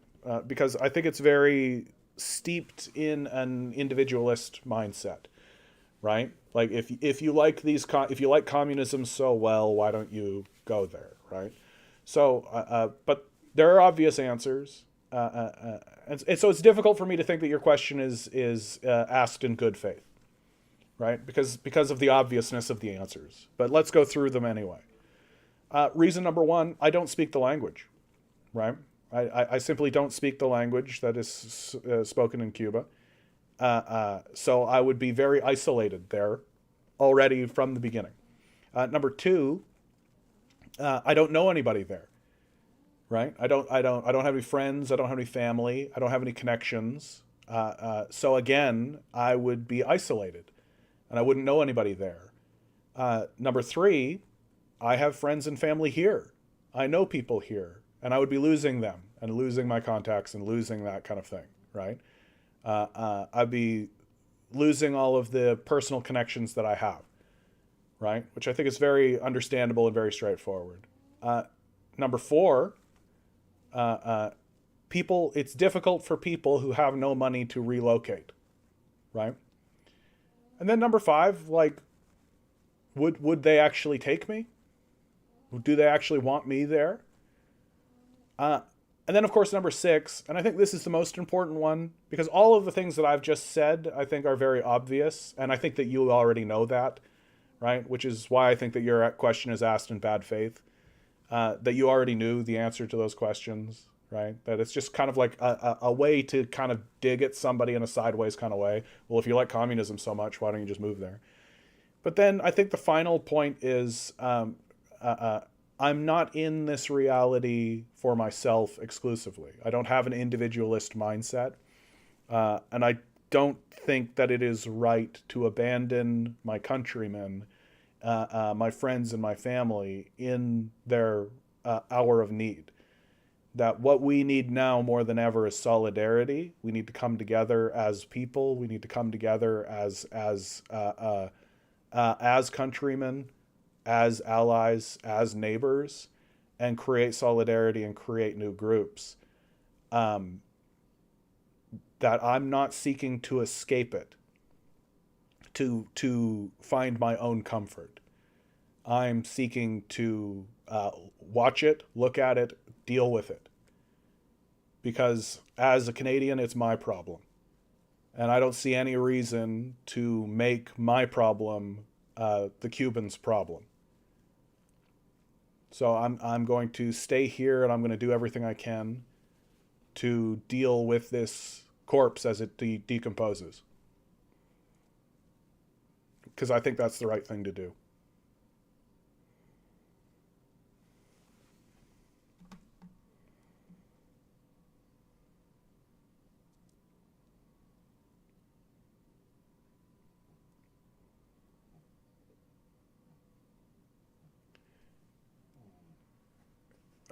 Because I think it's very steeped in an individualist mindset, right? Like if you like if you like communism so well, why don't you go there, right? So, but there are obvious answers, and so it's difficult for me to think that your question is asked in good faith, right? Because of the obviousness of the answers. But let's go through them anyway. Reason number one: I don't speak the language, right? I simply don't speak the language that is spoken in Cuba. So I would be very isolated there already from the beginning. Number two, I don't know anybody there, right? I don't have any friends. I don't have any family. I don't have any connections. So again, I would be isolated, and I wouldn't know anybody there. Number three, I have friends and family here. I know people here, and I would be losing them and losing my contacts and losing that kind of thing, right? I'd be losing all of the personal connections that I have, right? Which I think is very understandable and very straightforward. Number four, people. It's difficult for people who have no money to relocate, right? And then number five, like, would they actually take me? Do they actually want me there? And then, of course, number six, and I think this is the most important one, because all of the things that I've just said, I think, are very obvious, and I think that you already know that, right? Which is why I think that your question is asked in bad faith, that you already knew the answer to those questions, right? That it's just kind of like a way to kind of dig at somebody in a sideways kind of way. Well, if you like communism so much, why don't you just move there? But then I think the final point is I'm not in this reality for myself exclusively. I don't have an individualist mindset. And I don't think that it is right to abandon my countrymen, my friends and my family in their hour of need. That what we need now more than ever is solidarity. We need to come together as people. We need to come together as countrymen, as allies, as neighbors, and create solidarity and create new groups. That I'm not seeking to escape it, to find my own comfort. I'm seeking to watch it, look at it, deal with it. Because as a Canadian, it's my problem. And I don't see any reason to make my problem the Cubans' problem. So I'm going to stay here, and I'm going to do everything I can to deal with this corpse as it decomposes. Because I think that's the right thing to do.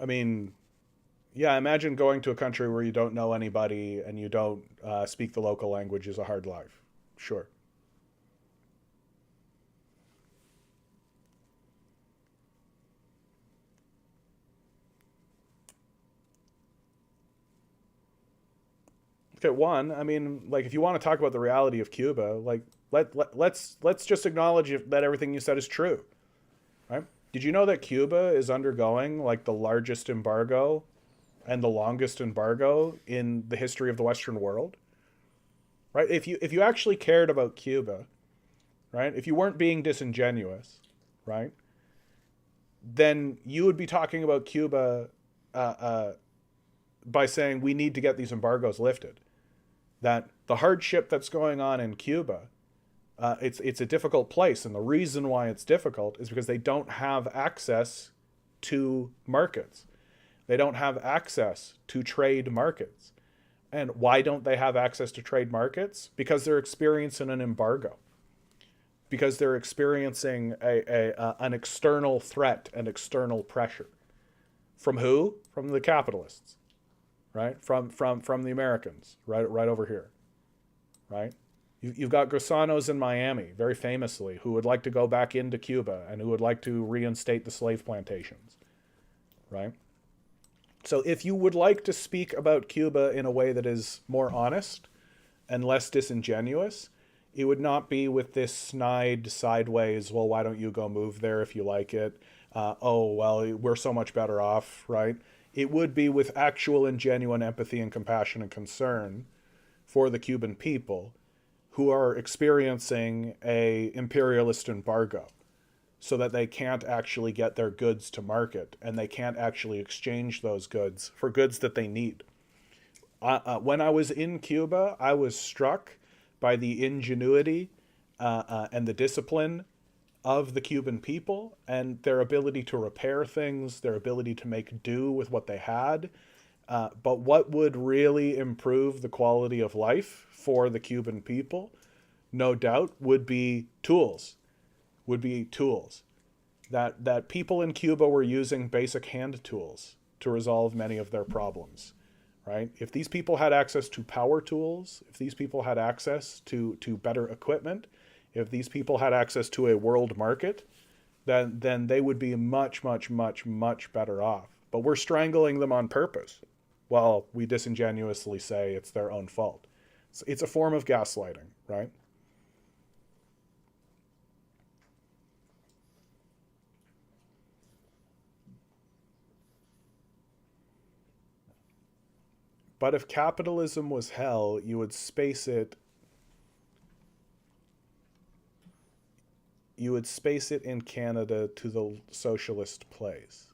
I mean, yeah, imagine going to a country where you don't know anybody and you don't speak the local language is a hard life. Sure. Okay, one, I mean, like, if you want to talk about the reality of Cuba, like, let's just acknowledge that everything you said is true, right? Did you know that Cuba is undergoing like the largest embargo and the longest embargo in the history of the Western world? right? If you actually cared about Cuba, right? If you weren't being disingenuous, right? Then you would be talking about Cuba by saying we need to get these embargoes lifted. That the hardship that's going on in Cuba, it's a difficult place, and the reason why it's difficult is because they don't have access to markets. They don't have access to trade markets. And why don't they have access to trade markets? Because they're experiencing an embargo. Because they're experiencing an external threat and external pressure. From who? From the capitalists, right? From the Americans, right over here, right? You've got Gusanos in Miami, very famously, who would like to go back into Cuba and who would like to reinstate the slave plantations, right? So if you would like to speak about Cuba in a way that is more honest and less disingenuous, it would not be with this snide sideways, well, why don't you go move there if you like it? Oh, well, we're so much better off, right? It would be with actual and genuine empathy and compassion and concern for the Cuban people who are experiencing a imperialist embargo so that they can't actually get their goods to market and they can't actually exchange those goods for goods that they need. When I was in Cuba, I was struck by the ingenuity and the discipline of the Cuban people and their ability to repair things, their ability to make do with what they had. But what would really improve the quality of life for the Cuban people, no doubt, would be tools. That people in Cuba were using basic hand tools to resolve many of their problems, right? If these people had access to power tools, if these people had access to better equipment, if these people had access to a world market, then they would be much, much, much, much better off. But we're strangling them on purpose while we disingenuously say it's their own fault. It's a form of gaslighting, right? But if capitalism was hell, you would space it in Canada to the socialist place.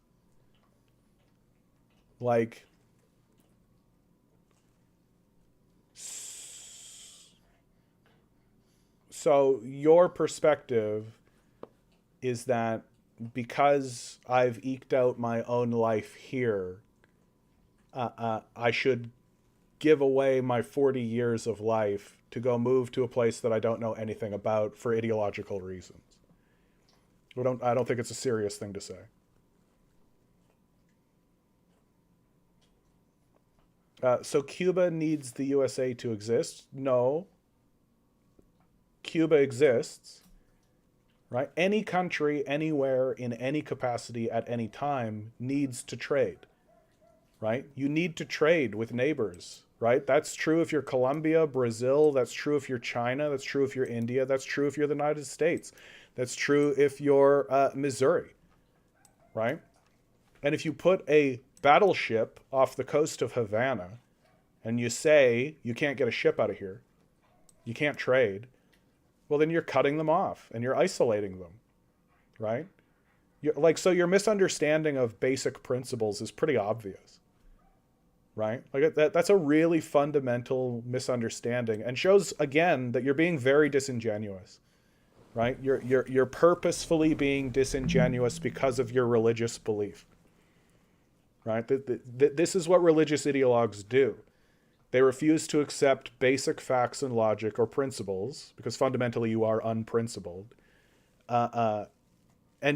Like, so your perspective is that because I've eked out my own life here, I should give away my 40 years of life to go move to a place that I don't know anything about for ideological reasons. I don't think it's a serious thing to say. So Cuba needs the USA to exist? No. Cuba exists, right? Any country, anywhere, in any capacity, at any time, needs to trade, right? You need to trade with neighbors, right? That's true if you're Colombia, Brazil. That's true if you're China. That's true if you're India. That's true if you're the United States. That's true if you're Missouri, right? And if you put a battleship off the coast of Havana and you say you can't get a ship out of here, you can't trade, well, then you're cutting them off and you're isolating them, right? So your misunderstanding of basic principles is pretty obvious, right? Like that's a really fundamental misunderstanding and shows, again, that you're being very disingenuous, right? You're purposefully being disingenuous because of your religious belief, right? This is what religious ideologues do. They refuse to accept basic facts and logic or principles because fundamentally you are unprincipled. And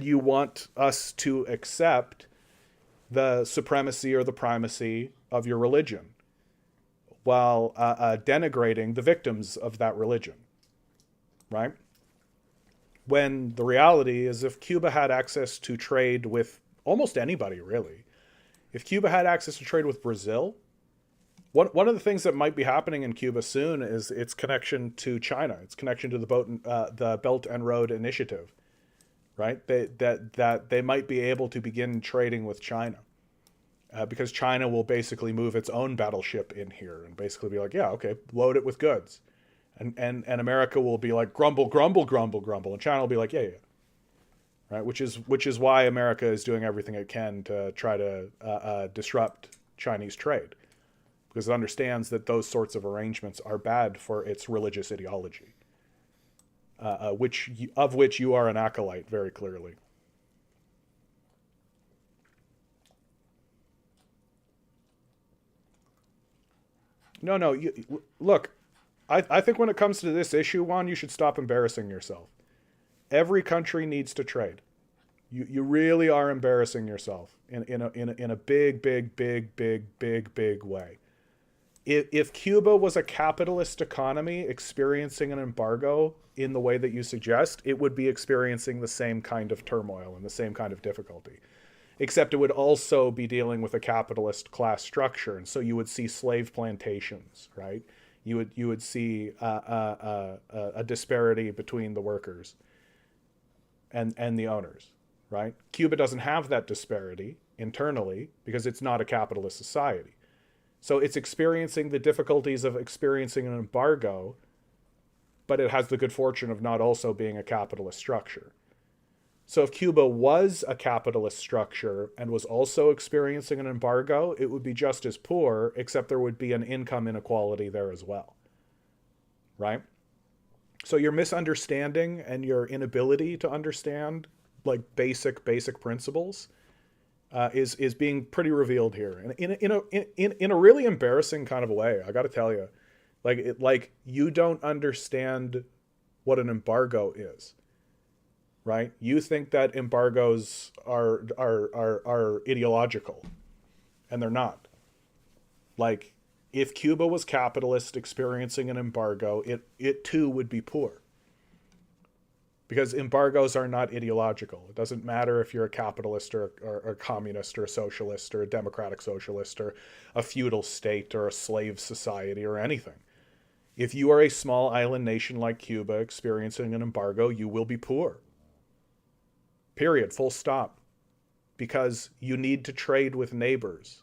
you want us to accept the supremacy or the primacy of your religion while denigrating the victims of that religion, right? When the reality is if Cuba had access to trade with almost anybody, really, if Cuba had access to trade with Brazil, one of the things that might be happening in Cuba soon is its connection to China, its connection to the Belt and Road Initiative, right? That they might be able to begin trading with China because China will basically move its own battleship in here and basically be like, yeah, okay, load it with goods, And America will be like grumble, grumble, grumble, grumble, and China will be like, yeah, yeah, right. Which is why America is doing everything it can to try to disrupt Chinese trade, because it understands that those sorts of arrangements are bad for its religious ideology, which you are an acolyte very clearly. No. Look, I think when it comes to this issue, Juan, you should stop embarrassing yourself. Every country needs to trade. You really are embarrassing yourself in a big, big, big, big, big, big way. If Cuba was a capitalist economy experiencing an embargo in the way that you suggest, it would be experiencing the same kind of turmoil and the same kind of difficulty. Except it would also be dealing with a capitalist class structure, and so you would see slave plantations, right? You would see a disparity between the workers and the owners, right? Cuba doesn't have that disparity internally because it's not a capitalist society. So it's experiencing the difficulties of experiencing an embargo, but it has the good fortune of not also being a capitalist structure. So if Cuba was a capitalist structure and was also experiencing an embargo, it would be just as poor, except there would be an income inequality there as well, right? So your misunderstanding and your inability to understand like basic principles is being pretty revealed here, and in a really embarrassing kind of a way. I got to tell you, like you don't understand what an embargo is, right? You think that embargoes are ideological, and they're not. Like, if Cuba was capitalist experiencing an embargo, it too would be poor. Because embargoes are not ideological. It doesn't matter if you're a capitalist or a communist or a socialist or a democratic socialist or a feudal state or a slave society or anything. If you are a small island nation like Cuba experiencing an embargo, you will be poor. Period. Full stop. Because you need to trade with neighbors.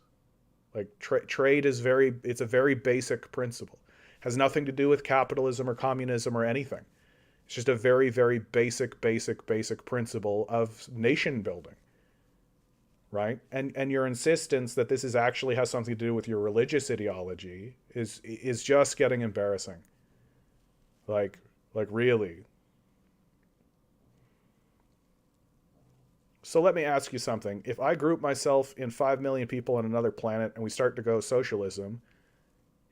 Like trade is it's a very basic principle. It has nothing to do with capitalism or communism or anything. It's just a very, very basic principle of nation building, right? And your insistence that this is actually has something to do with your religious ideology is just getting embarrassing. Like really. So let me ask you something. If I group myself in 5 million people on another planet and we start to go socialism,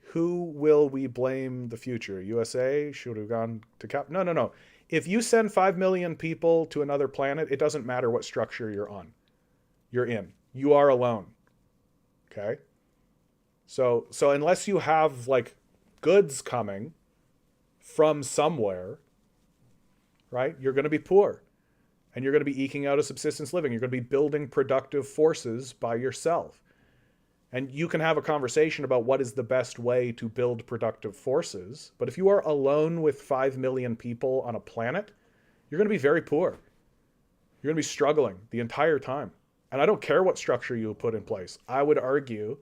who will we blame the future? USA? Should have gone to No. If you send 5 million people to another planet, it doesn't matter what structure you're on. You're in. You are alone. Okay? So unless you have like goods coming from somewhere, right? You're going to be poor. And you're going to be eking out a subsistence living. You're going to be building productive forces by yourself. And you can have a conversation about what is the best way to build productive forces. But if you are alone with 5 million people on a planet, you're going to be very poor. You're going to be struggling the entire time. And I don't care what structure you put in place. I would argue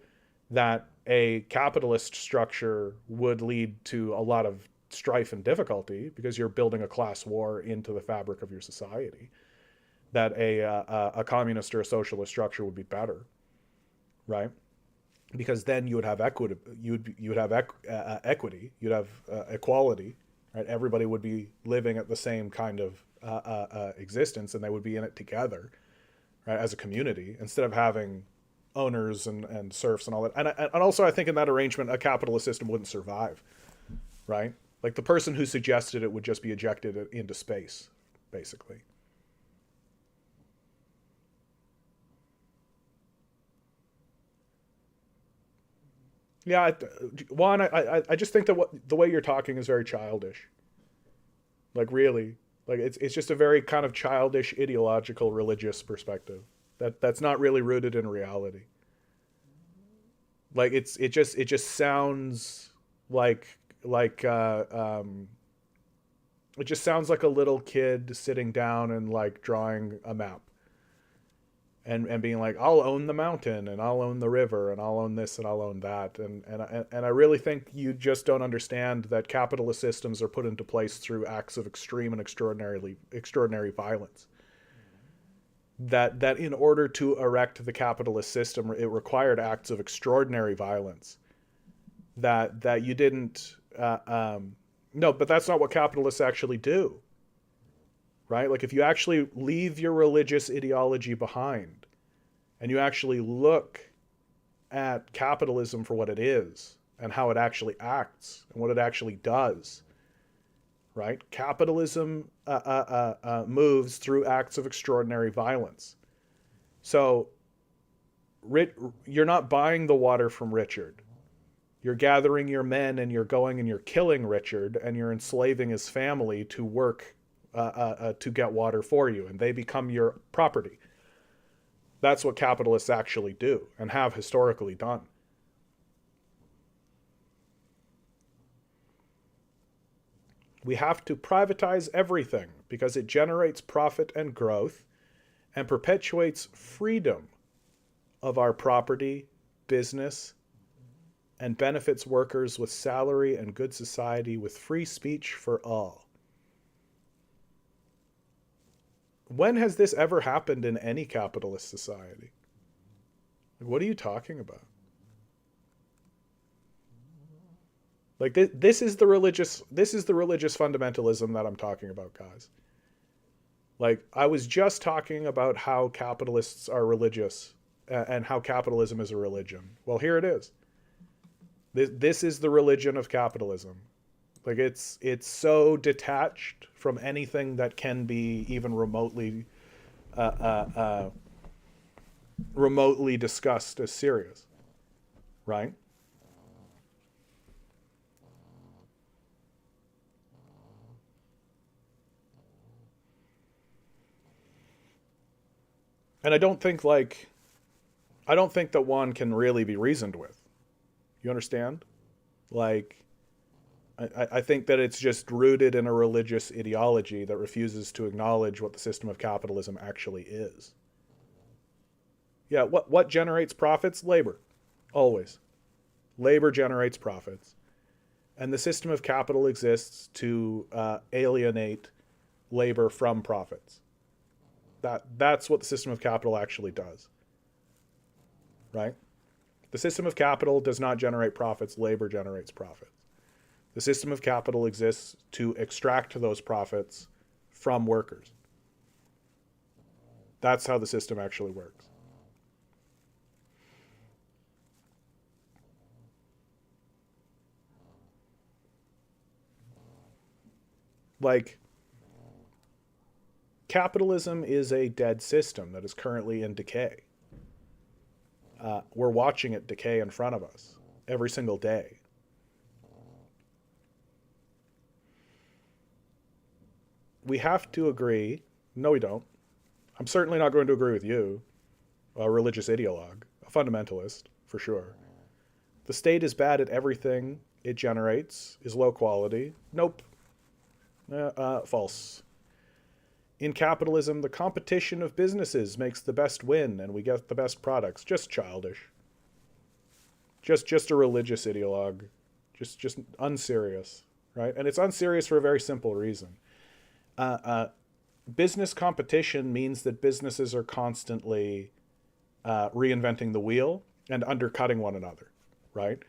that a capitalist structure would lead to a lot of strife and difficulty because you're building a class war into the fabric of your society. That a communist or a socialist structure would be better, right? Because then you would have equity, you'd have equity, you'd have equality, right? Everybody would be living at the same kind of existence, and they would be in it together, right, as a community, instead of having owners and serfs and all that. And also, I think in that arrangement, a capitalist system wouldn't survive, right? Like the person who suggested it would just be ejected into space, basically. Yeah, Juan, I just think that the way you're talking is very childish. Like really, like it's just a very kind of childish, ideological, religious perspective that's not really rooted in reality. Like it just sounds like it just sounds like a little kid sitting down and like drawing a map. and being like, I'll own the mountain and I'll own the river and I'll own this and I'll own that. And I really think you just don't understand that capitalist systems are put into place through acts of extreme and extraordinary violence. That in order to erect the capitalist system, it required acts of extraordinary violence. That you didn't. No, but that's not what capitalists actually do. Right? Like if you actually leave your religious ideology behind and you actually look at capitalism for what it is and how it actually acts and what it actually does, right? Capitalism moves through acts of extraordinary violence. So you're not buying the water from Richard. You're gathering your men and you're going and you're killing Richard and you're enslaving his family to work to get water for you, and they become your property. That's what capitalists actually do and have historically done. We have to privatize everything because it generates profit and growth and perpetuates freedom of our property, business, and benefits workers with salary and good society with free speech for all. When has this ever happened in any capitalist society? What are you talking about? Like this is the religious fundamentalism that I'm talking about, guys. Like I was just talking about how capitalists are religious and how capitalism is a religion. Well, here it is. This is the religion of capitalism. Like it's so detached from anything that can be even remotely discussed as serious, right? And I don't think that one can really be reasoned with. You understand? Like, I think that it's just rooted in a religious ideology that refuses to acknowledge what the system of capitalism actually is. Yeah, what generates profits? Labor. Always. Labor generates profits. And the system of capital exists to alienate labor from profits. That's what the system of capital actually does. Right? The system of capital does not generate profits. Labor generates profits. The system of capital exists to extract those profits from workers. That's how the system actually works. Like, capitalism is a dead system that is currently in decay. We're watching it decay in front of us every single day. We have to agree. No, we don't. I'm certainly not going to agree with you, a religious ideologue, a fundamentalist, for sure. The state is bad at everything it generates, is low quality. Nope. False. In capitalism, the competition of businesses makes the best win and we get the best products. Just childish. Just a religious ideologue. Just unserious, right? And it's unserious for a very simple reason. Business competition means that businesses are constantly reinventing the wheel and undercutting one another, right?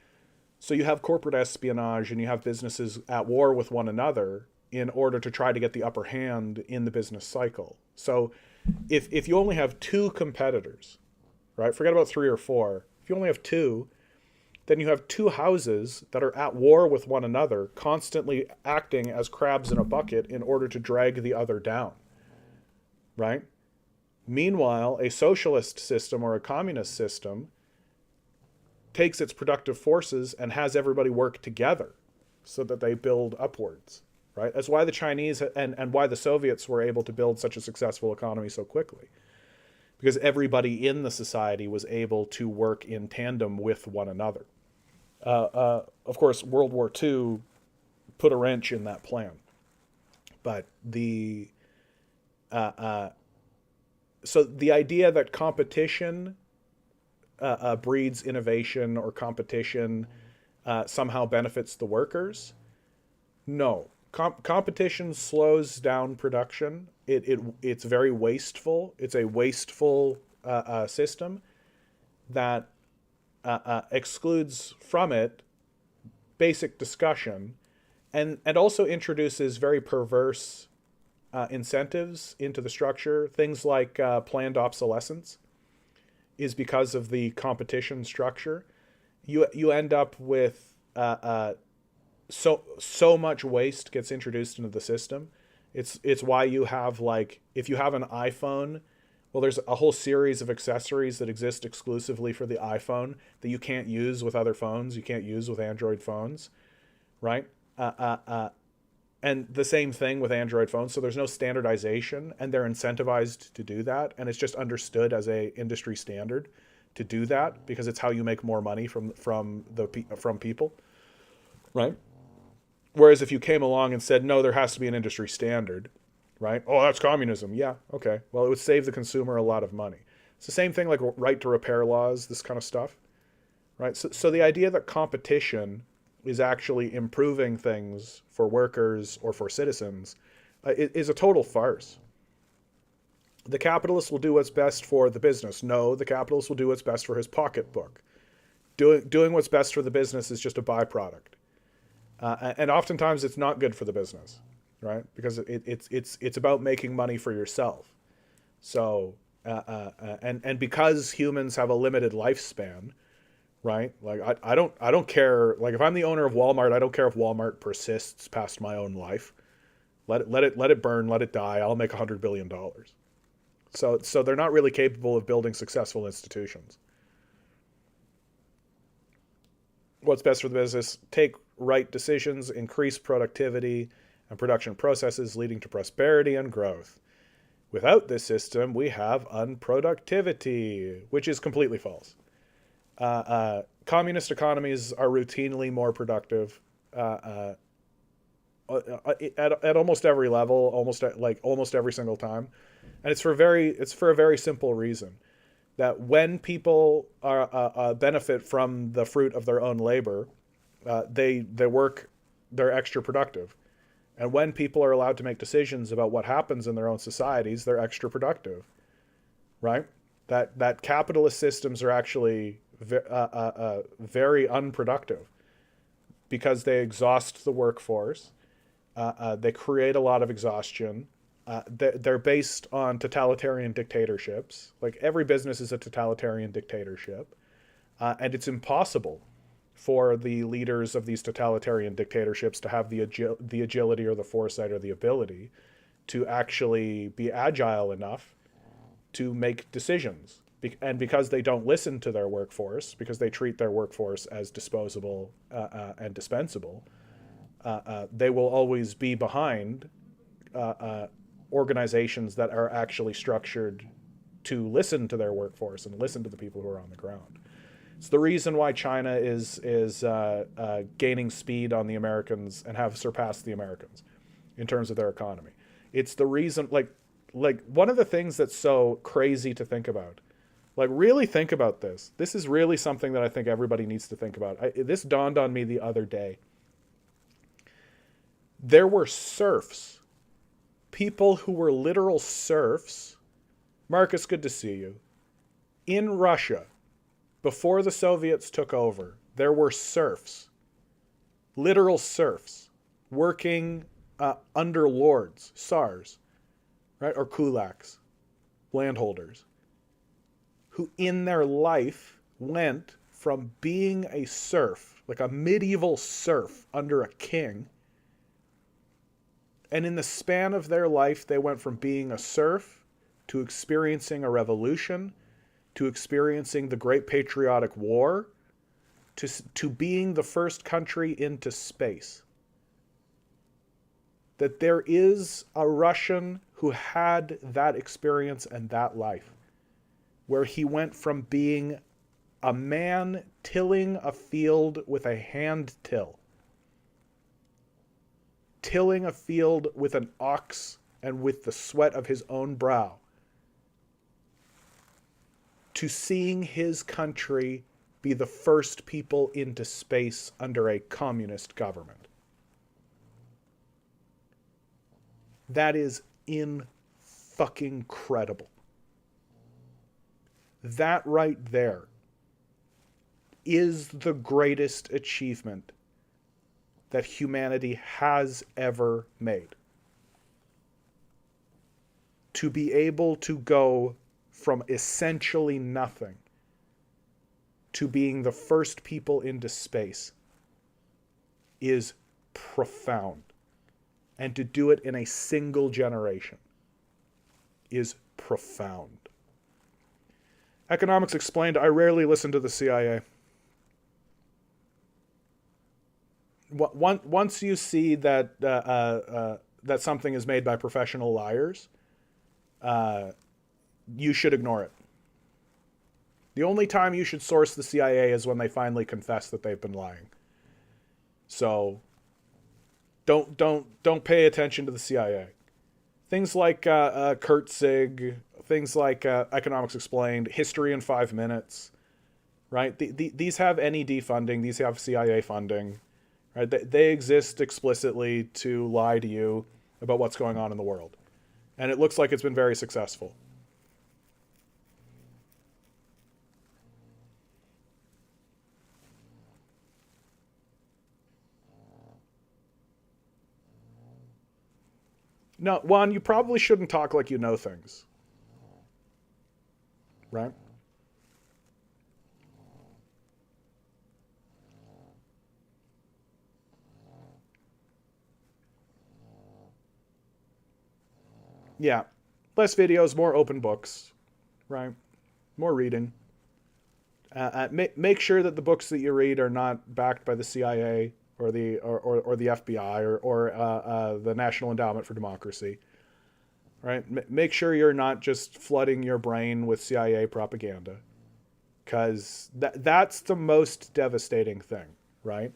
So you have corporate espionage and you have businesses at war with one another in order to try to get the upper hand in the business cycle. So if you only have two competitors, right? Forget about 3 or 4. If you only have 2, then you have 2 houses that are at war with one another, constantly acting as crabs in a bucket in order to drag the other down, right? Meanwhile, a socialist system or a communist system takes its productive forces and has everybody work together so that they build upwards, right? That's why the Chinese and why the Soviets were able to build such a successful economy so quickly. Because everybody in the society was able to work in tandem with one another. Of course, World War II put a wrench in that plan. But so the idea that competition breeds innovation, or competition somehow benefits the workers. No, competition slows down production. It's very wasteful. It's a wasteful system that excludes from it basic discussion, and also introduces very perverse incentives into the structure. Things like planned obsolescence is because of the competition structure. You end up with so much waste gets introduced into the system. It's why you have, like, if you have an iPhone, well, there's a whole series of accessories that exist exclusively for the iPhone that you can't use with other phones. You can't use with Android phones, right? And the same thing with Android phones. So there's no standardization, and they're incentivized to do that, and it's just understood as a industry standard to do that because it's how you make more money from people, right? Whereas if you came along and said, no, there has to be an industry standard, right? Oh, that's communism. Yeah, okay. Well, it would save the consumer a lot of money. It's the same thing like right to repair laws, this kind of stuff, right? So the idea that competition is actually improving things for workers or for citizens is a total farce. The capitalist will do what's best for the business. No, the capitalist will do what's best for his pocketbook. Doing what's best for the business is just a byproduct. And oftentimes it's not good for the business, right? Because it's about making money for yourself. So and because humans have a limited lifespan, right? Like I don't care. Like if I'm the owner of Walmart, I don't care if Walmart persists past my own life. Let it burn, let it die. I'll make $100 billion. So they're not really capable of building successful institutions. What's best for the business? Take right decisions, increase productivity and production processes, leading to prosperity and growth. Without this system, we have unproductivity, which is completely false. Communist economies are routinely more productive at almost every level, almost every single time, and it's for a very simple reason. That when people benefit from the fruit of their own labor, they're extra productive. And when people are allowed to make decisions about what happens in their own societies, they're extra productive, right? That capitalist systems are actually very unproductive because they exhaust the workforce. They create a lot of exhaustion. They're based on totalitarian dictatorships. Like every business is a totalitarian dictatorship. And it's impossible for the leaders of these totalitarian dictatorships to have the agility or the foresight or the ability to actually be agile enough to make decisions. And because they don't listen to their workforce, because they treat their workforce as disposable and dispensable, they will always be behind organizations that are actually structured to listen to their workforce and listen to the people who are on the ground. It's the reason why China is gaining speed on the Americans and have surpassed the Americans in terms of their economy. It's the reason, like one of the things that's so crazy to think about, like really think about this. This is really something that I think everybody needs to think about. This dawned on me the other day. There were serfs, people who were literal serfs. Marcus, good to see you. In Russia, before the Soviets took over, there were serfs, literal serfs, working under lords, Tsars, right, or kulaks, landholders, who in their life went from being a serf, like a medieval serf under a king, and in the span of their life, they went from being a serf to experiencing a revolution, to experiencing the Great Patriotic War, to being the first country into space. That there is a Russian who had that experience and that life, where he went from being a man tilling a field with a hand till, tilling a field with an ox and with the sweat of his own brow, to seeing his country be the first people into space under a communist government. That is fucking credible. That right there is the greatest achievement that humanity has ever made. To be able to go from essentially nothing to being the first people into space is profound. And to do it in a single generation is profound. Economics Explained, I rarely listen to the CIA. Once you see that that something is made by professional liars, you should ignore it. The only time you should source the CIA is when they finally confess that they've been lying. So don't pay attention to the CIA. Things like Kurt Sig, things like Economics Explained, History in 5 Minutes, right? These have NED funding. These have CIA funding, right? They exist explicitly to lie to you about what's going on in the world. And it looks like it's been very successful. No, Juan, you probably shouldn't talk like you know things. Right? Yeah. Less videos, more open books. Right? More reading. Make sure that the books that you read are not backed by the CIA or the FBI or the National Endowment for Democracy, right? Make sure you're not just flooding your brain with CIA propaganda, because that's the most devastating thing, right?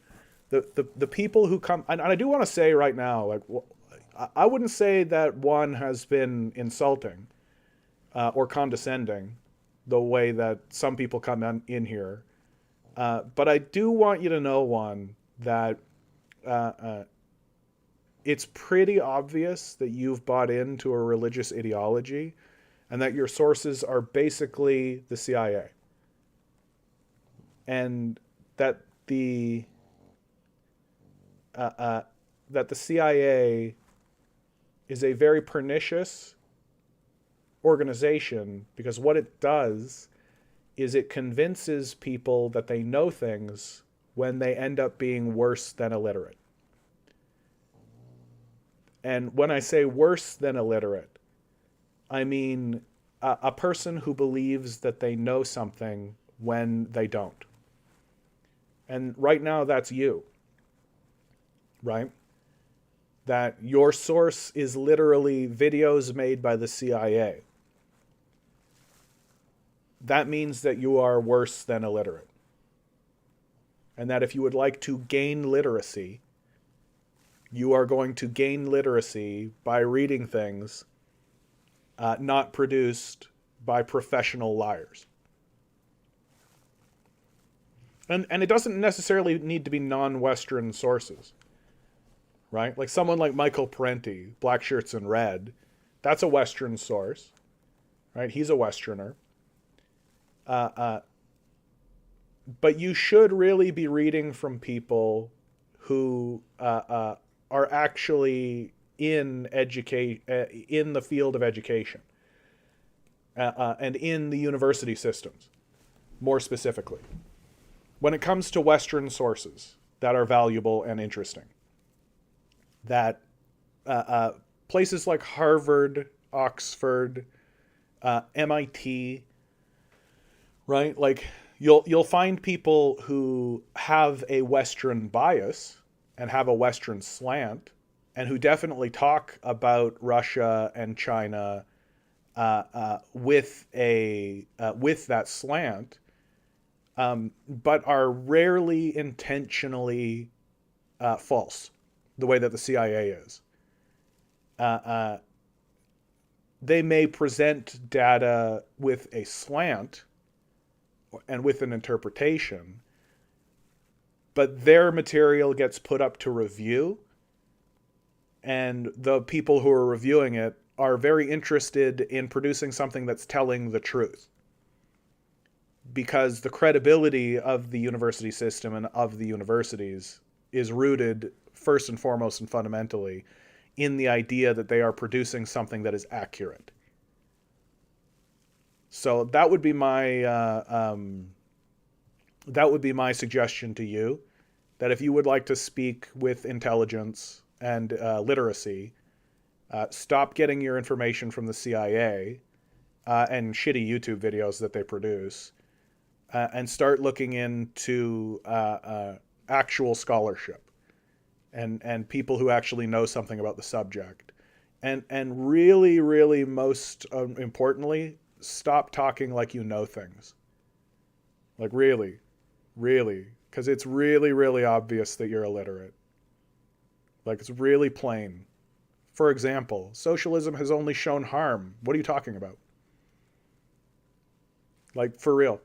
The people who come, and I do want to say right now, like, I wouldn't say that one has been insulting or condescending the way that some people come in here, but I do want you to know, one, that it's pretty obvious that you've bought into a religious ideology and that your sources are basically the CIA. And that the CIA is a very pernicious organization, because what it does is it convinces people that they know things when they end up being worse than illiterate. And when I say worse than illiterate, I mean a person who believes that they know something when they don't. And right now, that's you. Right? That your source is literally videos made by the CIA. That means that you are worse than illiterate. And that if you would like to gain literacy, you are going to gain literacy by reading things not produced by professional liars. And it doesn't necessarily need to be non-Western sources, right? Like someone like Michael Parenti, Black Shirts in Red, that's a Western source, right? He's a Westerner. But you should really be reading from people who are actually in the field of education and in the university systems, more specifically. When it comes to Western sources that are valuable and interesting, that places like Harvard, Oxford, MIT, right? Like you'll find people who have a Western bias and have a Western slant, and who definitely talk about Russia and China with that slant, but are rarely intentionally false, the way that the CIA is. They may present data with a slant, and with an interpretation, but their material gets put up to review, and the people who are reviewing it are very interested in producing something that's telling the truth. Because the credibility of the university system and of the universities is rooted first and foremost and fundamentally in the idea that they are producing something that is accurate. So that would be my suggestion to you, that if you would like to speak with intelligence and literacy, stop getting your information from the CIA and shitty YouTube videos that they produce, and start looking into actual scholarship and people who actually know something about the subject. And really, really most importantly, stop talking like you know things. Like really, really. Because it's really, really obvious that you're illiterate. Like it's really plain. For example, socialism has only shown harm. What are you talking about? Like, for real.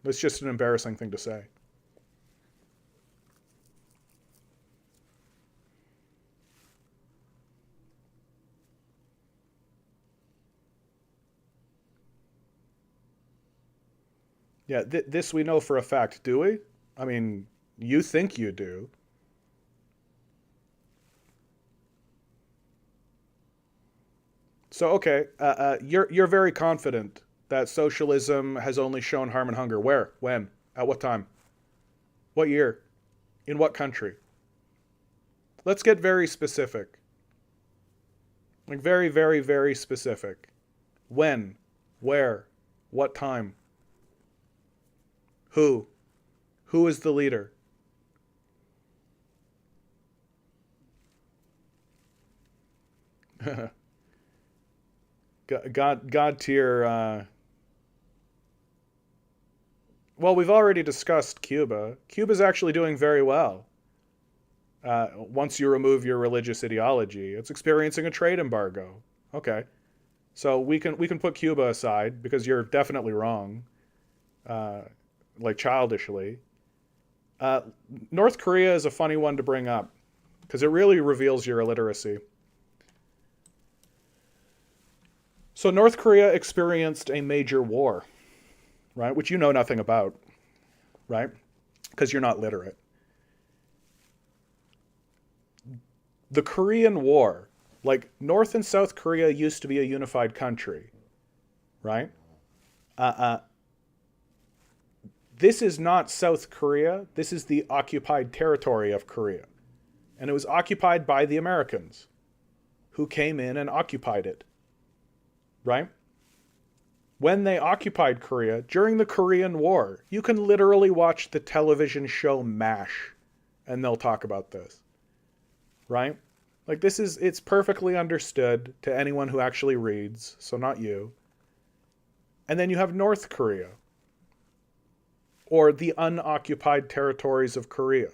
It's just an embarrassing thing to say. Yeah, this we know for a fact, do we? I mean, you think you do. So, okay, you're very confident that socialism has only shown harm and hunger. Where? When? At what time? What year? In what country? Let's get very specific. Like very, very, very specific. When? Where? What time? Who? Who is the leader? God tier. Well, we've already discussed Cuba. Cuba's actually doing very well. Once you remove your religious ideology, it's experiencing a trade embargo. Okay, so we can put Cuba aside because you're definitely wrong, like childishly. North Korea is a funny one to bring up because it really reveals your illiteracy. So North Korea experienced a major war, right? Which you know nothing about, right? Because you're not literate. The Korean War, like North and South Korea used to be a unified country, right? This is not South Korea. This is the occupied territory of Korea. And it was occupied by the Americans, who came in and occupied it. Right? When they occupied Korea, during the Korean War, you can literally watch the television show MASH, and they'll talk about this. Right? Like it's perfectly understood to anyone who actually reads, so not you. And then you have North Korea, or the unoccupied territories of Korea.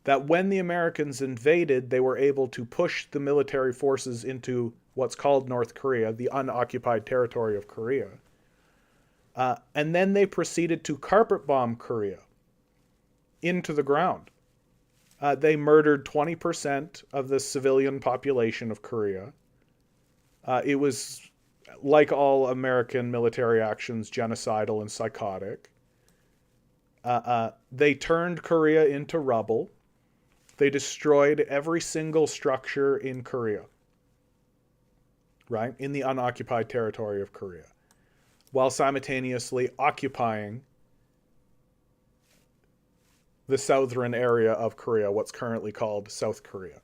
That when the Americans invaded, they were able to push the military forces into what's called North Korea, the unoccupied territory of Korea. And then they proceeded to carpet bomb Korea into the ground. They murdered 20% of the civilian population of Korea. It was, like all American military actions, genocidal and psychotic. They turned Korea into rubble. They destroyed every single structure in Korea, right? In the unoccupied territory of Korea, while simultaneously occupying the southern area of Korea, what's currently called South Korea.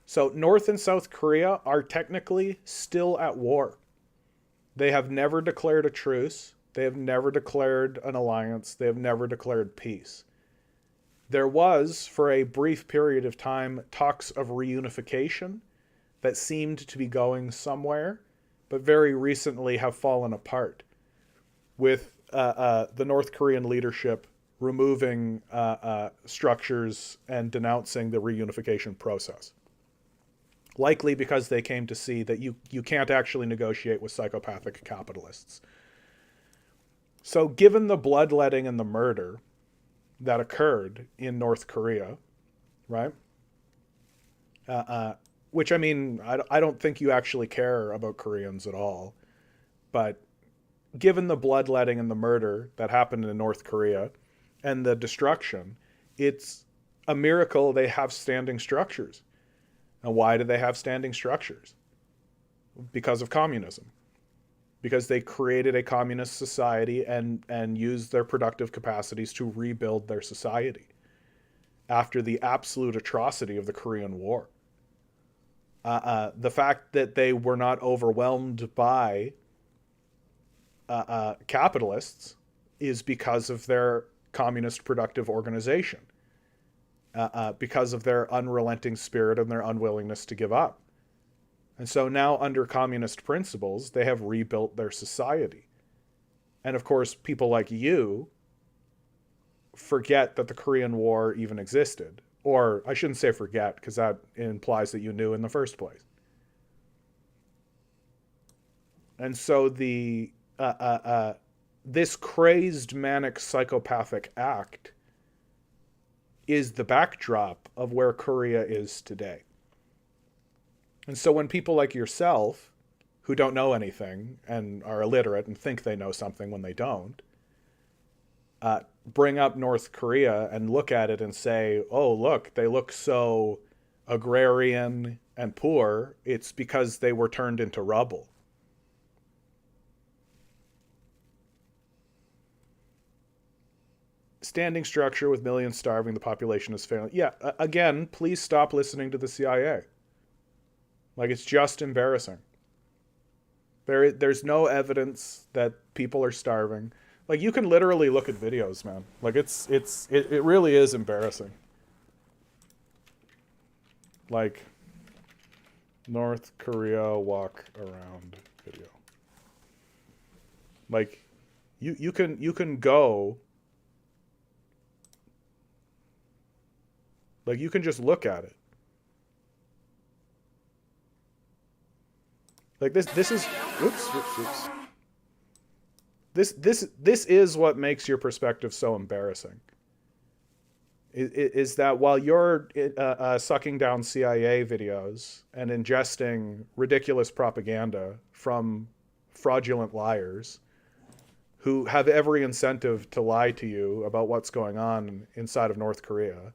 So North and South Korea are technically still at war. They have never declared a truce. They have never declared an alliance. They have never declared peace. There was, for a brief period of time, talks of reunification that seemed to be going somewhere, but very recently have fallen apart, with the North Korean leadership removing structures and denouncing the reunification process. likely because they came to see that you can't actually negotiate with psychopathic capitalists. So given the bloodletting and the murder that occurred in North Korea, right? Which, I mean, I don't think you actually care about Koreans at all. But given the bloodletting and the murder that happened in North Korea and the destruction, it's a miracle they have standing structures. And why do they have standing structures? Because of communism. Because they created a communist society and used their productive capacities to rebuild their society after the absolute atrocity of the Korean War. The fact that they were not overwhelmed by capitalists is because of their communist productive organization, because of their unrelenting spirit and their unwillingness to give up. And so now, under communist principles, they have rebuilt their society. And of course, people like you forget that the Korean War even existed. Or I shouldn't say forget, because that implies that you knew in the first place. And so this crazed, manic, psychopathic act is the backdrop of where Korea is today. And so when people like yourself, who don't know anything and are illiterate and think they know something when they don't, bring up North Korea and look at it and say, oh, look, they look so agrarian and poor, it's because they were turned into rubble. Standing structure with millions starving, the population is failing. Yeah, again, please stop listening to the CIA. Like, it's just embarrassing. There's no evidence that people are starving. Like, you can literally look at videos, man. Like, it really is embarrassing. Like, North Korea walk around video. Like, you can go. Like, you can just look at it. Like, this is, oops. This is what makes your perspective so embarrassing. Is that while you're sucking down CIA videos and ingesting ridiculous propaganda from fraudulent liars who have every incentive to lie to you about what's going on inside of North Korea,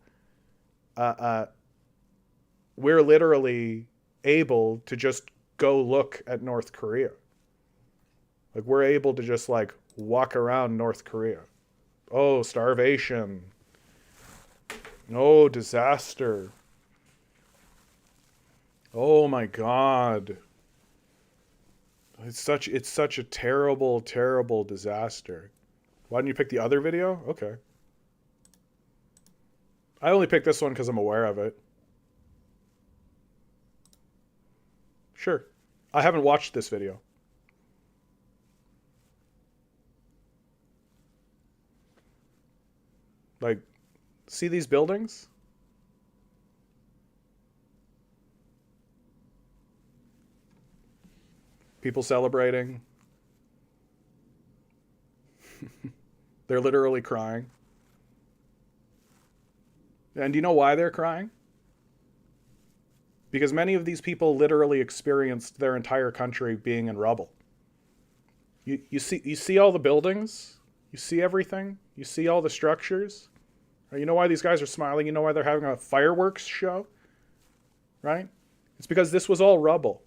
we're literally able to just go look at North Korea. Like, we're able to just, like, walk around North Korea. Oh, starvation. Oh, disaster. Oh my God. It's such a terrible, terrible disaster. Why didn't you pick the other video? Okay. I only picked this one because I'm aware of it. Sure. I haven't watched this video. Like, see these buildings? People celebrating. They're literally crying. And do you know why they're crying? Because many of these people literally experienced their entire country being in rubble. You see all the buildings? You see everything? You see all the structures? You know why these guys are smiling? You know why they're having a fireworks show? Right? It's because this was all rubble.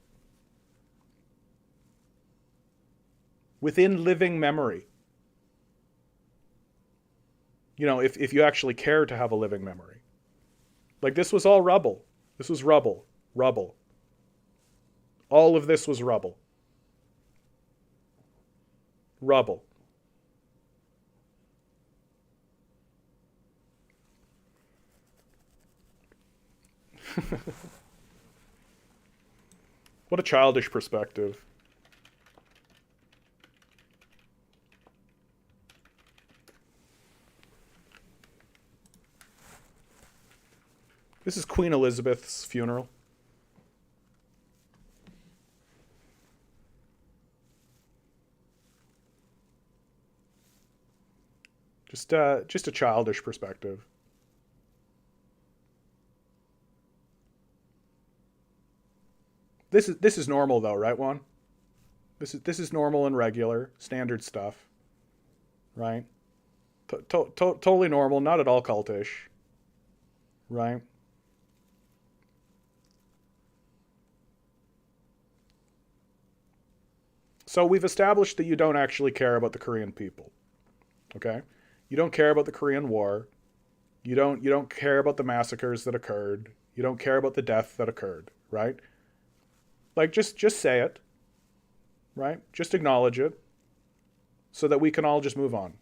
Within living memory. You know, if you actually care to have a living memory. Like, this was all rubble. This was rubble. Rubble. All of this was rubble. Rubble. What a childish perspective. This is Queen Elizabeth's funeral. Just a childish perspective. This is normal though, right, Juan? This is normal and regular, standard stuff, right? Totally normal, not at all cultish, right? So we've established that you don't actually care about the Korean people, okay? You don't care about the Korean War. You don't care about the massacres that occurred. You don't care about the death that occurred, right? Like just say it, right? Just acknowledge it so that we can all just move on,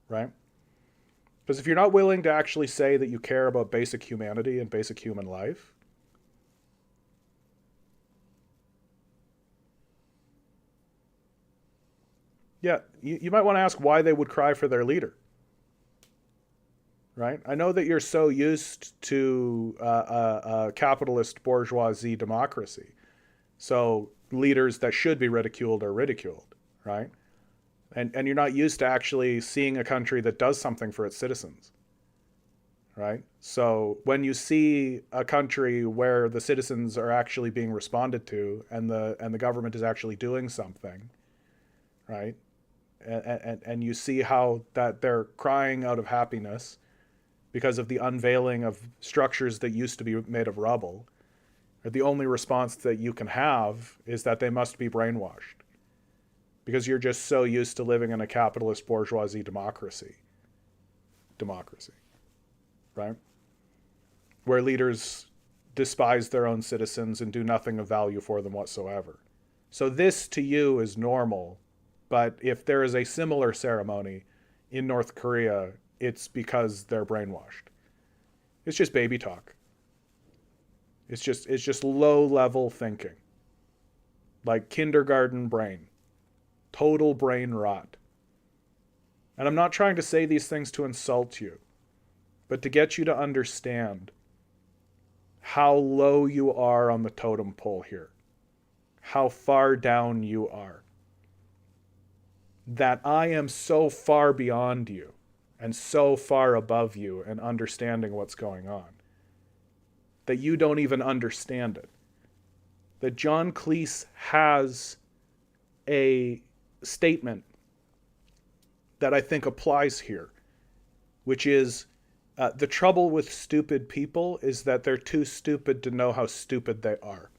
right? Because if you're not willing to actually say that you care about basic humanity and basic human life, yeah, you might want to ask why they would cry for their leader, right? I know that you're so used to capitalist bourgeoisie democracy. So leaders that should be ridiculed are ridiculed, right? And you're not used to actually seeing a country that does something for its citizens, right? So when you see a country where the citizens are actually being responded to and the government is actually doing something, right? And you see how that they're crying out of happiness because of the unveiling of structures that used to be made of rubble, the only response that you can have is that they must be brainwashed because you're just so used to living in a capitalist bourgeoisie democracy, right? Where leaders despise their own citizens and do nothing of value for them whatsoever. So this to you is normal, but if there is a similar ceremony in North Korea, it's because they're brainwashed. It's just baby talk. It's just low level thinking. Like kindergarten brain. Total brain rot. And I'm not trying to say these things to insult you, but to get you to understand how low you are on the totem pole here. How far down you are. That I am so far beyond you and so far above you in understanding what's going on that you don't even understand it. That John Cleese has a statement that I think applies here, which is the trouble with stupid people is that they're too stupid to know how stupid they are.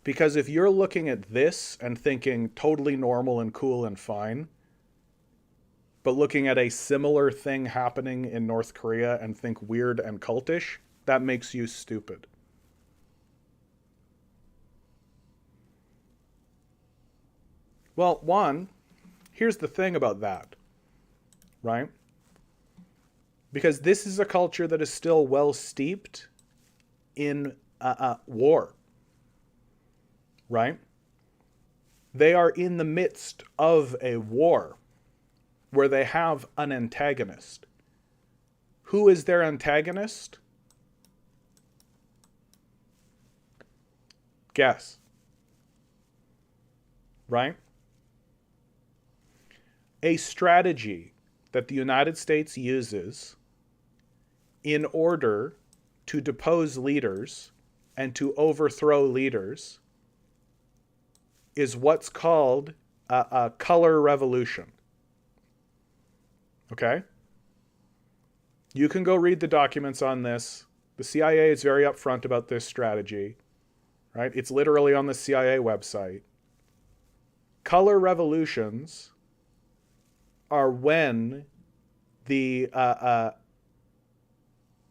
Because if you're looking at this and thinking totally normal and cool and fine, but looking at a similar thing happening in North Korea and think weird and cultish, that makes you stupid. Well, one, here's the thing about that, right? Because this is a culture that is still well steeped in war, right? They are in the midst of a war where they have an antagonist. Who is their antagonist? Guess. Right? A strategy that the United States uses in order to depose leaders and to overthrow leaders is what's called a color revolution. Okay? You can go read the documents on this. The CIA is very upfront about this strategy, right? It's literally on the CIA website. Color revolutions are when the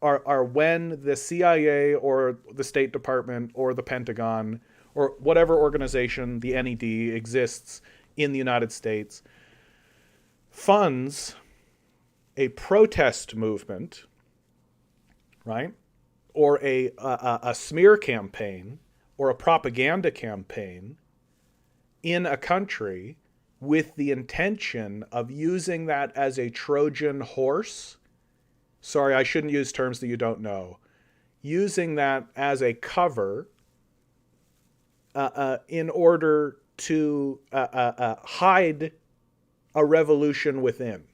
when the CIA or the State Department or the Pentagon or whatever organization, the NED, exists in the United States, funds a protest movement, right? Or a smear campaign or a propaganda campaign in a country with the intention of using that as a Trojan horse. Sorry, I shouldn't use terms that you don't know. Using that as a cover in order to hide a revolution within.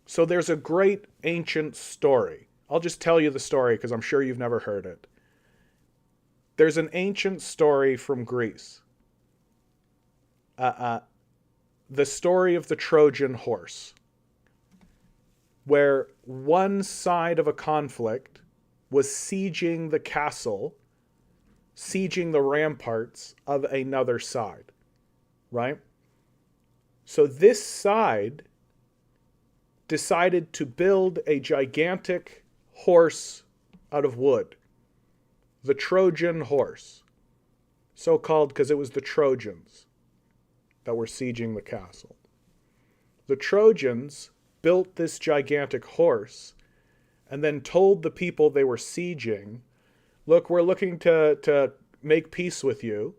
So there's a great ancient story. I'll just tell you the story because I'm sure you've never heard it. There's an ancient story from Greece. The story of the Trojan horse, where one side of a conflict was sieging the castle, sieging the ramparts of another side, right? So this side decided to build a gigantic horse out of wood, the Trojan horse, so called because it was the Trojans that were sieging the castle. The Trojans built this gigantic horse and then told the people they were sieging, look, we're looking to make peace with you.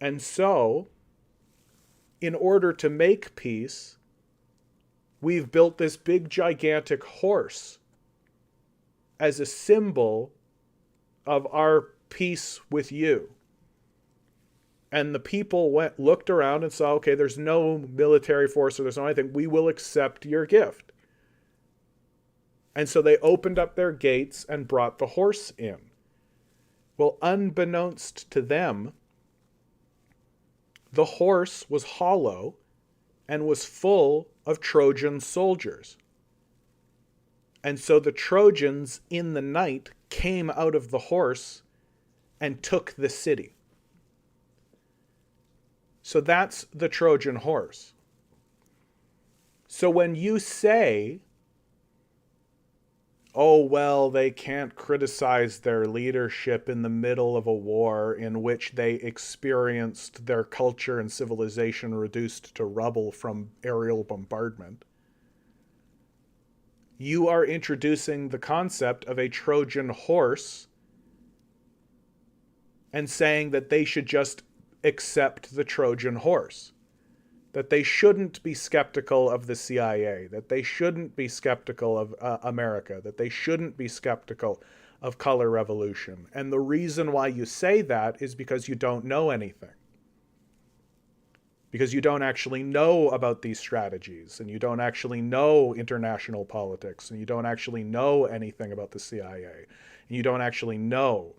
And so, in order to make peace, we've built this big gigantic horse as a symbol of our peace with you. And the people looked around and saw, okay, there's no military force or there's no anything. We will accept your gift. And so they opened up their gates and brought the horse in. Well, unbeknownst to them, the horse was hollow and was full of Trojan soldiers. And so the Trojans in the night came out of the horse and took the city. So that's the Trojan horse. So when you say, oh, well, they can't criticize their leadership in the middle of a war in which they experienced their culture and civilization reduced to rubble from aerial bombardment, you are introducing the concept of a Trojan horse and saying that they should just accept the Trojan horse, that they shouldn't be skeptical of the CIA, that they shouldn't be skeptical of America, that they shouldn't be skeptical of color revolution. And the reason why you say that is because you don't know anything. Because you don't actually know about these strategies, and you don't actually know international politics, and you don't actually know anything about the CIA, and you don't actually know.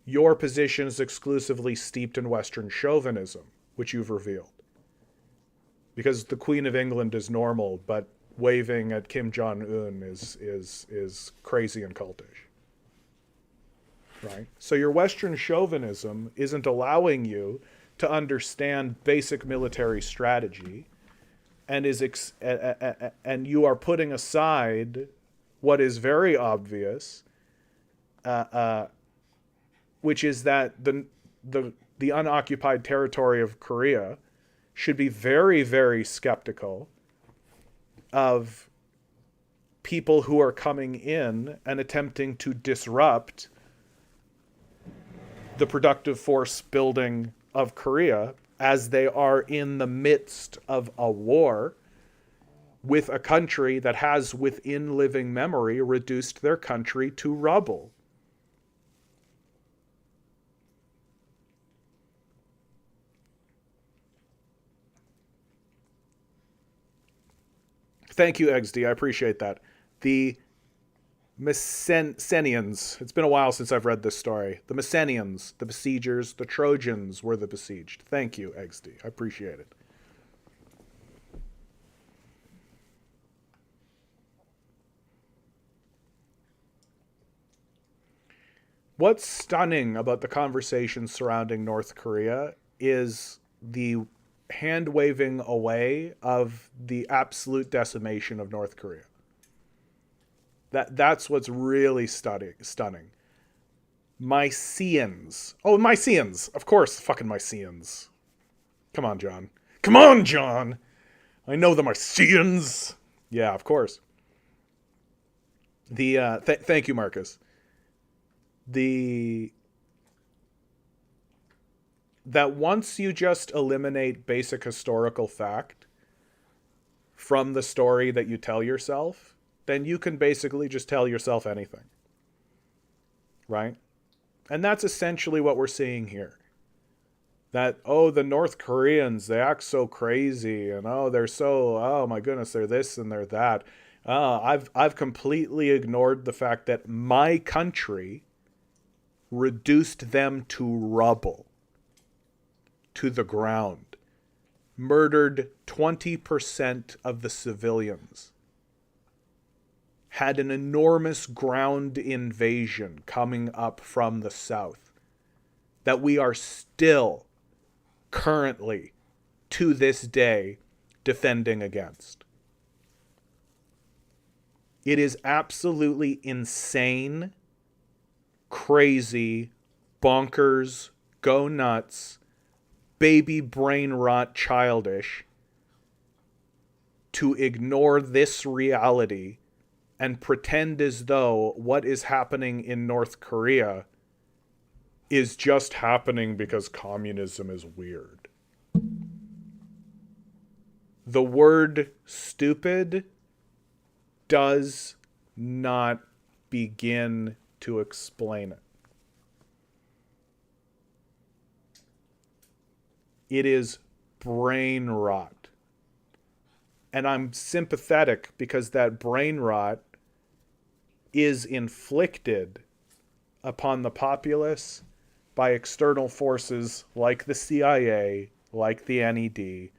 Your position is exclusively steeped in Western chauvinism, which you've revealed. Because the Queen of England is normal, but waving at Kim Jong-un is crazy and cultish. Right? So your Western chauvinism isn't allowing you to understand basic military strategy, and and you are putting aside what is very obvious, which is that the unoccupied territory of Korea should be very, very skeptical of people who are coming in and attempting to disrupt the productive force building of Korea as they are in the midst of a war with a country that has, within living memory, reduced their country to rubble. Thank you, XD. I appreciate that. The Messenians. It's been a while since I've read this story. The Messenians, the besiegers, the Trojans were the besieged. Thank you, XD. I appreciate it. What's stunning about the conversation surrounding North Korea is the hand-waving away of the absolute decimation of North Korea. That's what's really stunning. Mysians. Oh, Mysians. Of course, fucking Mysians. Come on, John. Come on, John. I know the Mysians. Yeah, of course. Thank you, Marcus. That once you just eliminate basic historical fact from the story that you tell yourself, then you can basically just tell yourself anything. Right? And that's essentially what we're seeing here. that, oh, the North Koreans, they act so crazy, and oh, they're so, oh my goodness, they're this and they're that. I've completely ignored the fact that my country reduced them to rubble, to the ground, murdered 20% of the civilians, had an enormous ground invasion coming up from the south that we are still currently, to this day, defending against. It is absolutely insane, crazy, bonkers, go nuts, baby brain rot, childish to ignore this reality and pretend as though what is happening in North Korea is just happening because communism is weird. The word stupid does not begin to explain it. It is brain rot. And I'm sympathetic because that brain rot is inflicted upon the populace by external forces like the CIA, like the NED,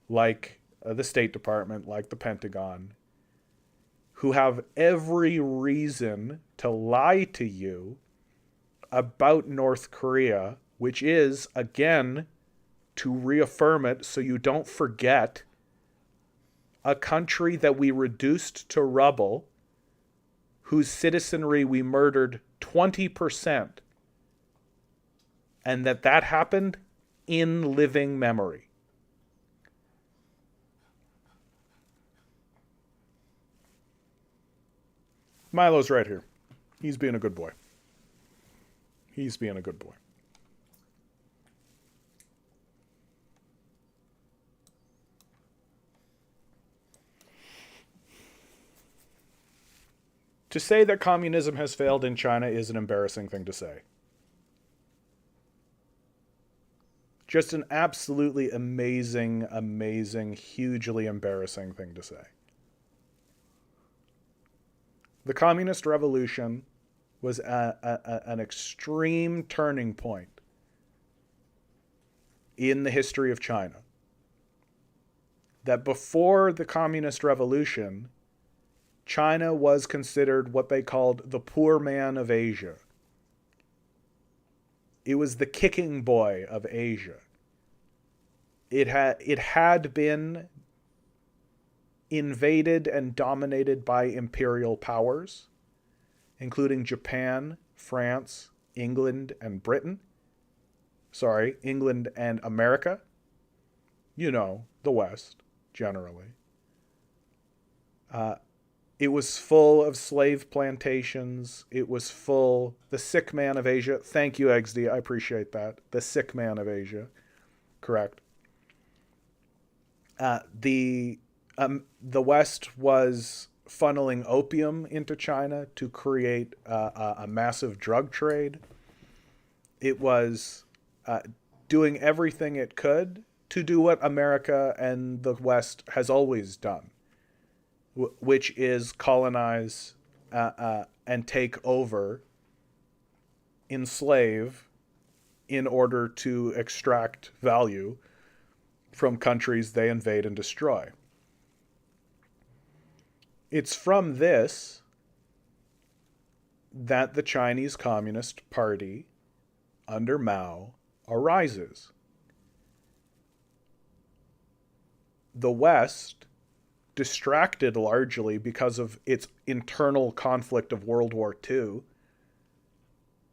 like the State Department, like the Pentagon, who have every reason to lie to you about North Korea, which is, again, to reaffirm it so you don't forget, a country that we reduced to rubble, whose citizenry we murdered 20%, and that happened in living memory. Milo's right here. He's being a good boy. He's being a good boy. To say that communism has failed in China is an embarrassing thing to say. Just an absolutely amazing, amazing, hugely embarrassing thing to say. The Communist Revolution was an extreme turning point in the history of China. That before the Communist Revolution, China was considered what they called the poor man of Asia. It was the kicking boy of Asia. It had been invaded and dominated by imperial powers, including Japan, France, England, and Britain. Sorry, England and America. You know, the West, generally. It was full of slave plantations. It was full... The sick man of Asia. Thank you, XD. I appreciate that. The sick man of Asia. Correct. The West was funneling opium into China to create a massive drug trade. It was doing everything it could to do what America and the West has always done, which is colonize and take over, enslave, in order to extract value from countries they invade and destroy. It's from this that the Chinese Communist Party under Mao arises. The West, distracted largely because of its internal conflict of World War II,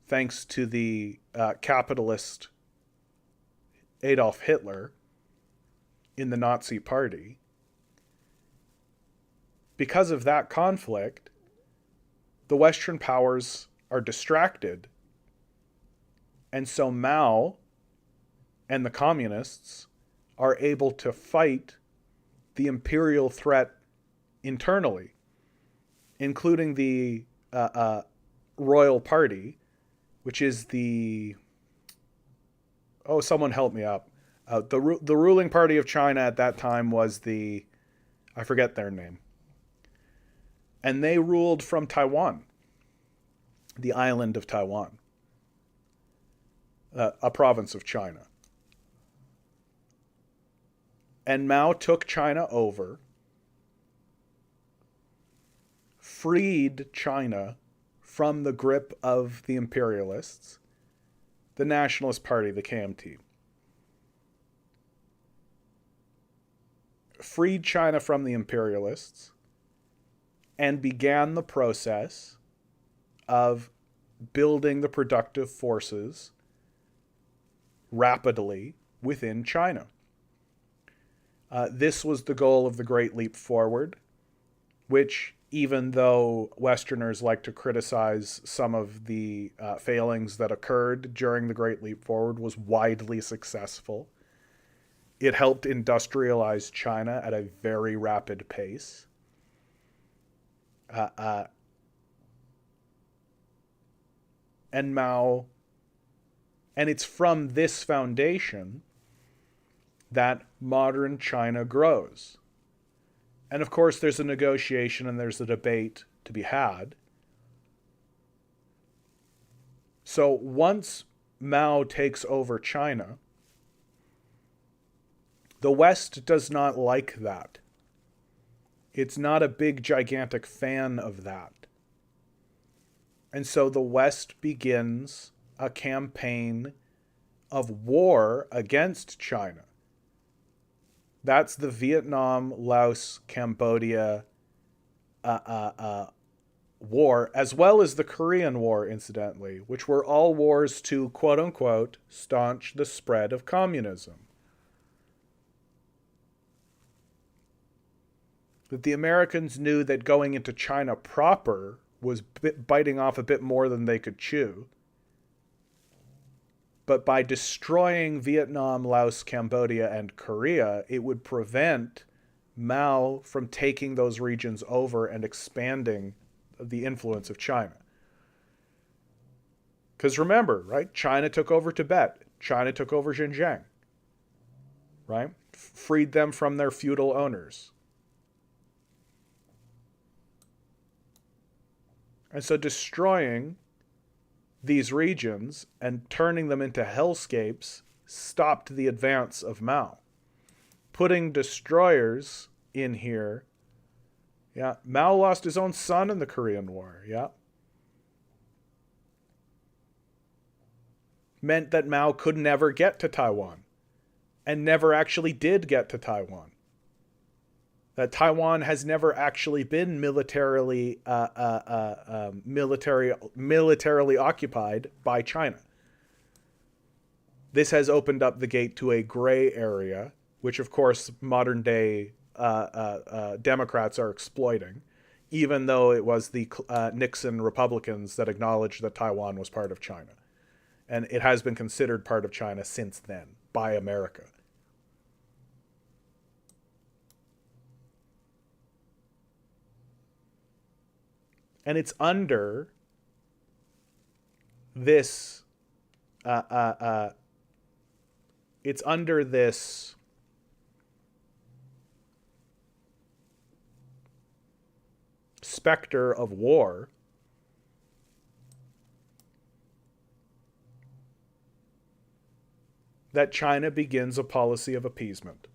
thanks to the capitalist Adolf Hitler in the Nazi Party. Because of that conflict, the Western powers are distracted, and so Mao and the communists are able to fight the imperial threat internally, including the Royal Party, which is the oh, someone help me up. The ruling party of China at that time was I forget their name. And they ruled from Taiwan, the island of Taiwan, a province of China. And Mao took China over, freed China from the grip of the imperialists, the Nationalist Party, the KMT. Freed China from the imperialists and began the process of building the productive forces rapidly within China. This was the goal of the Great Leap Forward, which, even though Westerners like to criticize some of the failings that occurred during the Great Leap Forward, was widely successful. It helped industrialize China at a very rapid pace. And Mao, and it's from this foundation that modern China grows. And of course, there's a negotiation and there's a debate to be had. So once Mao takes over China, the West does not like that. It's not a big, gigantic fan of that. And so the West begins a campaign of war against China. That's the Vietnam, Laos, Cambodia war, as well as the Korean War, incidentally, which were all wars to, quote unquote, staunch the spread of communism. That the Americans knew that going into China proper was biting off a bit more than they could chew. But by destroying Vietnam, Laos, Cambodia, and Korea, it would prevent Mao from taking those regions over and expanding the influence of China. Because remember, right? China took over Tibet. China took over Xinjiang. Right? Freed them from their feudal owners. And so destroying these regions and turning them into hellscapes stopped the advance of Mao. Putting destroyers in here, yeah, Mao lost his own son in the Korean War, yeah. Meant that Mao could never get to Taiwan, and never actually did get to Taiwan. That Taiwan has never actually been militarily occupied by China. This has opened up the gate to a gray area, which of course modern day Democrats are exploiting, even though it was the Nixon Republicans that acknowledged that Taiwan was part of China. And it has been considered part of China since then by America. And it's under this, specter of war that China begins a policy of appeasement.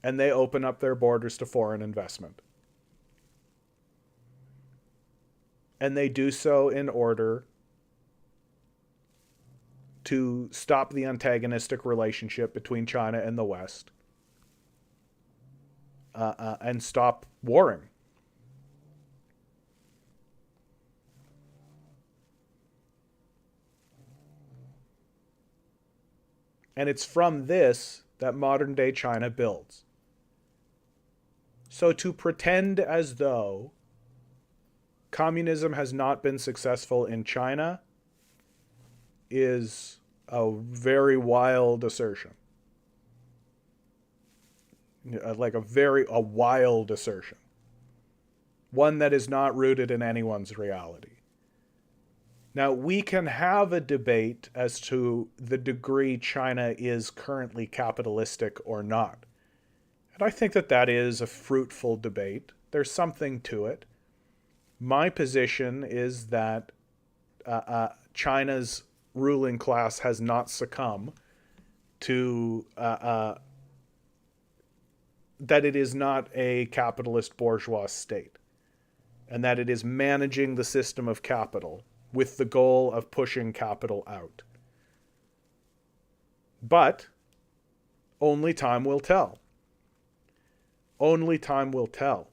And they open up their borders to foreign investment. And they do so in order to stop the antagonistic relationship between China and the West, and stop warring. And it's from this that modern day China builds. So to pretend as though communism has not been successful in China is a very wild assertion. Like a wild assertion. One that is not rooted in anyone's reality. Now, we can have a debate as to the degree China is currently capitalistic or not. And I think that that is a fruitful debate. There's something to it. My position is that China's ruling class has not succumbed to that it is not a capitalist bourgeois state, and that it is managing the system of capital with the goal of pushing capital out. But only time will tell. Only time will tell.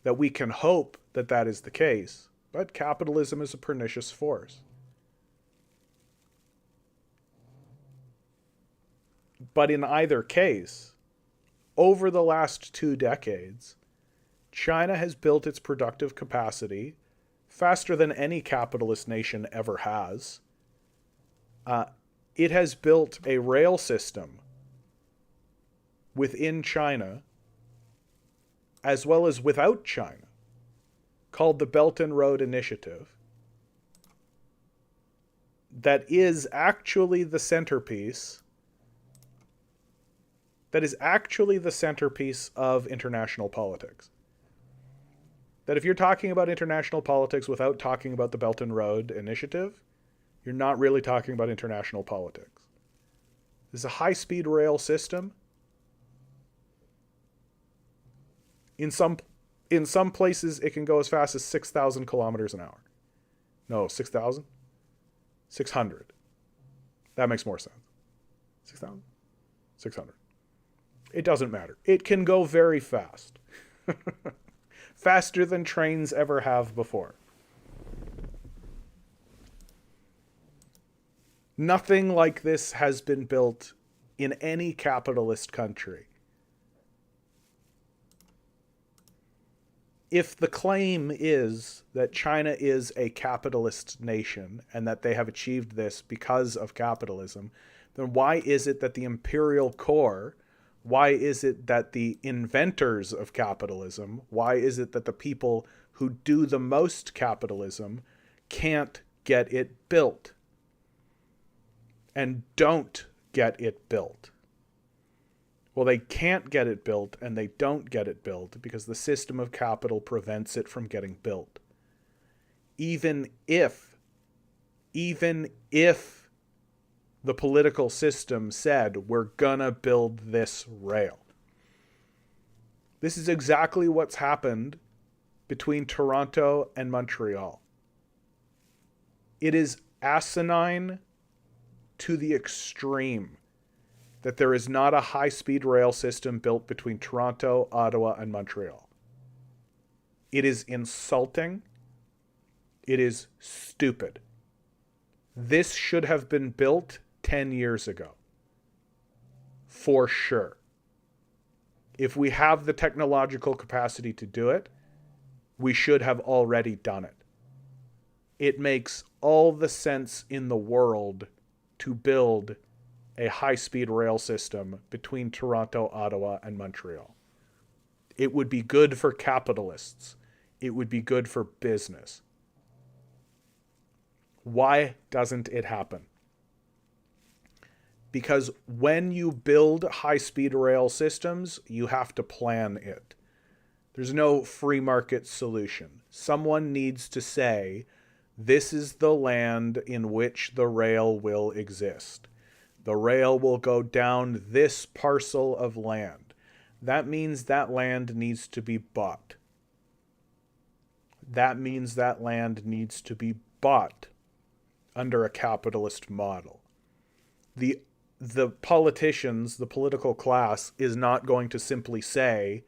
That we can hope that that is the case, but capitalism is a pernicious force. But in either case, over the last 2 decades, China has built its productive capacity faster than any capitalist nation ever has. It has built a rail system within China, as well as without China, called the Belt and Road Initiative, that is actually the centerpiece of international politics. That if you're talking about international politics without talking about the Belt and Road Initiative, you're not really talking about international politics. This is a high-speed rail system. In some places, it can go as fast as 6,000 kilometers an hour. No, 6,000? 600. That makes more sense. 6,000? 600. It doesn't matter. It can go very fast. Faster than trains ever have before. Nothing like this has been built in any capitalist country. If the claim is that China is a capitalist nation and that they have achieved this because of capitalism, then why is it that the imperial core, why is it that the inventors of capitalism, why is it that the people who do the most capitalism can't get it built and don't get it built? Well, they can't get it built and they don't get it built because the system of capital prevents it from getting built. Even if the political system said, we're gonna build this rail. This is exactly what's happened between Toronto and Montreal. It is asinine to the extreme that there is not a high-speed rail system built between Toronto, Ottawa, and Montreal. It is insulting. It is stupid. This should have been built 10 years ago. For sure. If we have the technological capacity to do it, we should have already done it. It makes all the sense in the world to build a high-speed rail system between Toronto, Ottawa, and Montreal. It would be good for capitalists. It would be good for business. Why doesn't it happen? Because when you build high-speed rail systems, you have to plan it. There's no free market solution. Someone needs to say, this is the land in which the rail will exist. The rail will go down this parcel of land. That means that land needs to be bought. That means that land needs to be bought under a capitalist model. The politicians, the political class, is not going to simply say,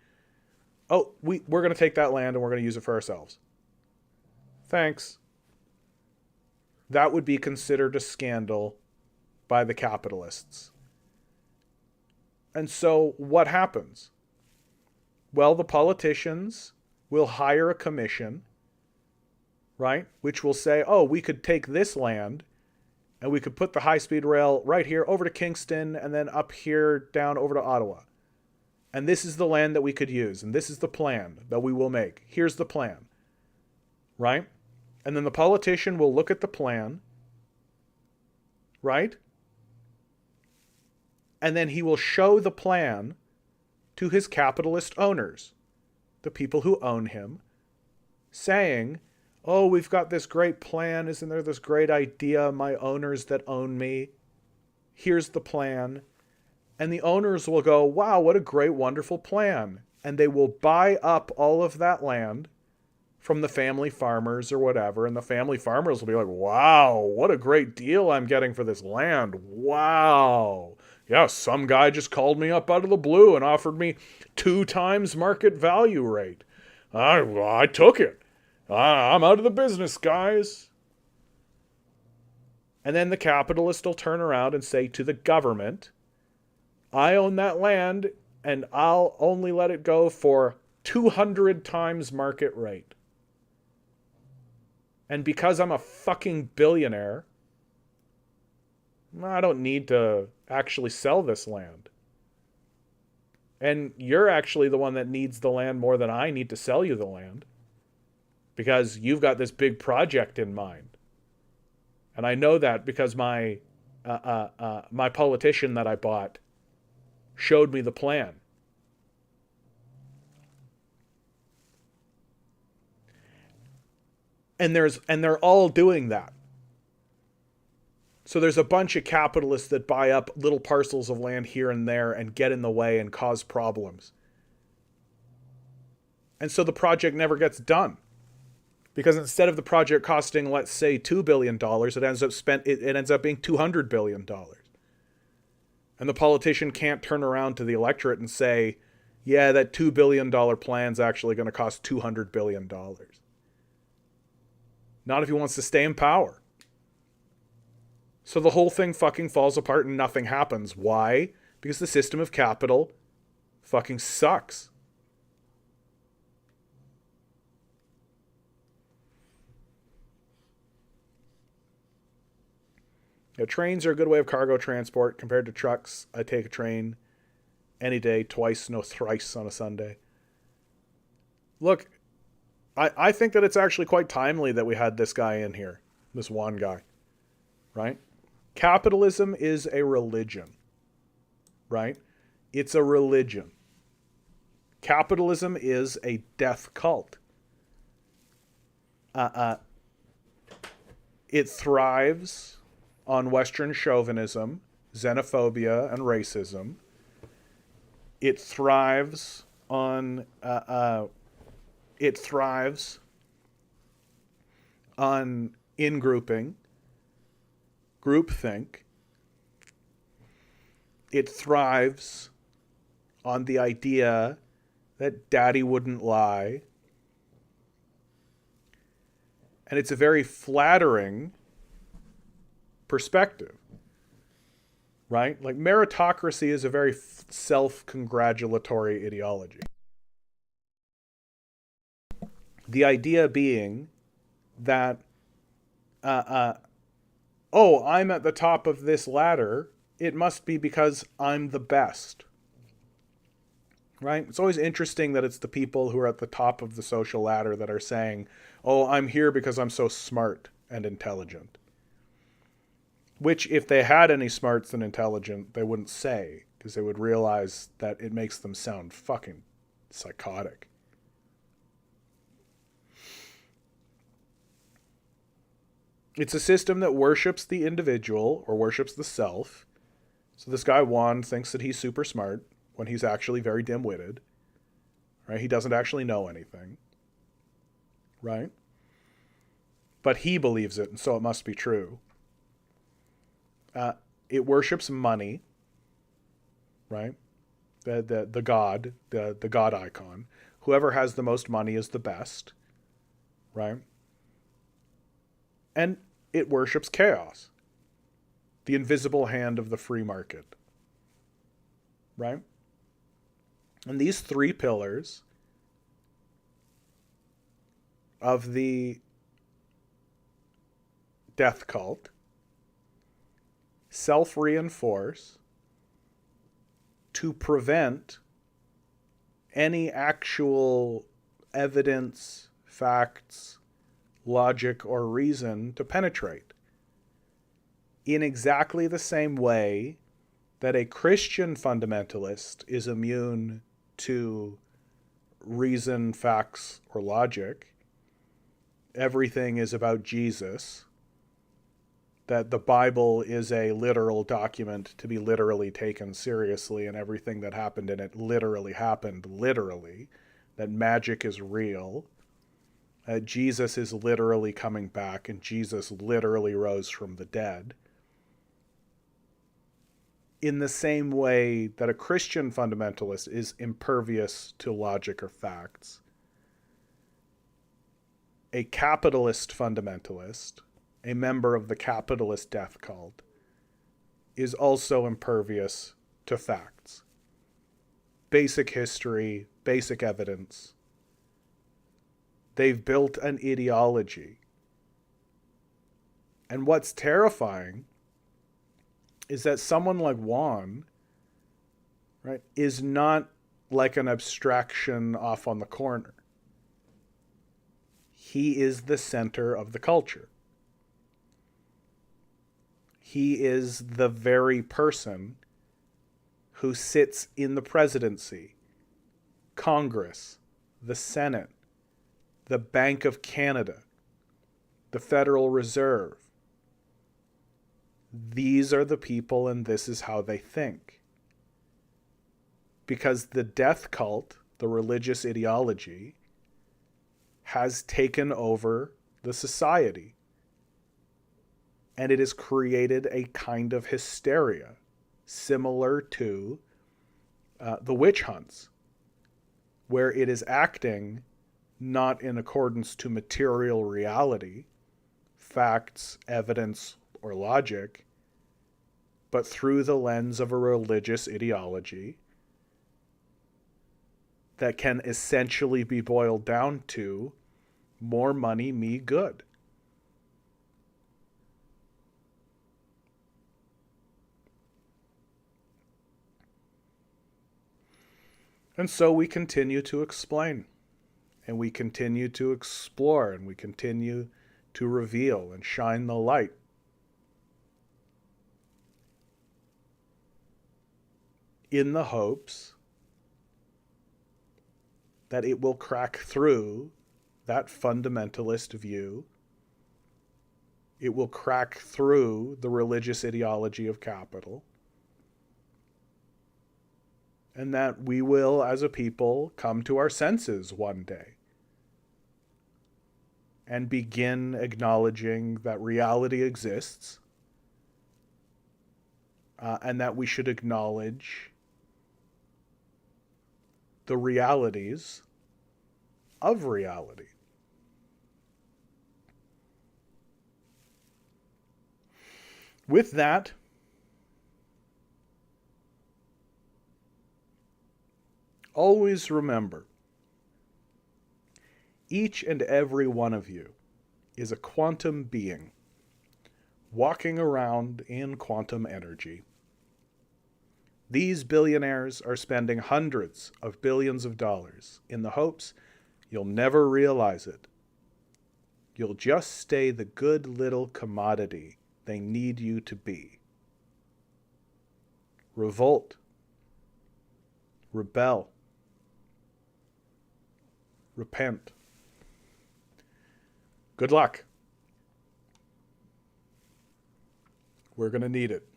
oh, we're going to take that land and we're going to use it for ourselves. Thanks. That would be considered a scandal by the capitalists. And so what happens? Well, the politicians will hire a commission, right? Which will say, oh, we could take this land and we could put the high-speed rail right here over to Kingston and then up here down over to Ottawa. And this is the land that we could use. And this is the plan that we will make. Here's the plan, right? And then the politician will look at the plan, right? And then he will show the plan to his capitalist owners, the people who own him, saying, oh, we've got this great plan. Isn't there this great idea? My owners that own me. Here's the plan. And the owners will go, wow, what a great, wonderful plan. And they will buy up all of that land from the family farmers or whatever. And the family farmers will be like, wow, what a great deal I'm getting for this land. Wow. Yeah, some guy just called me up out of the blue and offered me 2 times market value rate. I took it. I'm out of the business, guys. And then the capitalist will turn around and say to the government, I own that land and I'll only let it go for 200 times market rate. And because I'm a fucking billionaire, I don't need to actually sell this land. And you're actually the one that needs the land more than I need to sell you the land. Because you've got this big project in mind. And I know that because my politician that I bought showed me the plan. And they're all doing that. So there's a bunch of capitalists that buy up little parcels of land here and there and get in the way and cause problems. And so the project never gets done. Because instead of the project costing, let's say, $2 billion, it ends up being $200 billion. And the politician can't turn around to the electorate and say, yeah, that $2 billion plan's actually going to cost $200 billion. Not if he wants to stay in power. So the whole thing fucking falls apart and nothing happens. Why? Because the system of capital fucking sucks. Yeah, trains are a good way of cargo transport compared to trucks. I take a train any day, twice, no thrice on a Sunday. Look, I think that it's actually quite timely that we had this guy in here, this one guy, right? Capitalism is a religion, right? It's a religion. Capitalism is a death cult. It thrives on Western chauvinism, xenophobia, and racism. It thrives on in-grouping, groupthink. It thrives on the idea that daddy wouldn't lie. And it's a very flattering perspective, right? Like meritocracy is a very self-congratulatory ideology. The idea being that, oh, I'm at the top of this ladder. It must be because I'm the best, right? It's always interesting that it's the people who are at the top of the social ladder that are saying, oh, I'm here because I'm so smart and intelligent. Which, if they had any smarts and intelligent, they wouldn't say, because they would realize that it makes them sound fucking psychotic. It's a system that worships the individual or worships the self. So this guy Juan thinks that he's super smart when he's actually very dim-witted. Right? He doesn't actually know anything. Right? But he believes it, and so it must be true. It worships money. Right? The god, the god icon. Whoever has the most money is the best. Right? And it worships chaos. The invisible hand of the free market. Right? And these 3 pillars of the death cult self-reinforce to prevent any actual evidence, facts, logic or reason to penetrate. In exactly the same way that a Christian fundamentalist is immune to reason, facts, or logic, everything is about Jesus, that the Bible is a literal document to be literally taken seriously, and everything that happened in it literally happened literally, that magic is real, that Jesus is literally coming back, and Jesus literally rose from the dead. In the same way that a Christian fundamentalist is impervious to logic or facts, a capitalist fundamentalist, a member of the capitalist death cult, is also impervious to facts. Basic history, basic evidence. They've built an ideology. And what's terrifying is that someone like Juan, right, is not like an abstraction off on the corner. He is the center of the culture. He is the very person who sits in the presidency, Congress, the Senate, the Bank of Canada, the Federal Reserve. These are the people, and this is how they think. Because the death cult, the religious ideology, has taken over the society. And it has created a kind of hysteria similar to the witch hunts, where it is acting not in accordance to material reality, facts, evidence, or logic, but through the lens of a religious ideology that can essentially be boiled down to more money, me good. And so we continue to explain, and we continue to explore, and we continue to reveal and shine the light. In the hopes that it will crack through that fundamentalist view. It will crack through the religious ideology of capital. And that we will, as a people, come to our senses one day and begin acknowledging that reality exists, and that we should acknowledge the realities of reality. With that, always remember, each and every one of you is a quantum being walking around in quantum energy. These billionaires are spending hundreds of billions of dollars in the hopes you'll never realize it. You'll just stay the good little commodity they need you to be. Revolt. Rebel. Repent. Good luck. We're going to need it.